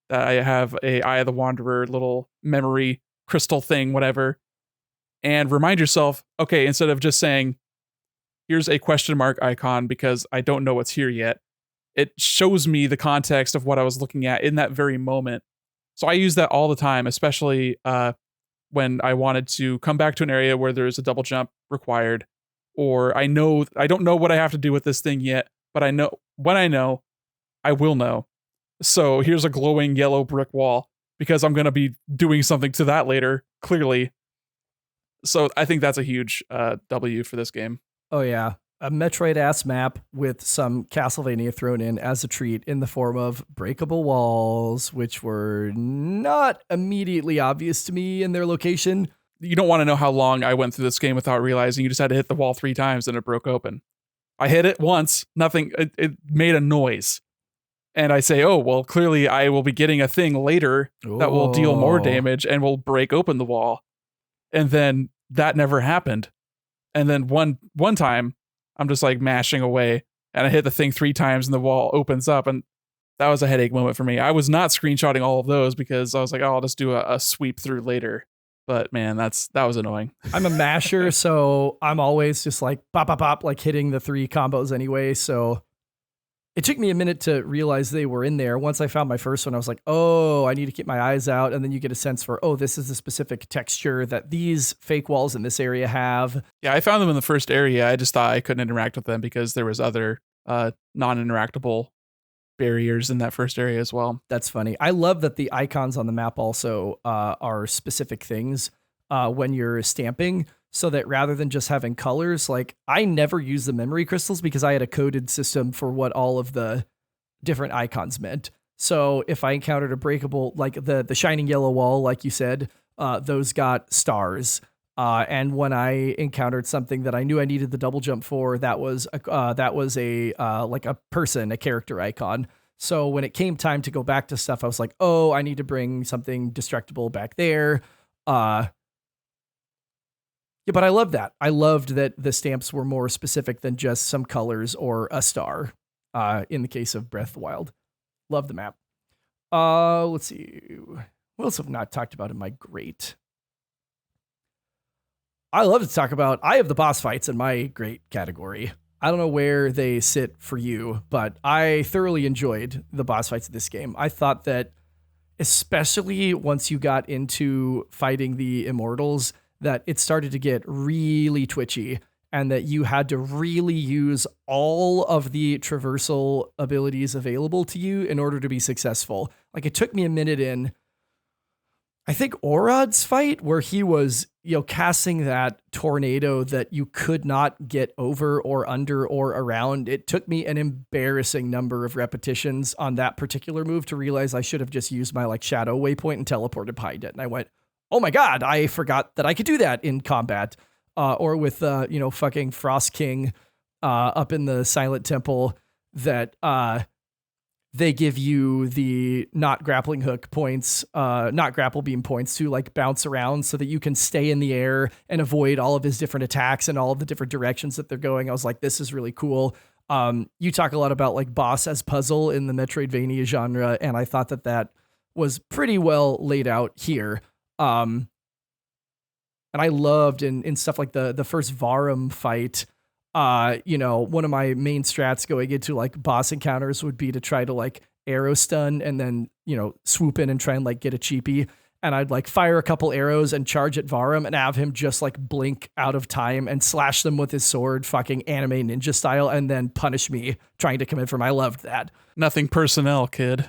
Speaker 3: that I have a Eye of the Wanderer little memory crystal thing, whatever, and remind yourself, okay, instead of just saying, here's a question mark icon because I don't know what's here yet, it shows me the context of what I was looking at in that very moment. So I use that all the time, especially when I wanted to come back to an area where there's a double jump required, or I don't know what I have to do with this thing yet, but I know when I know, I will know. So here's a glowing yellow brick wall because I'm going to be doing something to that later, clearly. So I think that's a huge W for this game.
Speaker 1: Oh, yeah. A Metroid-ass map with some Castlevania thrown in as a treat in the form of breakable walls, which were not immediately obvious to me in their location.
Speaker 3: You don't want to know how long I went through this game without realizing you just had to hit the wall 3 times and it broke open. I hit it once, nothing, it made a noise. And I say, oh, well, clearly I will be getting a thing later that will deal more damage and will break open the wall. And then that never happened. And then one time, I'm just like mashing away and I hit the thing 3 times and the wall opens up. And that was a headache moment for me. I was not screenshotting all of those because I was like, oh, I'll just do a sweep through later. But man, that was annoying.
Speaker 1: I'm a masher, so I'm always just like pop, pop, pop, like hitting the 3 combos anyway. So it took me a minute to realize they were in there. Once I found my first one, I was like, oh, I need to keep my eyes out. And then you get a sense for, oh, this is the specific texture that these fake walls in this area have.
Speaker 3: Yeah, I found them in the first area. I just thought I couldn't interact with them because there was other non-interactable barriers in that first area as well.
Speaker 1: That's funny. I love that the icons on the map also are specific things when you're stamping, so that rather than just having colors, like I never use the memory crystals because I had a coded system for what all of the different icons meant. So if I encountered a breakable, like the shining yellow wall, like you said, those got stars. And when I encountered something that I knew I needed the double jump for, that was a like a person, a character icon. So when it came time to go back to stuff, I was like, oh, I need to bring something destructible back there. Yeah, but I love that. I loved that the stamps were more specific than just some colors or a star. In the case of Breath of the Wild, love the map. Let's see, what else have I not talked about in my great? I love to talk about. I have the boss fights in my great category. I don't know where they sit for you, but I thoroughly enjoyed the boss fights of this game. I thought that, especially once you got into fighting the Immortals, that it started to get really twitchy and that you had to really use all of the traversal abilities available to you in order to be successful. Like it took me a minute in, I think, Orod's fight, where he was, casting that tornado that you could not get over or under or around. It took me an embarrassing number of repetitions on that particular move to realize I should have just used my shadow waypoint and teleported behind it. And I went, oh my God, I forgot that I could do that in combat. Or with, fucking Frost King up in the Silent Temple, that they give you the not grappling hook points, not grapple beam points to bounce around so that you can stay in the air and avoid all of his different attacks and all of the different directions that they're going. I was like, this is really cool. You talk a lot about boss as puzzle in the Metroidvania genre, and I thought that was pretty well laid out here. And I loved in stuff like the first Varum fight, one of my main strats going into boss encounters would be to try to arrow stun and then, swoop in and try and get a cheapie. And I'd fire a couple arrows and charge at Varum and have him just blink out of time and slash them with his sword, fucking anime ninja style, and then punish me trying to come in for him. I loved that.
Speaker 3: Nothing personnel, kid.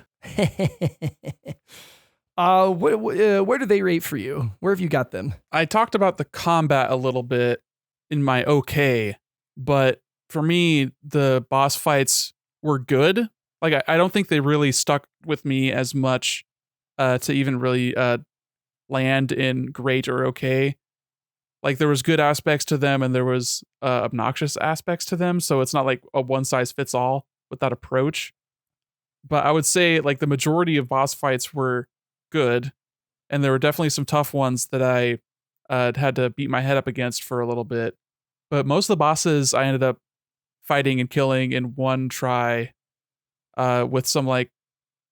Speaker 1: Where do they rate for you? Where have you got them?
Speaker 3: I talked about the combat a little bit in my okay, but for me, the boss fights were good. I don't think they really stuck with me as much to even really land in great or okay. There was good aspects to them and there was obnoxious aspects to them, so it's not a one size fits all with that approach. But I would say the majority of boss fights were good, and there were definitely some tough ones that I had to beat my head up against for a little bit. But most of the bosses I ended up fighting and killing in one try, with some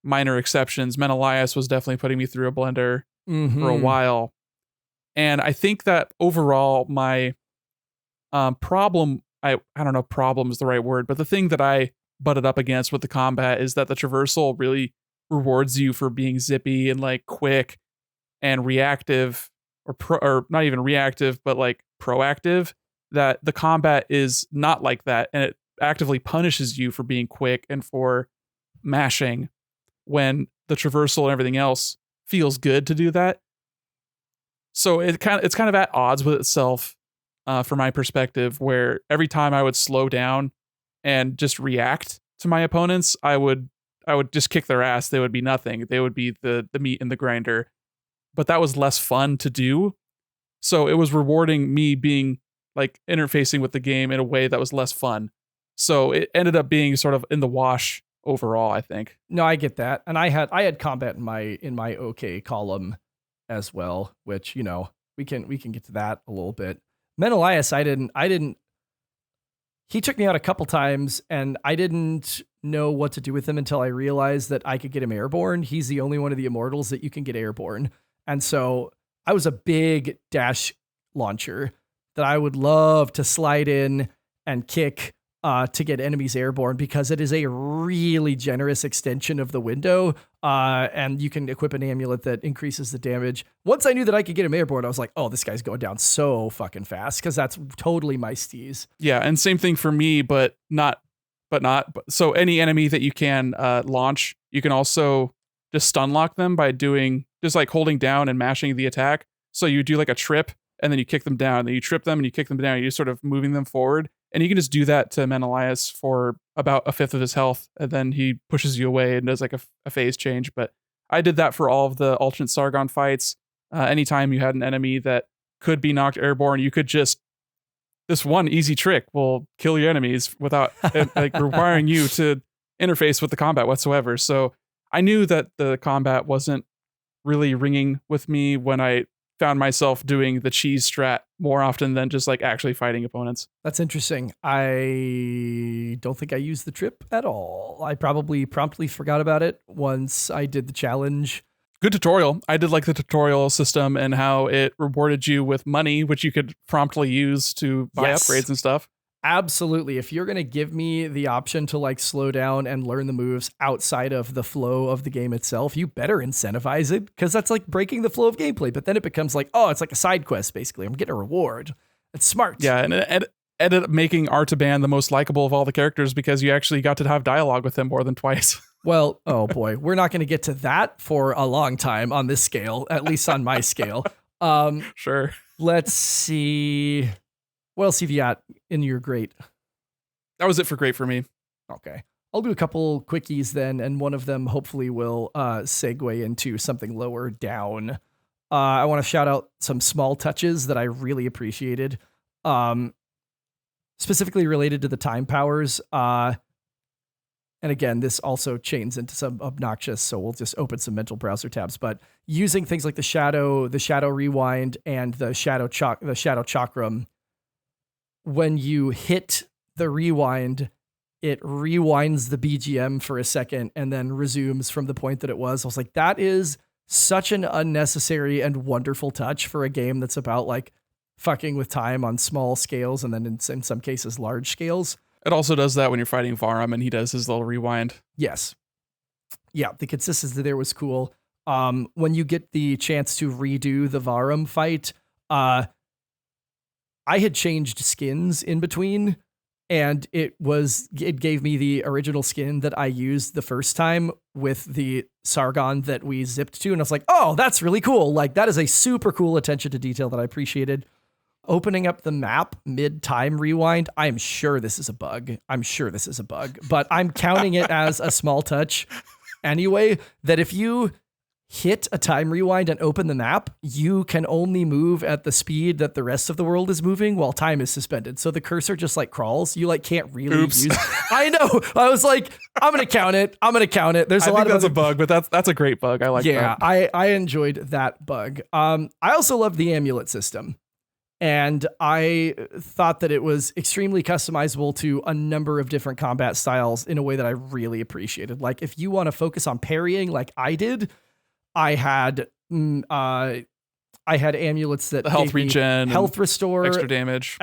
Speaker 3: minor exceptions. Menelaus was definitely putting me through a blender for a while. And I think that overall my problem, I don't know if problem is the right word, but the thing that I butted up against with the combat is that the traversal really rewards you for being zippy and quick and reactive, or not even reactive, but proactive. That the combat is not like that, and it actively punishes you for being quick and for mashing, when the traversal and everything else feels good to do that. So it's kind of at odds with itself, from my perspective, where every time I would slow down and just react to my opponents, I would just kick their ass. They would be nothing. They would be the meat in the grinder. But that was less fun to do. So it was rewarding me being interfacing with the game in a way that was less fun. So it ended up being sort of in the wash overall, I think.
Speaker 1: No, I get that. And I had combat in my okay column as well, which, we can get to that a little bit. Menelaus, I didn't he took me out a couple times and I didn't know what to do with him until I realized that I could get him airborne. He's the only one of the Immortals that you can get airborne. And so I was a big dash launcher that I would love to slide in and kick to get enemies airborne, because it is a really generous extension of the window. And you can equip an amulet that increases the damage. Once I knew that I could get him airborne, I was like, oh, this guy's going down so fucking fast, because that's totally my steez.
Speaker 3: Yeah, and same thing for me, but but not. So any enemy that you can launch, you can also just stun lock them by doing just like holding down and mashing the attack. So you do like a trip and then you kick them down, then you trip them and you kick them down. You're sort of moving them forward. And you can just do that to Menelaus for about a fifth of his health. And then he pushes you away and does like a phase change. But I did that for all of the alternate Sargon fights. Anytime you had an enemy that could be knocked airborne, you could just, this one easy trick will kill your enemies without like requiring you to interface with the combat whatsoever. So I knew that the combat wasn't really ringing with me when I found myself doing the cheese strat more often than just like actually fighting opponents.
Speaker 1: That's interesting. I don't think I used the trip at all. I probably promptly forgot about it once I did the challenge.
Speaker 3: Good tutorial. I did like the tutorial system and how it rewarded you with money, which you could promptly use to buy upgrades and stuff.
Speaker 1: Absolutely. If you're going to give me the option to like slow down and learn the moves outside of the flow of the game itself, you better incentivize it, because that's like breaking the flow of gameplay. But then it becomes like, oh, it's like a side quest, basically. I'm getting a reward. It's smart.
Speaker 3: Yeah, and it ended up making Artaban the most likable of all the characters because you actually got to have dialogue with him more than twice.
Speaker 1: Well, oh boy, we're not going to get to that for a long time on this scale, at least on my scale.
Speaker 3: Sure.
Speaker 1: Let's see. What else have you got in your great?
Speaker 3: That was it for great for me.
Speaker 1: Okay. I'll do a couple quickies then, and one of them hopefully will segue into something lower down. I want to shout out some small touches that I really appreciated, specifically related to the time powers. And again, this also chains into some obnoxious, so we'll just open some mental browser tabs. But using things like the shadow rewind, and the shadow chakram, when you hit the rewind, it rewinds the BGM for a second and then resumes from the point that it was. I was like, that is such an unnecessary and wonderful touch for a game that's about like fucking with time on small scales and then in some cases large scales.
Speaker 3: It also does that when you're fighting Varum and he does his little rewind.
Speaker 1: Yes. Yeah, the consistency there was cool. When you get the chance to redo the Varum fight, I had changed skins in between, and it gave me the original skin that I used the first time with the Sargon that we zipped to, and I was like, oh, that's really cool. Like, that is a super cool attention to detail that I appreciated. Opening up the map mid-time rewind, I'm sure this is a bug, but I'm counting it as a small touch anyway, that if you hit a time rewind and open the map, you can only move at the speed that the rest of the world is moving while time is suspended. So the cursor just like crawls. You like can't really use. I know. I was like, I'm going to count it. There's a lot of
Speaker 3: that's a bug, but that's a great bug. I like that.
Speaker 1: Yeah, I enjoyed that bug. I also love the amulet system. And I thought that it was extremely customizable to a number of different combat styles in a way that I really appreciated. Like if you want to focus on parrying like I did, I had amulets that
Speaker 3: the health
Speaker 1: gave me
Speaker 3: regen,
Speaker 1: health restore,
Speaker 3: extra damage,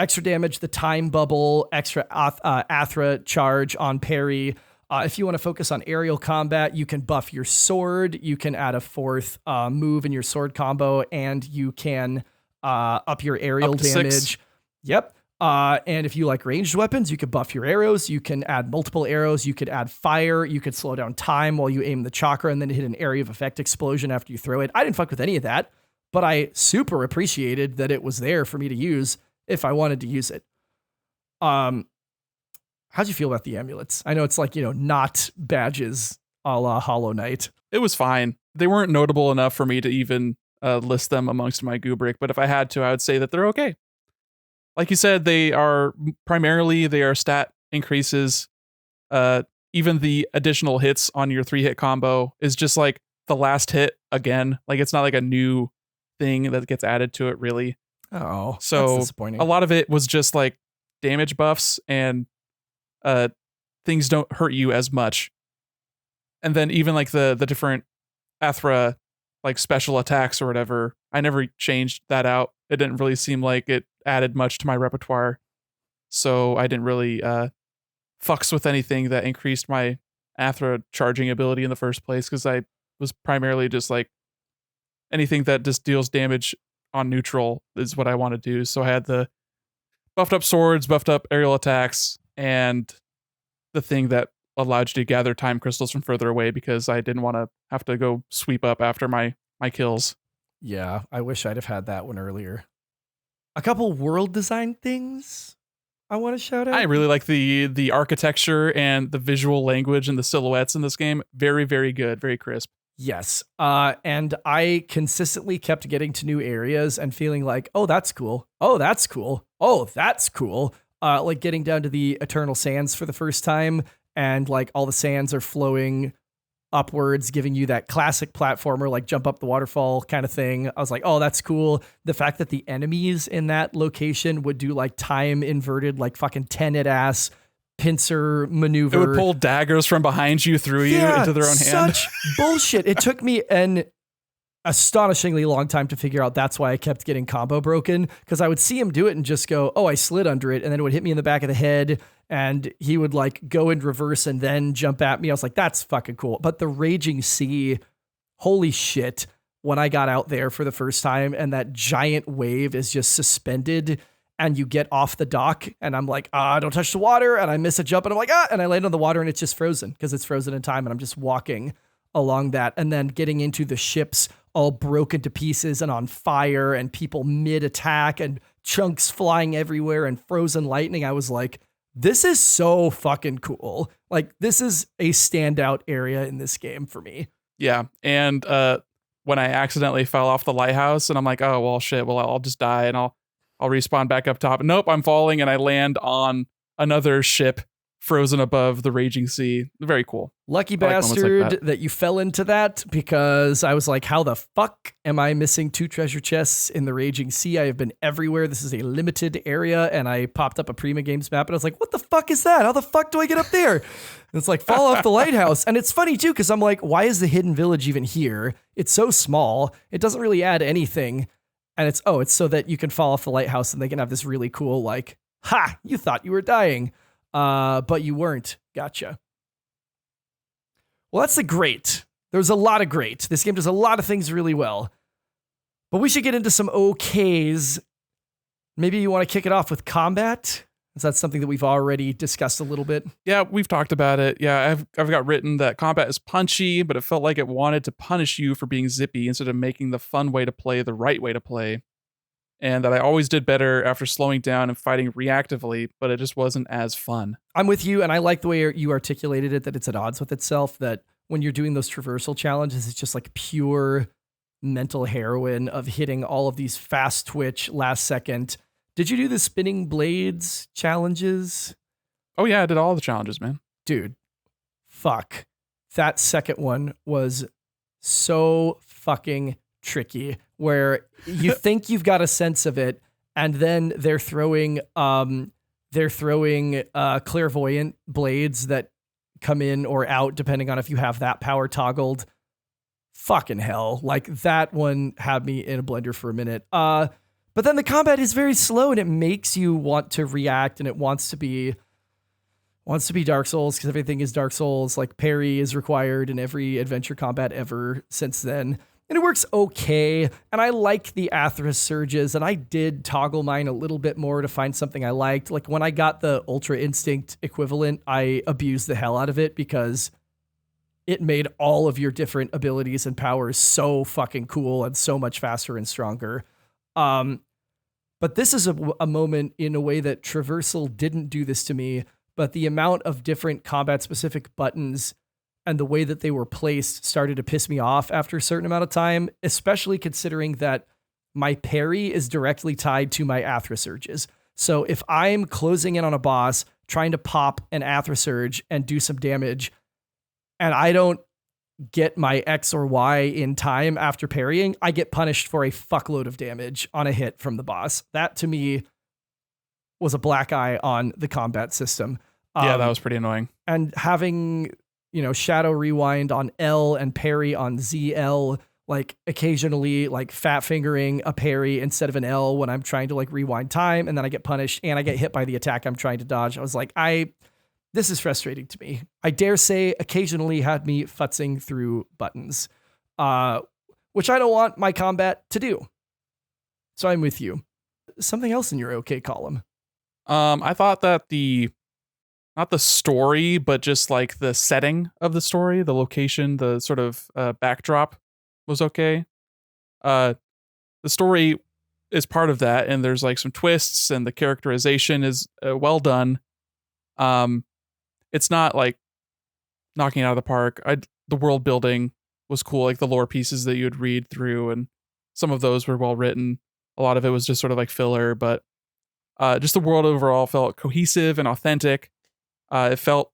Speaker 1: the time bubble, extra Athra charge on parry. If you want to focus on aerial combat, you can buff your sword. You can add a fourth move in your sword combo, and you can up your aerial damage.
Speaker 3: 6.
Speaker 1: Yep. And if you like ranged weapons, you could buff your arrows. You can add multiple arrows. You could add fire. You could slow down time while you aim the chakra and then hit an area of effect explosion after you throw it. I didn't fuck with any of that, but I super appreciated that it was there for me to use if I wanted to use it. How'd you feel about the amulets? I know it's like, not badges a la Hollow Knight.
Speaker 3: It was fine. They weren't notable enough for me to even list them amongst my Gubrick, but if I had to, I would say that they're okay. Like you said, they are stat increases. Even the additional hits on your 3-hit combo is just like the last hit again. Like it's not like a new thing that gets added to it really.
Speaker 1: Oh,
Speaker 3: so
Speaker 1: that's disappointing.
Speaker 3: A lot of it was just like damage buffs and things don't hurt you as much. And then even like the different Athra like special attacks or whatever, I never changed that out. It didn't really seem like it added much to my repertoire. So I didn't really fucks with anything that increased my Athra charging ability in the first place, because I was primarily just like anything that just deals damage on neutral is what I want to do. So I had the buffed up swords, buffed up aerial attacks, and the thing that allowed you to gather time crystals from further away because I didn't want to have to go sweep up after my kills.
Speaker 1: Yeah, I wish I'd have had that one earlier. A couple world design things I want to shout out.
Speaker 3: I really like the architecture and the visual language and the silhouettes in this game. Very, very good. Very crisp.
Speaker 1: Yes. And I consistently kept getting to new areas and feeling like, oh, that's cool. Oh, that's cool. Oh, that's cool. Like getting down to the Eternal Sands for the first time, and like all the sands are flowing upwards, giving you that classic platformer, like jump up the waterfall kind of thing. I was like, oh, that's cool. The fact that the enemies in that location would do like time inverted, like fucking Tenet ass pincer maneuver.
Speaker 3: It would pull daggers from behind you through you into their own hand.
Speaker 1: Such bullshit. It took me an astonishingly long time to figure out that's why I kept getting combo broken, because I would see him do it and just go, oh, I slid under it, and then it would hit me in the back of the head, and he would like go in reverse and then jump at me. I was like, that's fucking cool. But the Raging Sea, holy shit, when I got out there for the first time and that giant wave is just suspended and you get off the dock and I'm like, don't touch the water, and I miss a jump and I'm like, and I land on the water and it's just frozen because it's frozen in time, and I'm just walking along that, and then getting into the ships all broken to pieces and on fire and people mid attack and chunks flying everywhere and frozen lightning. I was like, this is so fucking cool. Like, this is a standout area in this game for me.
Speaker 3: Yeah. And when I accidentally fell off the lighthouse and I'm like, oh, well, shit, well, I'll just die and I'll respawn back up top. Nope, I'm falling and I land on another ship frozen above the Raging Sea. Very cool.
Speaker 1: Lucky
Speaker 3: I like moments like
Speaker 1: bastard
Speaker 3: that.
Speaker 1: that you fell into that, because I was like, how the fuck am I missing 2 treasure chests in the Raging Sea? I have been everywhere. This is a limited area. And I popped up a Prima Games map and I was like, what the fuck is that? How the fuck do I get up there? And it's like, fall off the lighthouse. And it's funny too, because I'm like, why is the hidden village even here? It's so small. It doesn't really add anything. And it's so that you can fall off the lighthouse and they can have this really cool, like, ha, you thought you were dying. But you weren't. Gotcha. Well, that's the great. There's a lot of great. This game does a lot of things really well. But we should get into some okays. Maybe you want to kick it off with combat? Is that something that we've already discussed a little bit?
Speaker 3: Yeah, we've talked about it. Yeah, I've got written that combat is punchy, but it felt like it wanted to punish you for being zippy instead of making the fun way to play the right way to play. And that I always did better after slowing down and fighting reactively, but it just wasn't as fun.
Speaker 1: I'm with you, and I like the way you articulated it, that it's at odds with itself, that when you're doing those traversal challenges, it's just like pure mental heroin of hitting all of these fast twitch last second. Did you do the spinning blades challenges?
Speaker 3: Oh yeah, I did all the challenges, man.
Speaker 1: Dude, fuck. That second one was so fucking tricky, where you think you've got a sense of it, and then they're throwing clairvoyant blades that come in or out depending on if you have that power toggled. Fucking hell. Like, that one had me in a blender for a minute. But then the combat is very slow and it makes you want to react, and it wants to be Dark Souls, because everything is Dark Souls. Like, parry is required in every adventure combat ever since then. And it works okay. And I like the Athra surges, and I did toggle mine a little bit more to find something I liked. Like, when I got the Ultra Instinct equivalent, I abused the hell out of it because it made all of your different abilities and powers so fucking cool and so much faster and stronger. But this is a moment in a way that Traversal didn't do this to me, but the amount of different combat specific buttons and the way that they were placed started to piss me off after a certain amount of time, especially considering that my parry is directly tied to my Athra surges. So if I'm closing in on a boss, trying to pop an Athra surge and do some damage, and I don't get my X or Y in time after parrying, I get punished for a fuckload of damage on a hit from the boss. That to me was a black eye on the combat system.
Speaker 3: Yeah, that was pretty annoying.
Speaker 1: And having, shadow rewind on L and parry on ZL, like occasionally like fat fingering a parry instead of an L when I'm trying to like rewind time, and then I get punished and I get hit by the attack I'm trying to dodge. I was like, this is frustrating to me. I dare say occasionally had me futzing through buttons, which I don't want my combat to do. So I'm with you. Something else in your okay column.
Speaker 3: I thought that the not the story, but just like the setting of the story, the location, the sort of backdrop was okay. The story is part of that, and there's like some twists, and the characterization is well done. It's not like knocking it out of the park. The world building was cool, like the lore pieces that you would read through, and some of those were well written. A lot of it was just sort of like filler, but just the world overall felt cohesive and authentic. It felt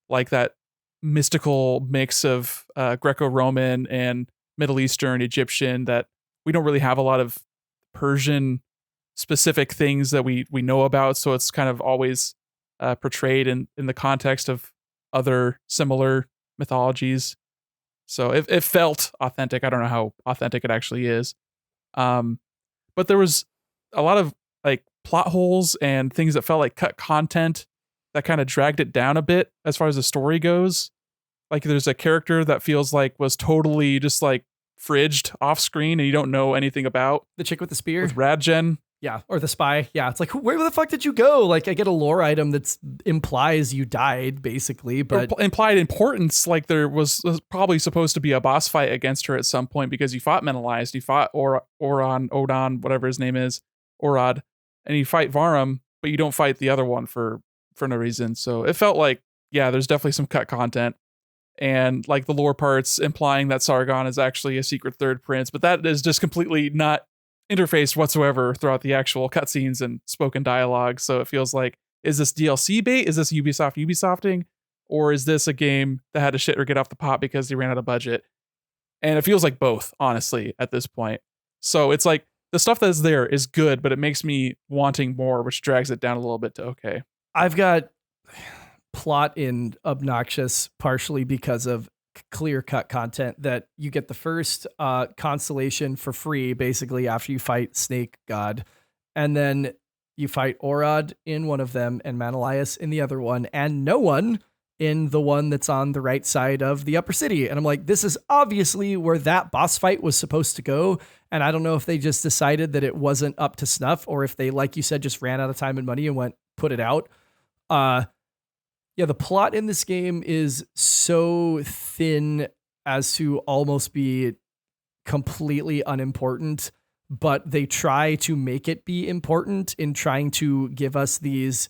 Speaker 3: like that mystical mix of Greco-Roman and Middle Eastern, Egyptian, that we don't really have a lot of Persian specific things that we know about. So it's kind of always portrayed in the context of other similar mythologies. So it felt authentic. I don't know how authentic it actually is. But there was a lot of like plot holes and things that felt like cut content that kind of dragged it down a bit as far as the story goes. Like there's a character that feels like was totally just like fridged off screen and you don't know anything about.
Speaker 1: The chick with the spear?
Speaker 3: With Radgen.
Speaker 1: Yeah, or the spy. Yeah, it's like, where the fuck did you go? Like, I get a lore item that implies you died, basically, but
Speaker 3: implied importance. Like there was probably supposed to be a boss fight against her at some point because you fought Menelaus, you fought Odon, whatever his name is, Orad, and you fight Varum, but you don't fight the other one for no reason. So it felt like, yeah, there's definitely some cut content, and like the lore parts implying that Sargon is actually a secret third prince, but that is just completely not interfaced whatsoever throughout the actual cutscenes and spoken dialogue. So it feels like, is this DLC bait? Is this Ubisofting? Or is this a game that had to shit or get off the pot because they ran out of budget? And it feels like both, honestly, at this point. So it's like the stuff that's there is good, but it makes me wanting more, which drags it down a little bit to okay.
Speaker 1: I've got plot in obnoxious partially because of clear-cut content that you get the first constellation for free basically after you fight Snake God, and then you fight Orad in one of them and Menelaus in the other one, and no one in the one that's on the right side of the upper city. And I'm like, this is obviously where that boss fight was supposed to go, and I don't know if they just decided that it wasn't up to snuff or if they, like you said, just ran out of time and money and went put it out. Yeah, the plot in this game is so thin as to almost be completely unimportant, but they try to make it be important in trying to give us these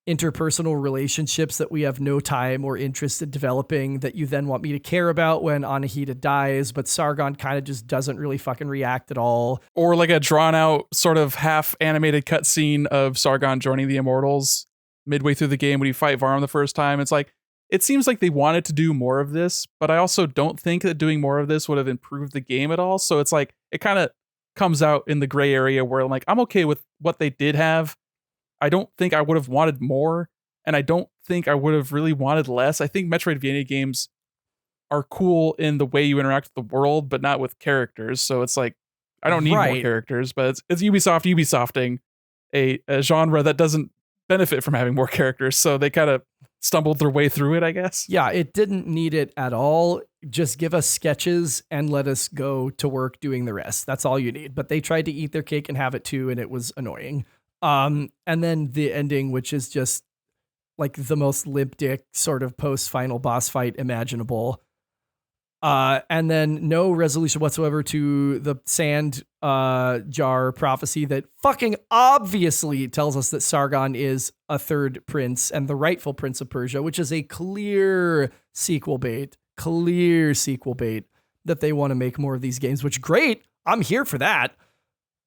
Speaker 1: interpersonal relationships that we have no time or interest in developing that you then want me to care about when Anahita dies, but Sargon kind of just doesn't really fucking react at all.
Speaker 3: Or like a drawn out sort of half animated cutscene of Sargon joining the Immortals midway through the game when you fight Varum the first time. It's like, it seems like they wanted to do more of this, but I also don't think that doing more of this would have improved the game at all. So it's like, it kind of comes out in the gray area where I'm like, I'm okay with what they did have. I don't think I would have wanted more, and I don't think I would have really wanted less. I think Metroidvania games are cool in the way you interact with the world, but not with characters. So it's like, I don't need more characters, but it's Ubisofting a genre that doesn't benefit from having more characters, so they kind of stumbled their way through it, I guess.
Speaker 1: Yeah, it didn't need it at all. Just give us sketches and let us go to work doing the rest. That's all you need. But they tried to eat their cake and have it too, and it was annoying. And then the ending, which is just like the most limp dick sort of post-final boss fight imaginable. And then no resolution whatsoever to the sand jar prophecy that fucking obviously tells us that Sargon is a third prince and the rightful prince of Persia, which is a clear sequel bait that they want to make more of these games, which great. I'm here for that.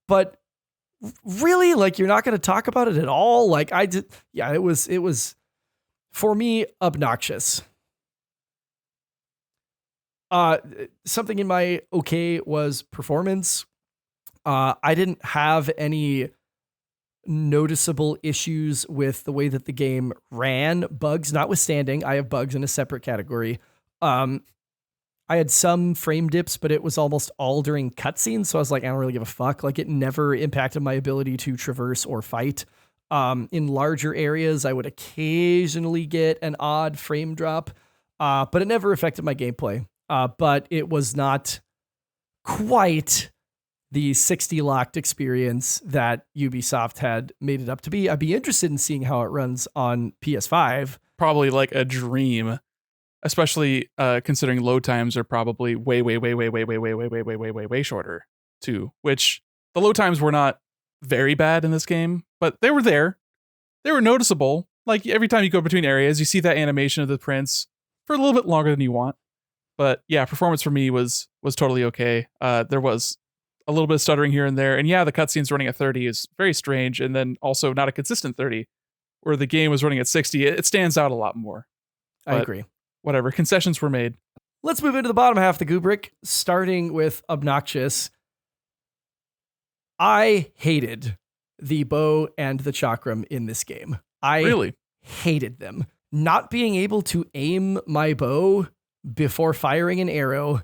Speaker 1: But really, like, you're not going to talk about it at all. Like it was for me obnoxious. Something in my okay was performance. I didn't have any noticeable issues with the way that the game ran, bugs notwithstanding. I have bugs in a separate category. I had some frame dips, but it was almost all during cutscenes. So I was like, I don't really give a fuck. Like, it never impacted my ability to traverse or fight. In larger areas, I would occasionally get an odd frame drop, but it never affected my gameplay. But it was not quite the 60 locked experience that Ubisoft had made it up to be. I'd be interested in seeing how it runs on PS5.
Speaker 3: Probably like a dream, especially considering load times are probably way shorter too, which the load times were not very bad in this game, but they were there. They were noticeable. Like every time you go between areas, you see that animation of the prints for a little bit longer than you want. But yeah, performance for me was totally okay. There was a little bit of stuttering here and there. And yeah, the cutscenes running at 30 is very strange. And then also not a consistent 30, where the game was running at 60. It stands out a lot more.
Speaker 1: I
Speaker 3: But
Speaker 1: agree.
Speaker 3: Whatever, concessions were made.
Speaker 1: Let's move into the bottom half of the Kubrick, starting with Obnoxious. I hated the bow and the chakram in this game. I
Speaker 3: Really?
Speaker 1: hated them. Not being able to aim my bow before firing an arrow,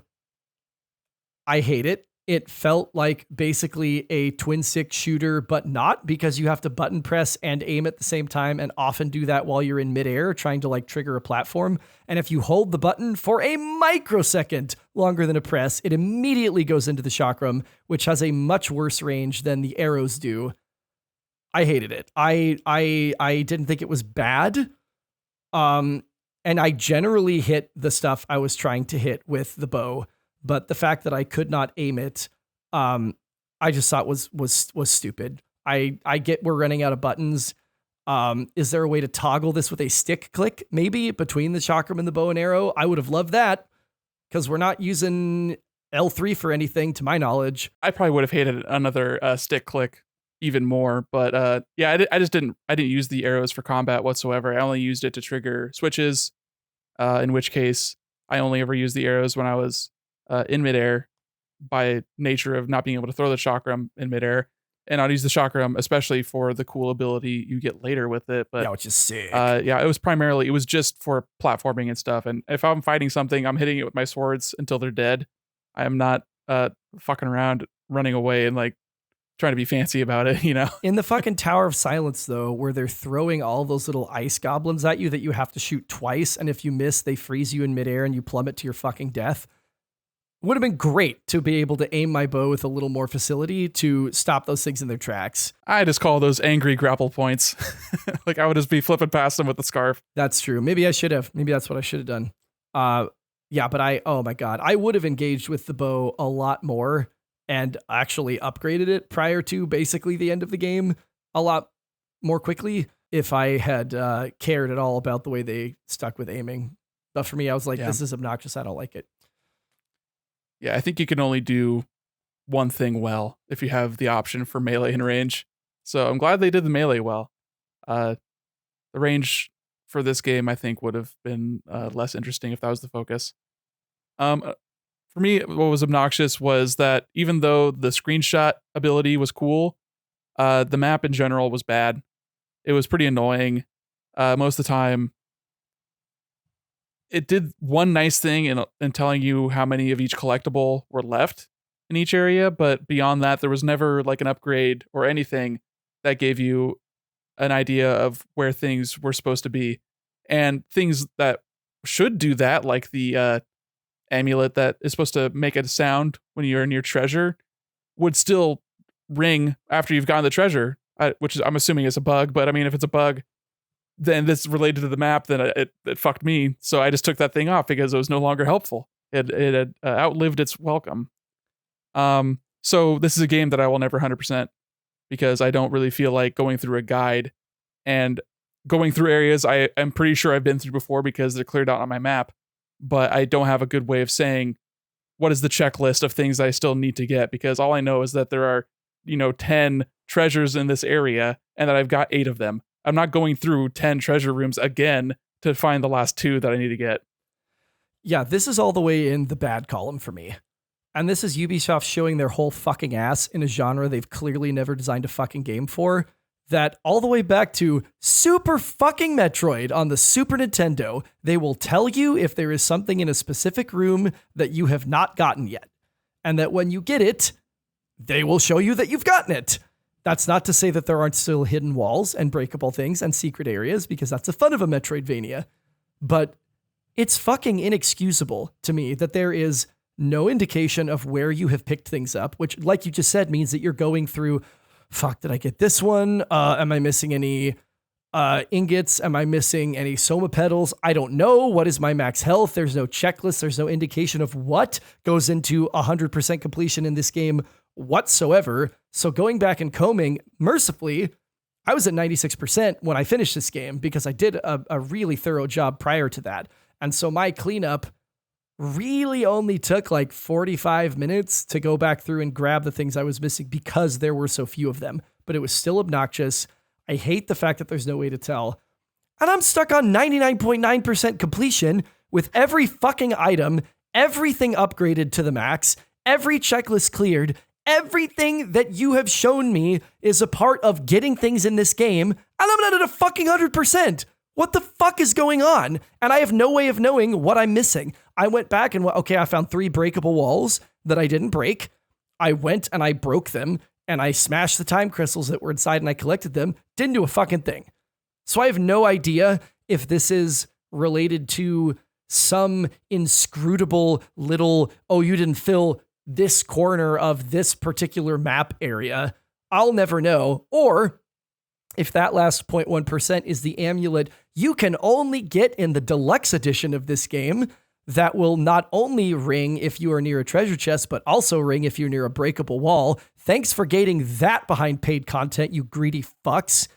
Speaker 1: I hate it. It felt like basically a twin stick shooter, but not, because you have to button press and aim at the same time, and often do that while you're in midair trying to like trigger a platform. And if you hold the button for a microsecond longer than a press, it immediately goes into the chakram, which has a much worse range than the arrows do. I hated it. I didn't think it was bad. And I generally hit the stuff I was trying to hit with the bow. But the fact that I could not aim it, I just thought was stupid. I get we're running out of buttons. Is there a way to toggle this with a stick click, maybe between the chakram and the bow and arrow? I would have loved that, because we're not using L3 for anything, to my knowledge.
Speaker 3: I probably would have hated another stick click even more. But yeah, I didn't use the arrows for combat whatsoever. I only used it to trigger switches, in which case I only ever used the arrows when I was in midair, by nature of not being able to throw the chakram in midair. And I'd use the chakram especially for the cool ability you get later with it. But
Speaker 1: Yeah, which is sick.
Speaker 3: yeah, it was just for platforming and stuff. And if I'm fighting something, I'm hitting it with my swords until they're dead. I am not fucking around running away and like trying to be fancy about it, you know?
Speaker 1: In the fucking Tower of Silence, though, where they're throwing all those little ice goblins at you that you have to shoot twice, and if you miss, they freeze you in midair and you plummet to your fucking death. Would have been great to be able to aim my bow with a little more facility to stop those things in their tracks.
Speaker 3: I just call those angry grapple points. Like I would just be flipping past them with the scarf.
Speaker 1: That's true. Maybe I should have. Maybe that's what I should have done. Yeah, but oh my God, I would have engaged with the bow a lot more and actually upgraded it prior to basically the end of the game a lot more quickly if I had cared at all about the way they stuck with aiming. But for me, I was like, This is obnoxious. I don't like it.
Speaker 3: Yeah, I think you can only do one thing well if you have the option for melee and range. So I'm glad they did the melee well. The range for this game, I think, would have been less interesting if that was the focus. For me, what was obnoxious was that even though the screenshot ability was cool, the map in general was bad. It was pretty annoying. Most of the time, it did one nice thing in telling you how many of each collectible were left in each area, but beyond that, there was never like an upgrade or anything that gave you an idea of where things were supposed to be. And things that should do that, like the amulet that is supposed to make a sound when you're near treasure, would still ring after you've gotten the treasure, which is, I'm assuming is a bug. But I mean, if it's a bug, then this related to the map, then it fucked me. So I just took that thing off because it was no longer helpful. It had outlived its welcome. So this is a game that I will never 100% because I don't really feel like going through a guide and going through areas I am pretty sure I've been through before because they're cleared out on my map, but I don't have a good way of saying what is the checklist of things I still need to get, because all I know is that there are, 10 treasures in this area and that I've got 8 of them. I'm not going through 10 treasure rooms again to find the last 2 that I need to get.
Speaker 1: Yeah, this is all the way in the bad column for me. And this is Ubisoft showing their whole fucking ass in a genre they've clearly never designed a fucking game for. That all the way back to Super fucking Metroid on the Super Nintendo, they will tell you if there is something in a specific room that you have not gotten yet. And that when you get it, they will show you that you've gotten it. That's not to say that there aren't still hidden walls and breakable things and secret areas, because that's the fun of a Metroidvania. But it's fucking inexcusable to me that there is no indication of where you have picked things up, which, like you just said, means that you're going through, fuck, did I get this one? Am I missing any ingots? Am I missing any soma petals? I don't know. What is my max health? There's no checklist. There's no indication of what goes into 100% completion in this game whatsoever. So going back and combing, mercifully, I was at 96% when I finished this game because I did a really thorough job prior to that. And so my cleanup really only took like 45 minutes to go back through and grab the things I was missing because there were so few of them. But it was still obnoxious. I hate the fact that there's no way to tell. And I'm stuck on 99.9% completion with every fucking item, everything upgraded to the max, every checklist cleared. Everything that you have shown me is a part of getting things in this game, and I'm not at a fucking 100%. What the fuck is going on? And I have no way of knowing what I'm missing. I went back and I found 3 breakable walls that I didn't break. I went and I broke them, and I smashed the time crystals that were inside, and I collected them. Didn't do a fucking thing. So I have no idea if this is related to some inscrutable little, oh, you didn't fill this corner of this particular map area. I'll never know. Or if that last 0.1% is the amulet you can only get in the deluxe edition of this game that will not only ring if you are near a treasure chest, but also ring if you're near a breakable wall. Thanks for gating that behind paid content, you greedy fucks.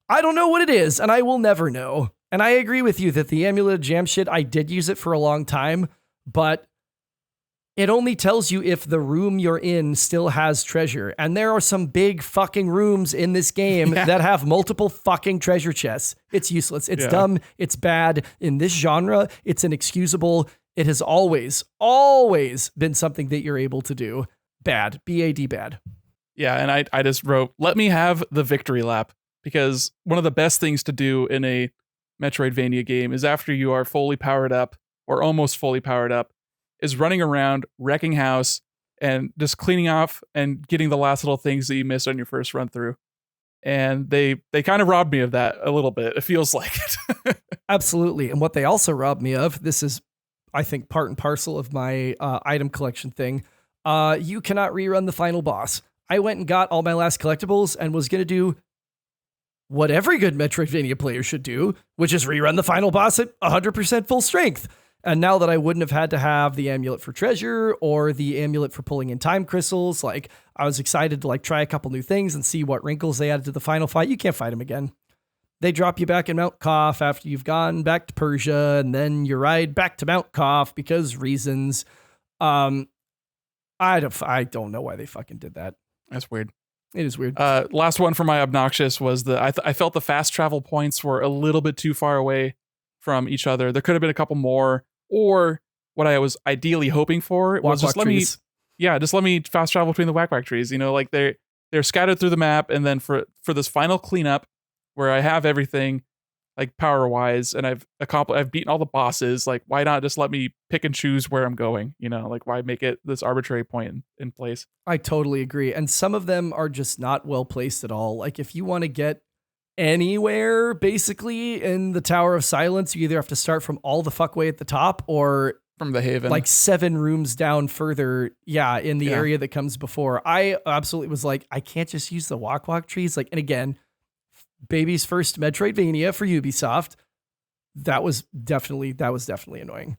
Speaker 1: I don't know what it is, and I will never know. And I agree with you that the amulet jam shit, I did use it for a long time, but it only tells you if the room you're in still has treasure. And there are some big fucking rooms in this game that have multiple fucking treasure chests. It's useless. It's dumb. It's bad. In this genre, it's inexcusable. It has always been something that you're able to do. Bad. B-A-D bad.
Speaker 3: Yeah, and I just wrote, let me have the victory lap. Because one of the best things to do in a Metroidvania game is after you are fully powered up, or almost fully powered up, is running around, wrecking house, and just cleaning off and getting the last little things that you missed on your first run through. And they kind of robbed me of that a little bit. It feels like it.
Speaker 1: Absolutely. And what they also robbed me of, this is, I think, part and parcel of my item collection thing. You cannot rerun the final boss. I went and got all my last collectibles and was going to do what every good Metroidvania player should do, which is rerun the final boss at 100% full strength. And now that I wouldn't have had to have the amulet for treasure or the amulet for pulling in time crystals, like I was excited to like try a couple new things and see what wrinkles they added to the final fight. You can't fight them again. They drop you back in Mount Kof after you've gone back to Persia, and then you ride back to Mount Kof because reasons. I don't know why they fucking did that.
Speaker 3: That's weird.
Speaker 1: It is weird.
Speaker 3: Last one for my obnoxious was I felt the fast travel points were a little bit too far away from each other. There could have been a couple more. Or what I was ideally hoping for was just let me fast travel between the whack trees. You know, like they're scattered through the map, and then for this final cleanup where I have everything like power wise, and I've beaten all the bosses. Like, why not just let me pick and choose where I'm going? You know, like why make it this arbitrary point in place? I
Speaker 1: totally agree, and some of them are just not well placed at all. Like if you want to get anywhere basically in the Tower of Silence, you either have to start from all the fuck way at the top or
Speaker 3: from the Haven,
Speaker 1: like 7 rooms down further in the area that comes before. I absolutely was like, I can't just use the walk trees. Like, and again, baby's first Metroidvania for Ubisoft. That was definitely annoying.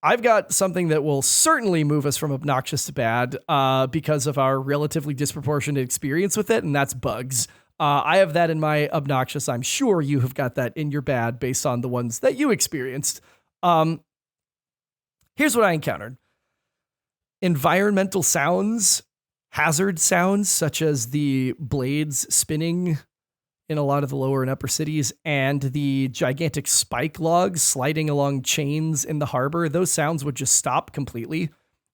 Speaker 1: I've got something that will certainly move us from obnoxious to bad because of our relatively disproportionate experience with it, and that's bugs. I have that in my obnoxious. I'm sure you have got that in your bad based on the ones that you experienced. Here's what I encountered. Environmental sounds, hazard sounds, such as the blades spinning in a lot of the lower and upper cities and the gigantic spike logs sliding along chains in the harbor. Those sounds would just stop completely,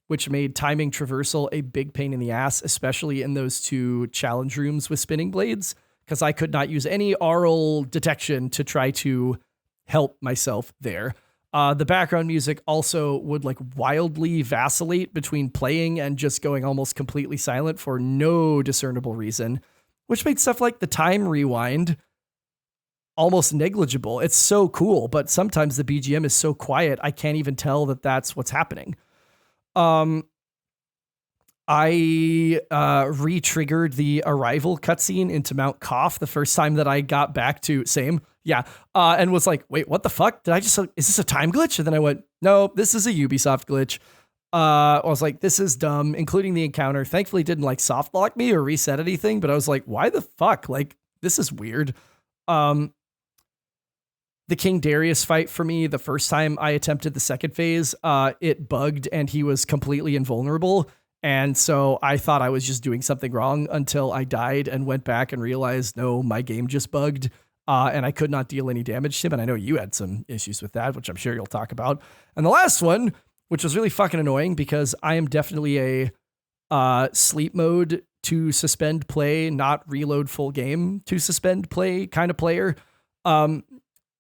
Speaker 1: which made timing traversal a big pain in the ass, especially in those 2 challenge rooms with spinning blades, because I could not use any aural detection to try to help myself there. The background music also would like wildly vacillate between playing and just going almost completely silent for no discernible reason, which made stuff like the time rewind almost negligible. It's so cool, but sometimes the BGM is so quiet, I can't even tell that that's what's happening. I re-triggered the arrival cutscene into Mount Koff the first time that I got back to and was like, wait, what the fuck? Is this a time glitch? And then I went, no, this is a Ubisoft glitch. I was like, this is dumb, including the encounter. Thankfully, it didn't like soft lock me or reset anything, but I was like, why the fuck? Like, this is weird. The King Darius fight for me, the first time I attempted the second phase, it bugged and he was completely invulnerable. And so I thought I was just doing something wrong until I died and went back and realized, no, my game just bugged. And I could not deal any damage to him. And I know you had some issues with that, which I'm sure you'll talk about. And the last one, which was really fucking annoying because I am definitely a sleep mode to suspend play, not reload full game to suspend play kind of player.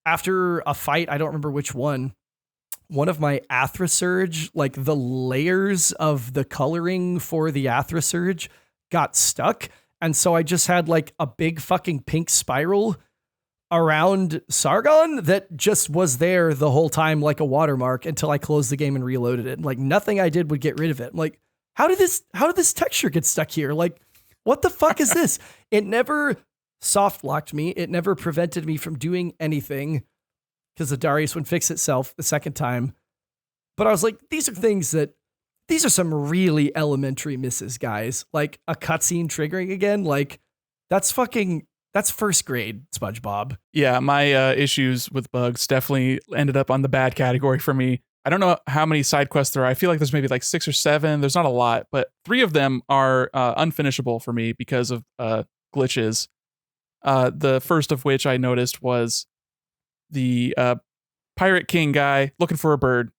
Speaker 1: After a fight, I don't remember which one of my Athra Surge, like the layers of the coloring for the Athra Surge got stuck. And so I just had like a big fucking pink spiral around Sargon that just was there the whole time, like a watermark, until I closed the game and reloaded it. Like nothing I did would get rid of it. Like, how did this texture get stuck here? Like, what the fuck is this? It never soft locked me. It never prevented me from doing anything because the Darius would fix itself the second time. But I was like, these are some really elementary misses, guys. Like a cutscene triggering again. Like that's first grade SpongeBob.
Speaker 3: Yeah, my issues with bugs definitely ended up on the bad category for me. I don't know how many side quests there are. I feel like there's maybe like 6 or 7. There's not a lot, but 3 of them are unfinishable for me because of glitches. The first of which I noticed was the Pirate King guy looking for a bird.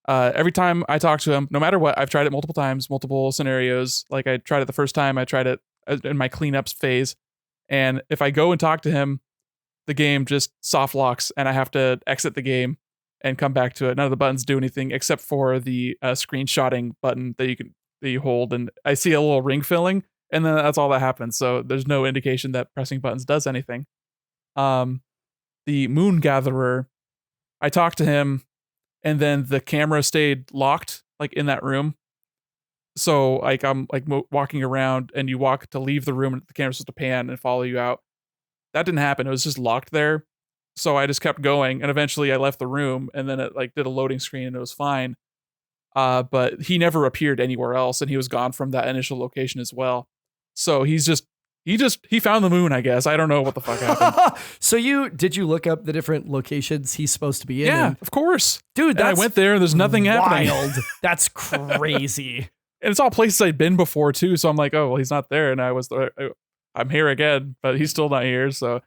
Speaker 3: Every time I talk to him, no matter what, I've tried it multiple times, multiple scenarios. Like I tried it the first time, I tried it in my cleanups phase. And if I go and talk to him, the game just soft locks and I have to exit the game and come back to it. None of the buttons do anything except for the screenshotting button that you hold. And I see a little ring filling and then that's all that happens. So there's no indication that pressing buttons does anything. The Moon Gatherer, I talked to him and then the camera stayed locked like in that room. So like I'm like walking around and you walk to leave the room and the camera's supposed to pan and follow you out. That didn't happen. It was just locked there. So I just kept going and eventually I left the room and then it like did a loading screen and it was fine. But he never appeared anywhere else and he was gone from that initial location as well. So he found the moon, I guess. I don't know what the fuck happened.
Speaker 1: So did you look up the different locations he's supposed to be in?
Speaker 3: Yeah, of course.
Speaker 1: Dude,
Speaker 3: I went there and there's nothing happening.
Speaker 1: That's crazy.
Speaker 3: And it's all places I'd been before too. So I'm like, oh, well, he's not there. And I'm here again, but he's still not here. So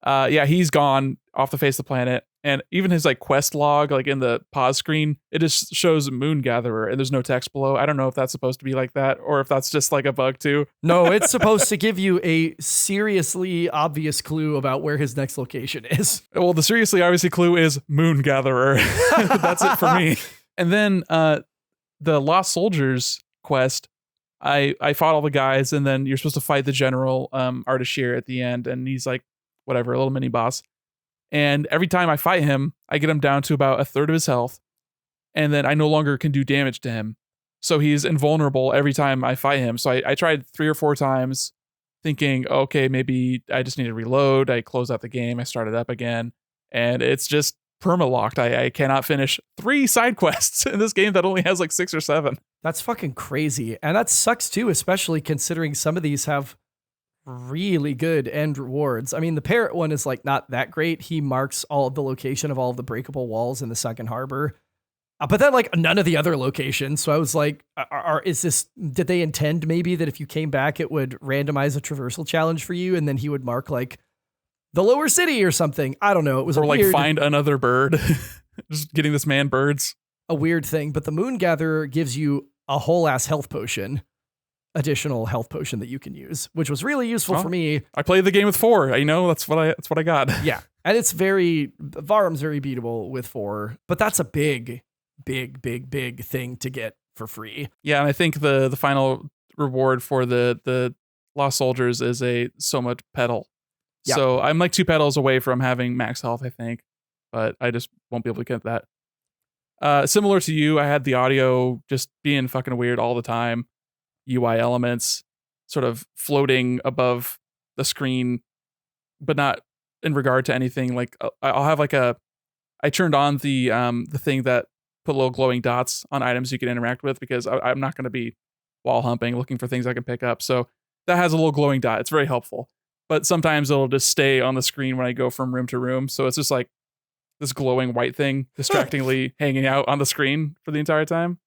Speaker 3: yeah, he's gone off the face of the planet. And even his like quest log, like in the pause screen, it just shows Moon Gatherer and there's no text below. I don't know if that's supposed to be like that or if that's just like a bug too.
Speaker 1: No, it's supposed to give you a seriously obvious clue about where his next location is.
Speaker 3: Well, the seriously obvious clue is Moon Gatherer. That's it for me. And then the Lost Soldiers quest, I fought all the guys and then you're supposed to fight the general Ardashir at the end. And he's like, whatever, a little mini boss. And every time I fight him, I get him down to about a third of his health. And then I no longer can do damage to him. So he's invulnerable every time I fight him. So I tried 3 or 4 times thinking, okay, maybe I just need to reload. I close out the game. I start it up again. And it's just perma-locked. I cannot finish 3 side quests in this game that only has like 6 or 7.
Speaker 1: That's fucking crazy. And that sucks too, especially considering some of these have really good end rewards. I mean, the parrot one is like not that great. He marks all of the location of all of the breakable walls in the second harbor. But then like none of the other locations. So I was like, did they intend maybe that if you came back, it would randomize a traversal challenge for you? And then he would mark like the lower city or something. I don't know. It was
Speaker 3: or like find another bird, just getting this man birds.
Speaker 1: A weird thing. But the Moon Gatherer gives you a whole ass health potion. Additional health potion that you can use, which was really useful for me.
Speaker 3: I played the game with 4. I know that's what I got.
Speaker 1: Yeah. And it's Varum's very beatable with 4, but that's a big thing to get for free.
Speaker 3: Yeah. And I think the final reward for the Lost Soldiers is a Soma pedal. Yeah. So I'm like 2 pedals away from having max health, I think, but I just won't be able to get that. Similar to you, I had the audio just being fucking weird all the time. UI elements sort of floating above the screen, but not in regard to anything. Like I'll have like I turned on the thing that put little glowing dots on items you can interact with, because I'm not going to be wall humping looking for things I can pick up. So that has a little glowing dot. It's very helpful. But sometimes it'll just stay on the screen when I go from room to room. So it's just like this glowing white thing distractingly hanging out on the screen for the entire time.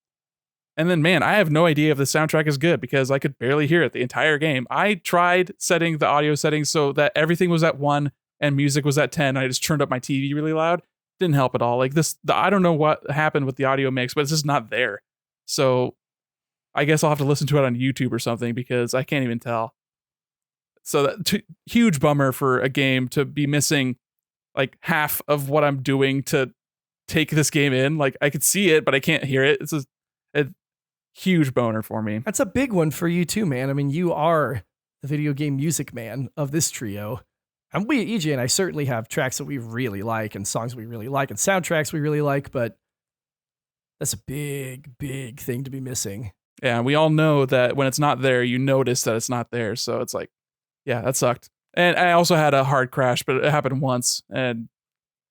Speaker 3: And then, man, I have no idea if the soundtrack is good because I could barely hear it the entire game. I tried setting the audio settings so that everything was at 1 and music was at 10. I just turned up my TV really loud. Didn't help at all. Like I don't know what happened with the audio mix, but it's just not there. So I guess I'll have to listen to it on YouTube or something because I can't even tell. So that huge bummer for a game to be missing like half of what I'm doing to take this game in. Like I could see it, but I can't hear it. It's a huge boner for me.
Speaker 1: That's a big one for you too, man. I mean, you are the video game music man of this trio. And we, EJ and I, certainly have tracks that we really like and songs we really like and soundtracks we really like, but that's a big, big thing to be missing.
Speaker 3: Yeah, and we all know that when it's not there, you notice that it's not there. So it's like, yeah, that sucked. And I also had a hard crash, but it happened once and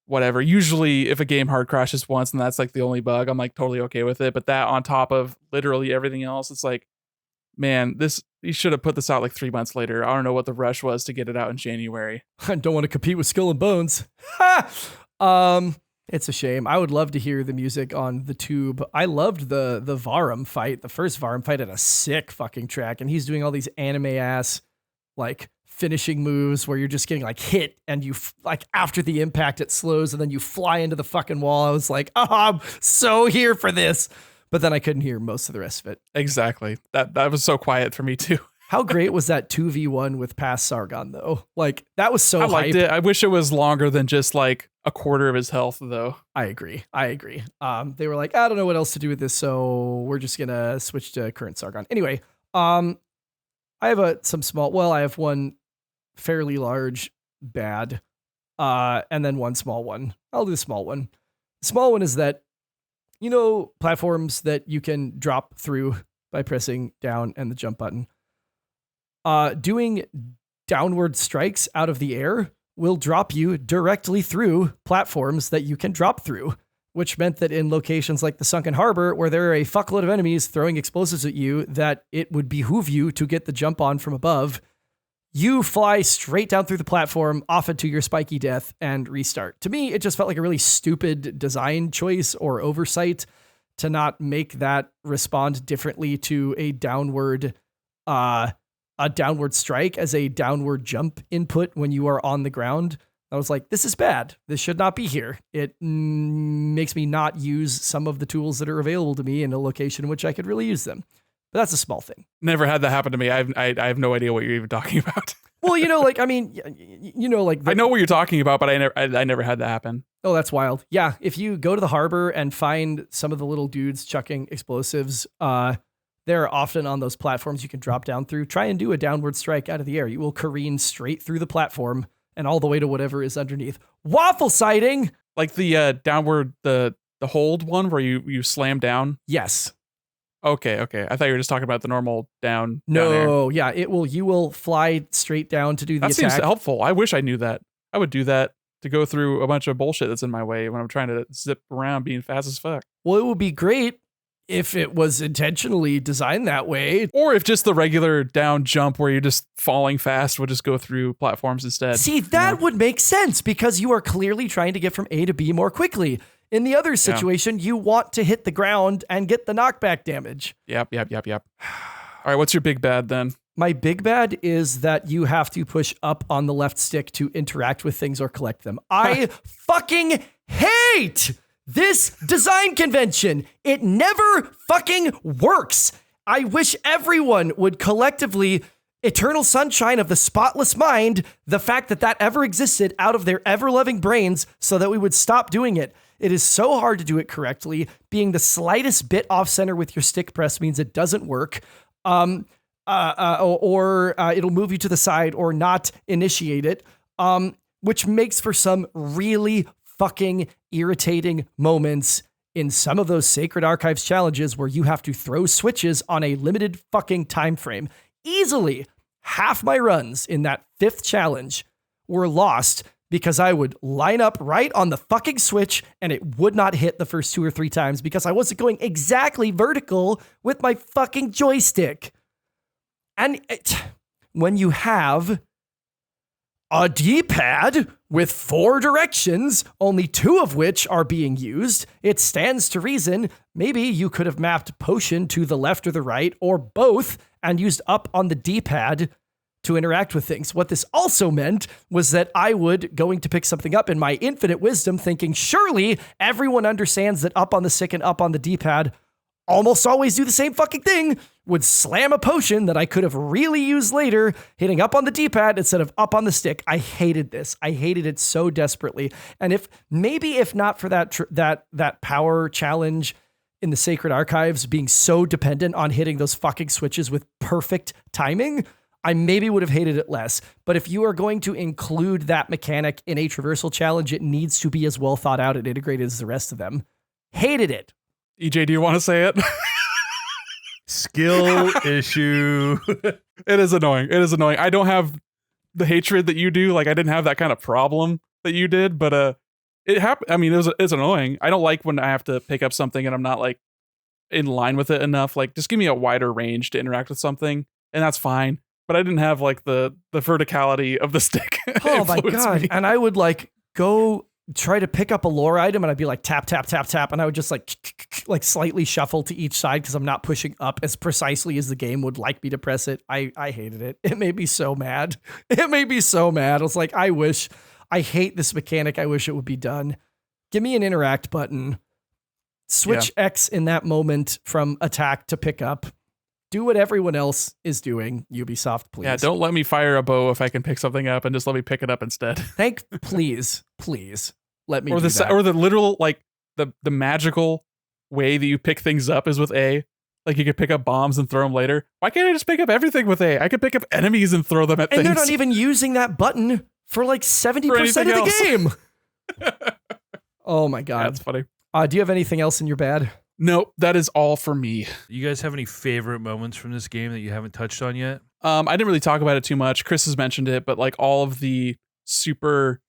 Speaker 3: whatever. Usually if a game hard crashes once and that's like the only bug, I'm like totally okay with it. But that on top of literally everything else, it's like, man, you should have put this out like 3 months later. I don't know what the rush was to get it out in January.
Speaker 1: I don't want to compete with Skull and Bones. It's a shame. I would love to hear the music on the tube. I loved the Varum fight. The first Varum fight had a sick fucking track, and he's doing all these anime ass like finishing moves where you're just getting like hit and you like after the impact it slows and then you fly into the fucking wall. I was like, oh, I'm so here for this. But then I couldn't hear most of the rest of it.
Speaker 3: Exactly. That was so quiet for me too.
Speaker 1: How great was that 2v1 with past Sargon though? Like that was so
Speaker 3: I liked
Speaker 1: hype.
Speaker 3: it. I wish it was longer than just like a quarter of his health though.
Speaker 1: I agree. They were like, I don't know what else to do with this, so we're just gonna switch to current Sargon. Anyway, I have I have one fairly large bad, and then one small one. I'll do the small one. The small one is that, you know, platforms that you can drop through by pressing down and the jump button. Doing downward strikes out of the air will drop you directly through platforms that you can drop through, which meant that in locations like the Sunken Harbor, where there are a fuckload of enemies throwing explosives at you, that it would behoove you to get the jump on from above. You fly straight down through the platform, off into your spiky death, and restart. To me, it just felt like a really stupid design choice or oversight to not make that respond differently to a downward strike as a downward jump input when you are on the ground. I was like, this is bad. This should not be here. It makes me not use some of the tools that are available to me in a location in which I could really use them. But that's a small thing.
Speaker 3: Never had that happen to me. I have no idea what you're even talking about.
Speaker 1: Well, you know, like, I mean, you know, like...
Speaker 3: I know what you're talking about, but I never had that happen.
Speaker 1: Oh, that's wild. Yeah, if you go to the harbor and find some of the little dudes chucking explosives, they're often on those platforms you can drop down through. Try and do a downward strike out of the air. You will careen straight through the platform and all the way to whatever is underneath. Waffle sighting!
Speaker 3: Like the downward, the hold one where you slam down?
Speaker 1: Yes.
Speaker 3: Okay. I thought you were just talking about the normal down.
Speaker 1: No, yeah, you will fly straight down to do the
Speaker 3: attack. That seems helpful. I wish I knew that. I would do that to go through a bunch of bullshit that's in my way when I'm trying to zip around being fast as fuck.
Speaker 1: Well, it would be great if it was intentionally designed that way.
Speaker 3: Or if just the regular down jump where you're just falling fast would just go through platforms instead.
Speaker 1: See, that would make sense because you are clearly trying to get from A to B more quickly. In the other situation, you want to hit the ground and get the knockback damage.
Speaker 3: Yep. All right, what's your big bad then?
Speaker 1: My big bad is that you have to push up on the left stick to interact with things or collect them. I fucking hate this design convention. It never fucking works. I wish everyone would collectively eternal sunshine of the spotless mind the fact that ever existed out of their ever-loving brains so that we would stop doing it. It is so hard to do it correctly. Being the slightest bit off center with your stick press means it doesn't work. Or it'll move you to the side or not initiate it, which makes for some really fucking irritating moments in some of those Sacred Archives challenges where you have to throw switches on a limited fucking time frame. Easily half my runs in that 5th challenge were lost because I would line up right on the fucking switch and it would not hit the first 2 or 3 times because I wasn't going exactly vertical with my fucking joystick. And when you have a D-pad with 4 directions, only 2 of which are being used, it stands to reason maybe you could have mapped potion to the left or the right or both and used up on the D-pad to interact with things. What this also meant was that I would, going to pick something up in my infinite wisdom, thinking surely everyone understands that up on the stick and up on the D-pad almost always do the same fucking thing, would slam a potion that I could have really used later, hitting up on the D-pad instead of up on the stick. I hated this. I hated it so desperately. And if not for that power challenge in the Sacred Archives being so dependent on hitting those fucking switches with perfect timing, I maybe would have hated it less. But if you are going to include that mechanic in a traversal challenge, it needs to be as well thought out and integrated as the rest of them. Hated it.
Speaker 3: EJ, do you want to say it?
Speaker 2: Skill issue.
Speaker 3: It is annoying. It is annoying. I don't have the hatred that you do. Like, I didn't have that kind of problem that you did, but it happened. I mean, it's annoying. I don't like when I have to pick up something and I'm not like in line with it enough. Like, just give me a wider range to interact with something, and that's fine. But I didn't have like the verticality of the stick.
Speaker 1: Oh my God.
Speaker 3: Me.
Speaker 1: And I would like go try to pick up a lore item and I'd be like, tap, tap, tap, tap. And I would just like slightly shuffle to each side because I'm not pushing up as precisely as the game would like me to press it. I hated it. It made me so mad. It made me so mad. I was like, I hate this mechanic. I wish it would be done. Give me an interact button. Switch X in that moment from attack to pick up. Do what everyone else is doing, Ubisoft, please.
Speaker 3: Yeah, don't let me fire a bow if I can pick something up and just let me pick it up instead.
Speaker 1: Please let me
Speaker 3: or
Speaker 1: do that.
Speaker 3: Or the literal, like, the magical way that you pick things up is with A. Like, you could pick up bombs and throw them later. Why can't I just pick up everything with A? I could pick up enemies and throw them at things.
Speaker 1: And they're not even using that button for like 70% of the game. Oh my God.
Speaker 3: Yeah, that's funny.
Speaker 1: Do you have anything else in your bad?
Speaker 3: Nope, that is all for me.
Speaker 2: You guys have any favorite moments from this game that you haven't touched on yet?
Speaker 3: I didn't really talk about it too much. Chris has mentioned it, but like all of the super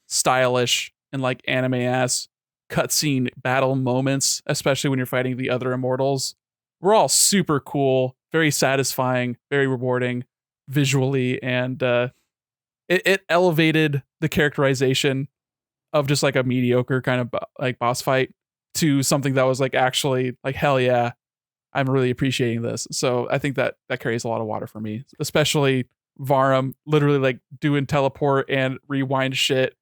Speaker 3: stylish and like anime-ass cutscene battle moments, especially when you're fighting the other immortals, were all super cool, very satisfying, very rewarding visually, and it elevated the characterization of just like a mediocre kind of like boss fight to something that was like actually like, hell yeah, I'm really appreciating this. So I think that carries a lot of water for me, especially Varum literally like doing teleport and rewind shit.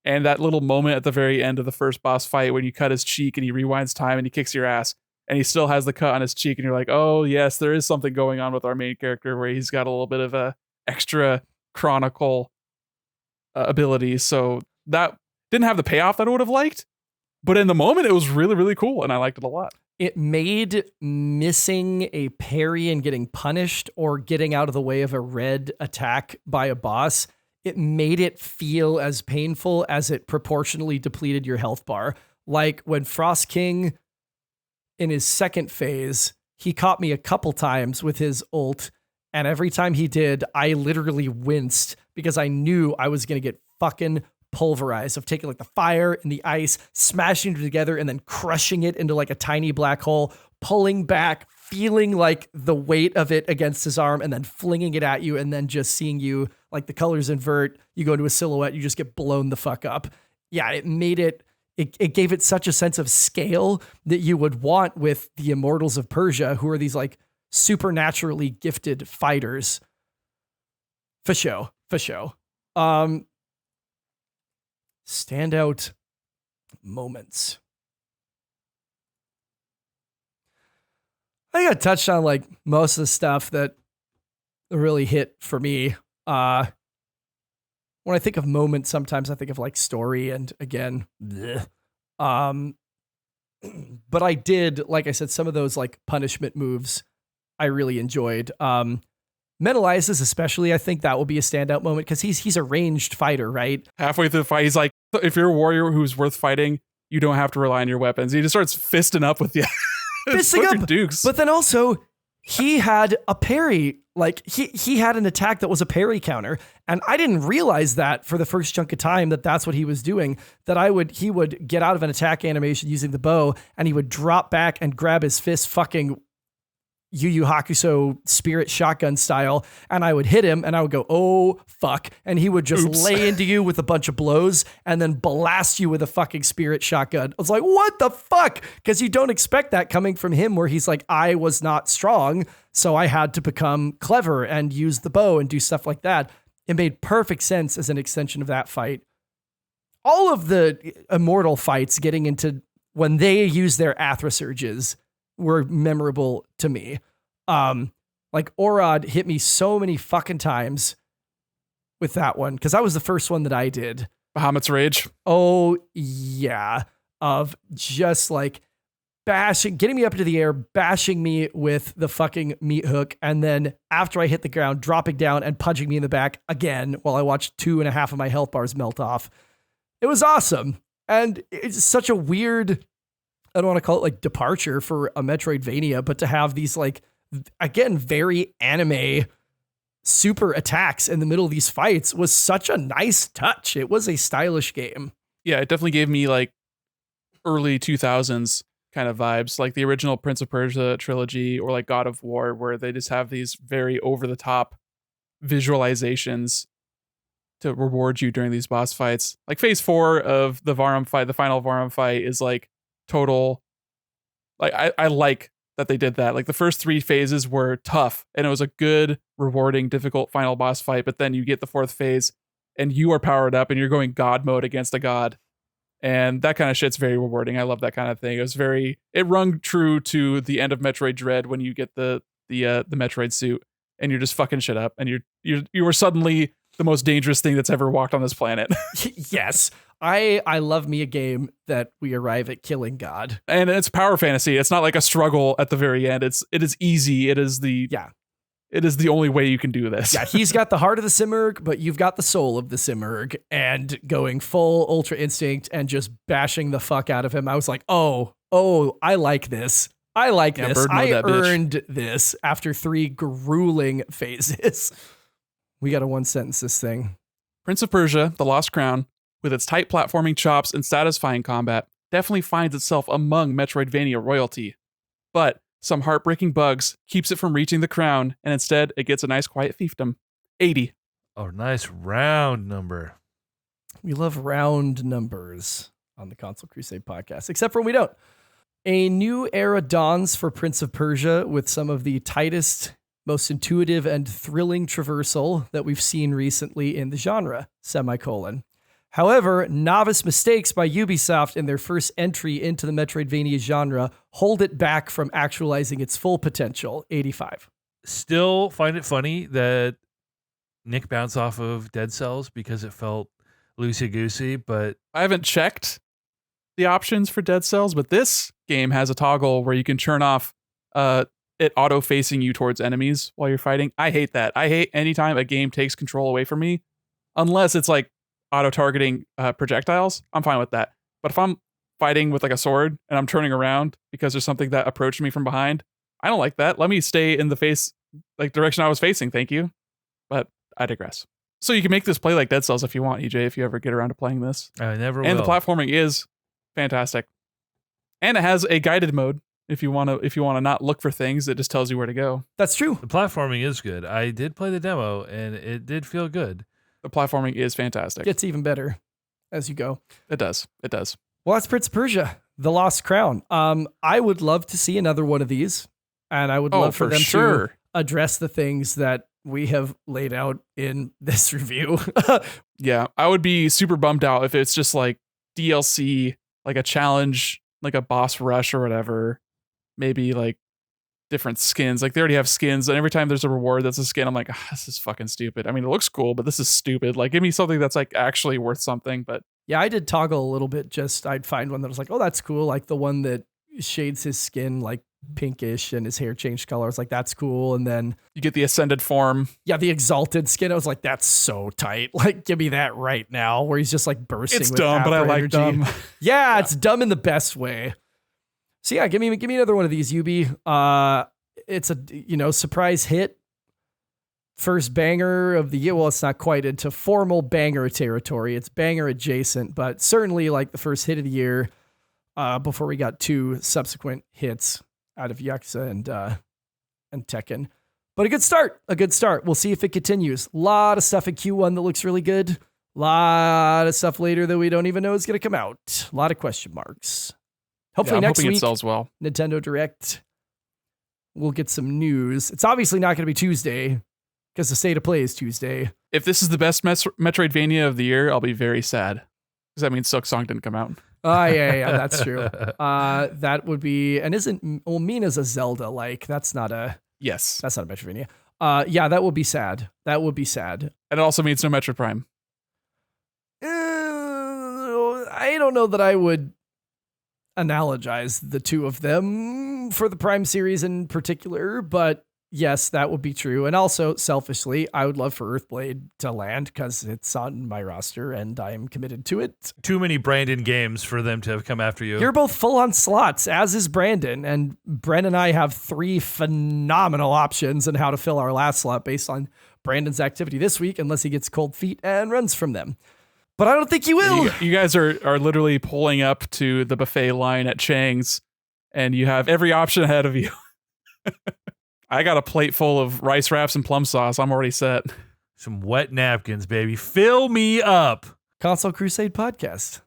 Speaker 3: And that little moment at the very end of the first boss fight when you cut his cheek and he rewinds time and he kicks your ass and he still has the cut on his cheek. And you're like, oh yes, there is something going on with our main character where he's got a little bit of a extra chronicle ability. So that didn't have the payoff that I would have liked. But in the moment, it was really, really cool, and I liked it a lot.
Speaker 1: It made missing a parry and getting punished or getting out of the way of a red attack by a boss, it made it feel as painful as it proportionally depleted your health bar. Like when Frost King, in his second phase, he caught me a couple times with his ult, and every time he did, I literally winced because I knew I was going to get fucking pulverized of taking like the fire and the ice, smashing it together and then crushing it into like a tiny black hole, pulling back, feeling like the weight of it against his arm and then flinging it at you and then just seeing you like the colors invert, you go into a silhouette, you just get blown the fuck up. Yeah, it made it gave it such a sense of scale that you would want with the Immortals of Persia, who are these like supernaturally gifted fighters. For show. Standout moments. I think I touched on like most of the stuff that really hit for me. When I think of moments, sometimes I think of like story and again, bleh. But I did, like I said, some of those like punishment moves I really enjoyed. Metalizes especially, I think that will be a standout moment because he's a ranged fighter, right?
Speaker 3: Halfway through the fight, he's like, if you're a warrior who's worth fighting, you don't have to rely on your weapons. He just starts fisting up with you.
Speaker 1: Fisting up,
Speaker 3: Dukes.
Speaker 1: but then also he had a parry. Like he had an attack that was a parry counter, and I didn't realize that for the first chunk of time that's what he was doing. That he would get out of an attack animation using the bow, and he would drop back and grab his fist, fucking Yu Yu Hakusho spirit shotgun style, and I would hit him, and I would go, oh fuck, and he would just lay into you with a bunch of blows, and then blast you with a fucking spirit shotgun. I was like, what the fuck? Because you don't expect that coming from him, where he's like, I was not strong, so I had to become clever and use the bow and do stuff like that. It made perfect sense as an extension of that fight. All of the Immortal fights getting into when they use their Athra surges were memorable to me. Like Orad hit me so many fucking times with that one, because that was the first one that I did.
Speaker 3: Bahamut's Rage.
Speaker 1: Oh yeah. Of just like getting me up into the air, bashing me with the fucking meat hook, and then after I hit the ground, dropping down and punching me in the back again while I watched 2.5 of my health bars melt off. It was awesome. And it's such a weird, I don't want to call it like departure for a Metroidvania, but to have these like, again, very anime super attacks in the middle of these fights was such a nice touch. It was a stylish game.
Speaker 3: Yeah, it definitely gave me like early 2000s kind of vibes, like the original Prince of Persia trilogy or like God of War, where they just have these very over the top visualizations to reward you during these boss fights. Like phase 4 of the Varum fight, the final Varum fight, is like total, like I like that they did that. Like the first 3 phases were tough and it was a good, rewarding, difficult final boss fight, but then you get the 4th phase and you are powered up and you're going god mode against a god, and that kind of shit's very rewarding. I love that kind of thing. It rung true to the end of Metroid Dread when you get the Metroid suit and you're just fucking shit up and you were suddenly the most dangerous thing that's ever walked on this planet.
Speaker 1: Yes. I love me a game that we arrive at killing God.
Speaker 3: And it's power fantasy. It's not like a struggle at the very end. It is easy. It is the only way you can do this.
Speaker 1: Yeah, he's got the heart of the Simurgh, but you've got the soul of the Simurgh, and going full Ultra Instinct and just bashing the fuck out of him. I was like, oh, I like this. I like this. I earned this after 3 grueling phases. We got to one sentence this thing.
Speaker 3: Prince of Persia, The Lost Crown, with its tight platforming chops and satisfying combat, definitely finds itself among Metroidvania royalty. But some heartbreaking bugs keeps it from reaching the crown, and instead it gets a nice quiet fiefdom. 80.
Speaker 2: Oh, nice round number.
Speaker 1: We love round numbers on the Console Crusade podcast, except for when we don't. A new era dawns for Prince of Persia with some of the tightest, most intuitive and thrilling traversal that we've seen recently in the genre, semicolon. However, novice mistakes by Ubisoft in their first entry into the Metroidvania genre hold it back from actualizing its full potential, 85.
Speaker 2: Still find it funny that Nick bounced off of Dead Cells because it felt loosey-goosey, but
Speaker 3: I haven't checked the options for Dead Cells, but this game has a toggle where you can turn off it auto-facing you towards enemies while you're fighting. I hate that. I hate anytime a game takes control away from me, unless it's like auto-targeting projectiles. I'm fine with that. But if I'm fighting with like a sword and I'm turning around because there's something that approached me from behind, I don't like that. Let me stay in the face, like direction I was facing. Thank you. But I digress. So you can make this play like Dead Cells if you want, EJ, if you ever get around to playing this.
Speaker 2: I never will.
Speaker 3: And the platforming is fantastic. And it has a guided mode. If you want to not look for things, it just tells you where to go.
Speaker 1: That's true.
Speaker 2: The platforming is good. I did play the demo and it did feel good.
Speaker 3: The platforming is fantastic.
Speaker 1: Gets even better as you go.
Speaker 3: It does.
Speaker 1: Well, that's Prince of Persia, The Lost Crown. I would love to see another one of these, and I would love for them to address the things that we have laid out in this review.
Speaker 3: Yeah, I would be super bummed out if it's just like DLC, like a challenge, like a boss rush or whatever. Maybe like different skins. Like they already have skins, and every time there's a reward that's a skin, I'm like, this is fucking stupid. I mean, it looks cool, but this is stupid. Like, give me something that's like actually worth something. But
Speaker 1: yeah, I did toggle a little bit. Just I'd find one that was like, oh, that's cool. Like the one that shades his skin like pinkish and his hair changed color. I was like, that's cool. And then
Speaker 3: You get the ascended form.
Speaker 1: yeah, the exalted skin. I was like, that's so tight. Like, give me that right now. Where he's just like bursting.
Speaker 3: It's
Speaker 1: with
Speaker 3: dumb, but I
Speaker 1: afro
Speaker 3: like
Speaker 1: energy.
Speaker 3: dumb.
Speaker 1: Yeah, it's dumb in the best way. So yeah, give me another one of these, Yubi. It's a surprise hit. First banger of the year. Well, it's not quite into formal banger territory. It's banger adjacent, but certainly like the first hit of the year. Before we got 2 subsequent hits out of Yakuza and Tekken. But a good start. We'll see if it continues. A lot of stuff in Q1 that looks really good. A lot of stuff later that we don't even know is going to come out. A lot of question marks. Hopefully
Speaker 3: I'm
Speaker 1: next
Speaker 3: hoping
Speaker 1: week,
Speaker 3: it sells well.
Speaker 1: Nintendo Direct, we'll get some news. It's obviously not going to be Tuesday because the State of Play is Tuesday.
Speaker 3: If this is the best Metroidvania of the year, I'll be very sad. Because that means Silksong didn't come out.
Speaker 1: Oh, yeah, that's true. That would be, and Mina's a Zelda, like, that's not a
Speaker 3: Yes.
Speaker 1: Metroidvania. Yeah, that would be sad.
Speaker 3: And it also means no Metroid Prime.
Speaker 1: I don't know that I would analogize the two of them for the Prime series in particular, but yes, that would be true. And also, selfishly, I would love for Earthblade to land because it's on my roster and I'm committed to it.
Speaker 2: Too many Brandon games for them to have come after you.
Speaker 1: You're both full on slots, as is Brandon. And Brandon and I have 3 phenomenal options on how to fill our last slot based on Brandon's activity this week, unless he gets cold feet and runs from them. But I don't think he will.
Speaker 3: You guys are literally pulling up to the buffet line at Chang's, and you have every option ahead of you. I got a plate full of rice wraps and plum sauce. I'm already set.
Speaker 2: Some wet napkins, baby. Fill me up.
Speaker 1: Console Crusade podcast.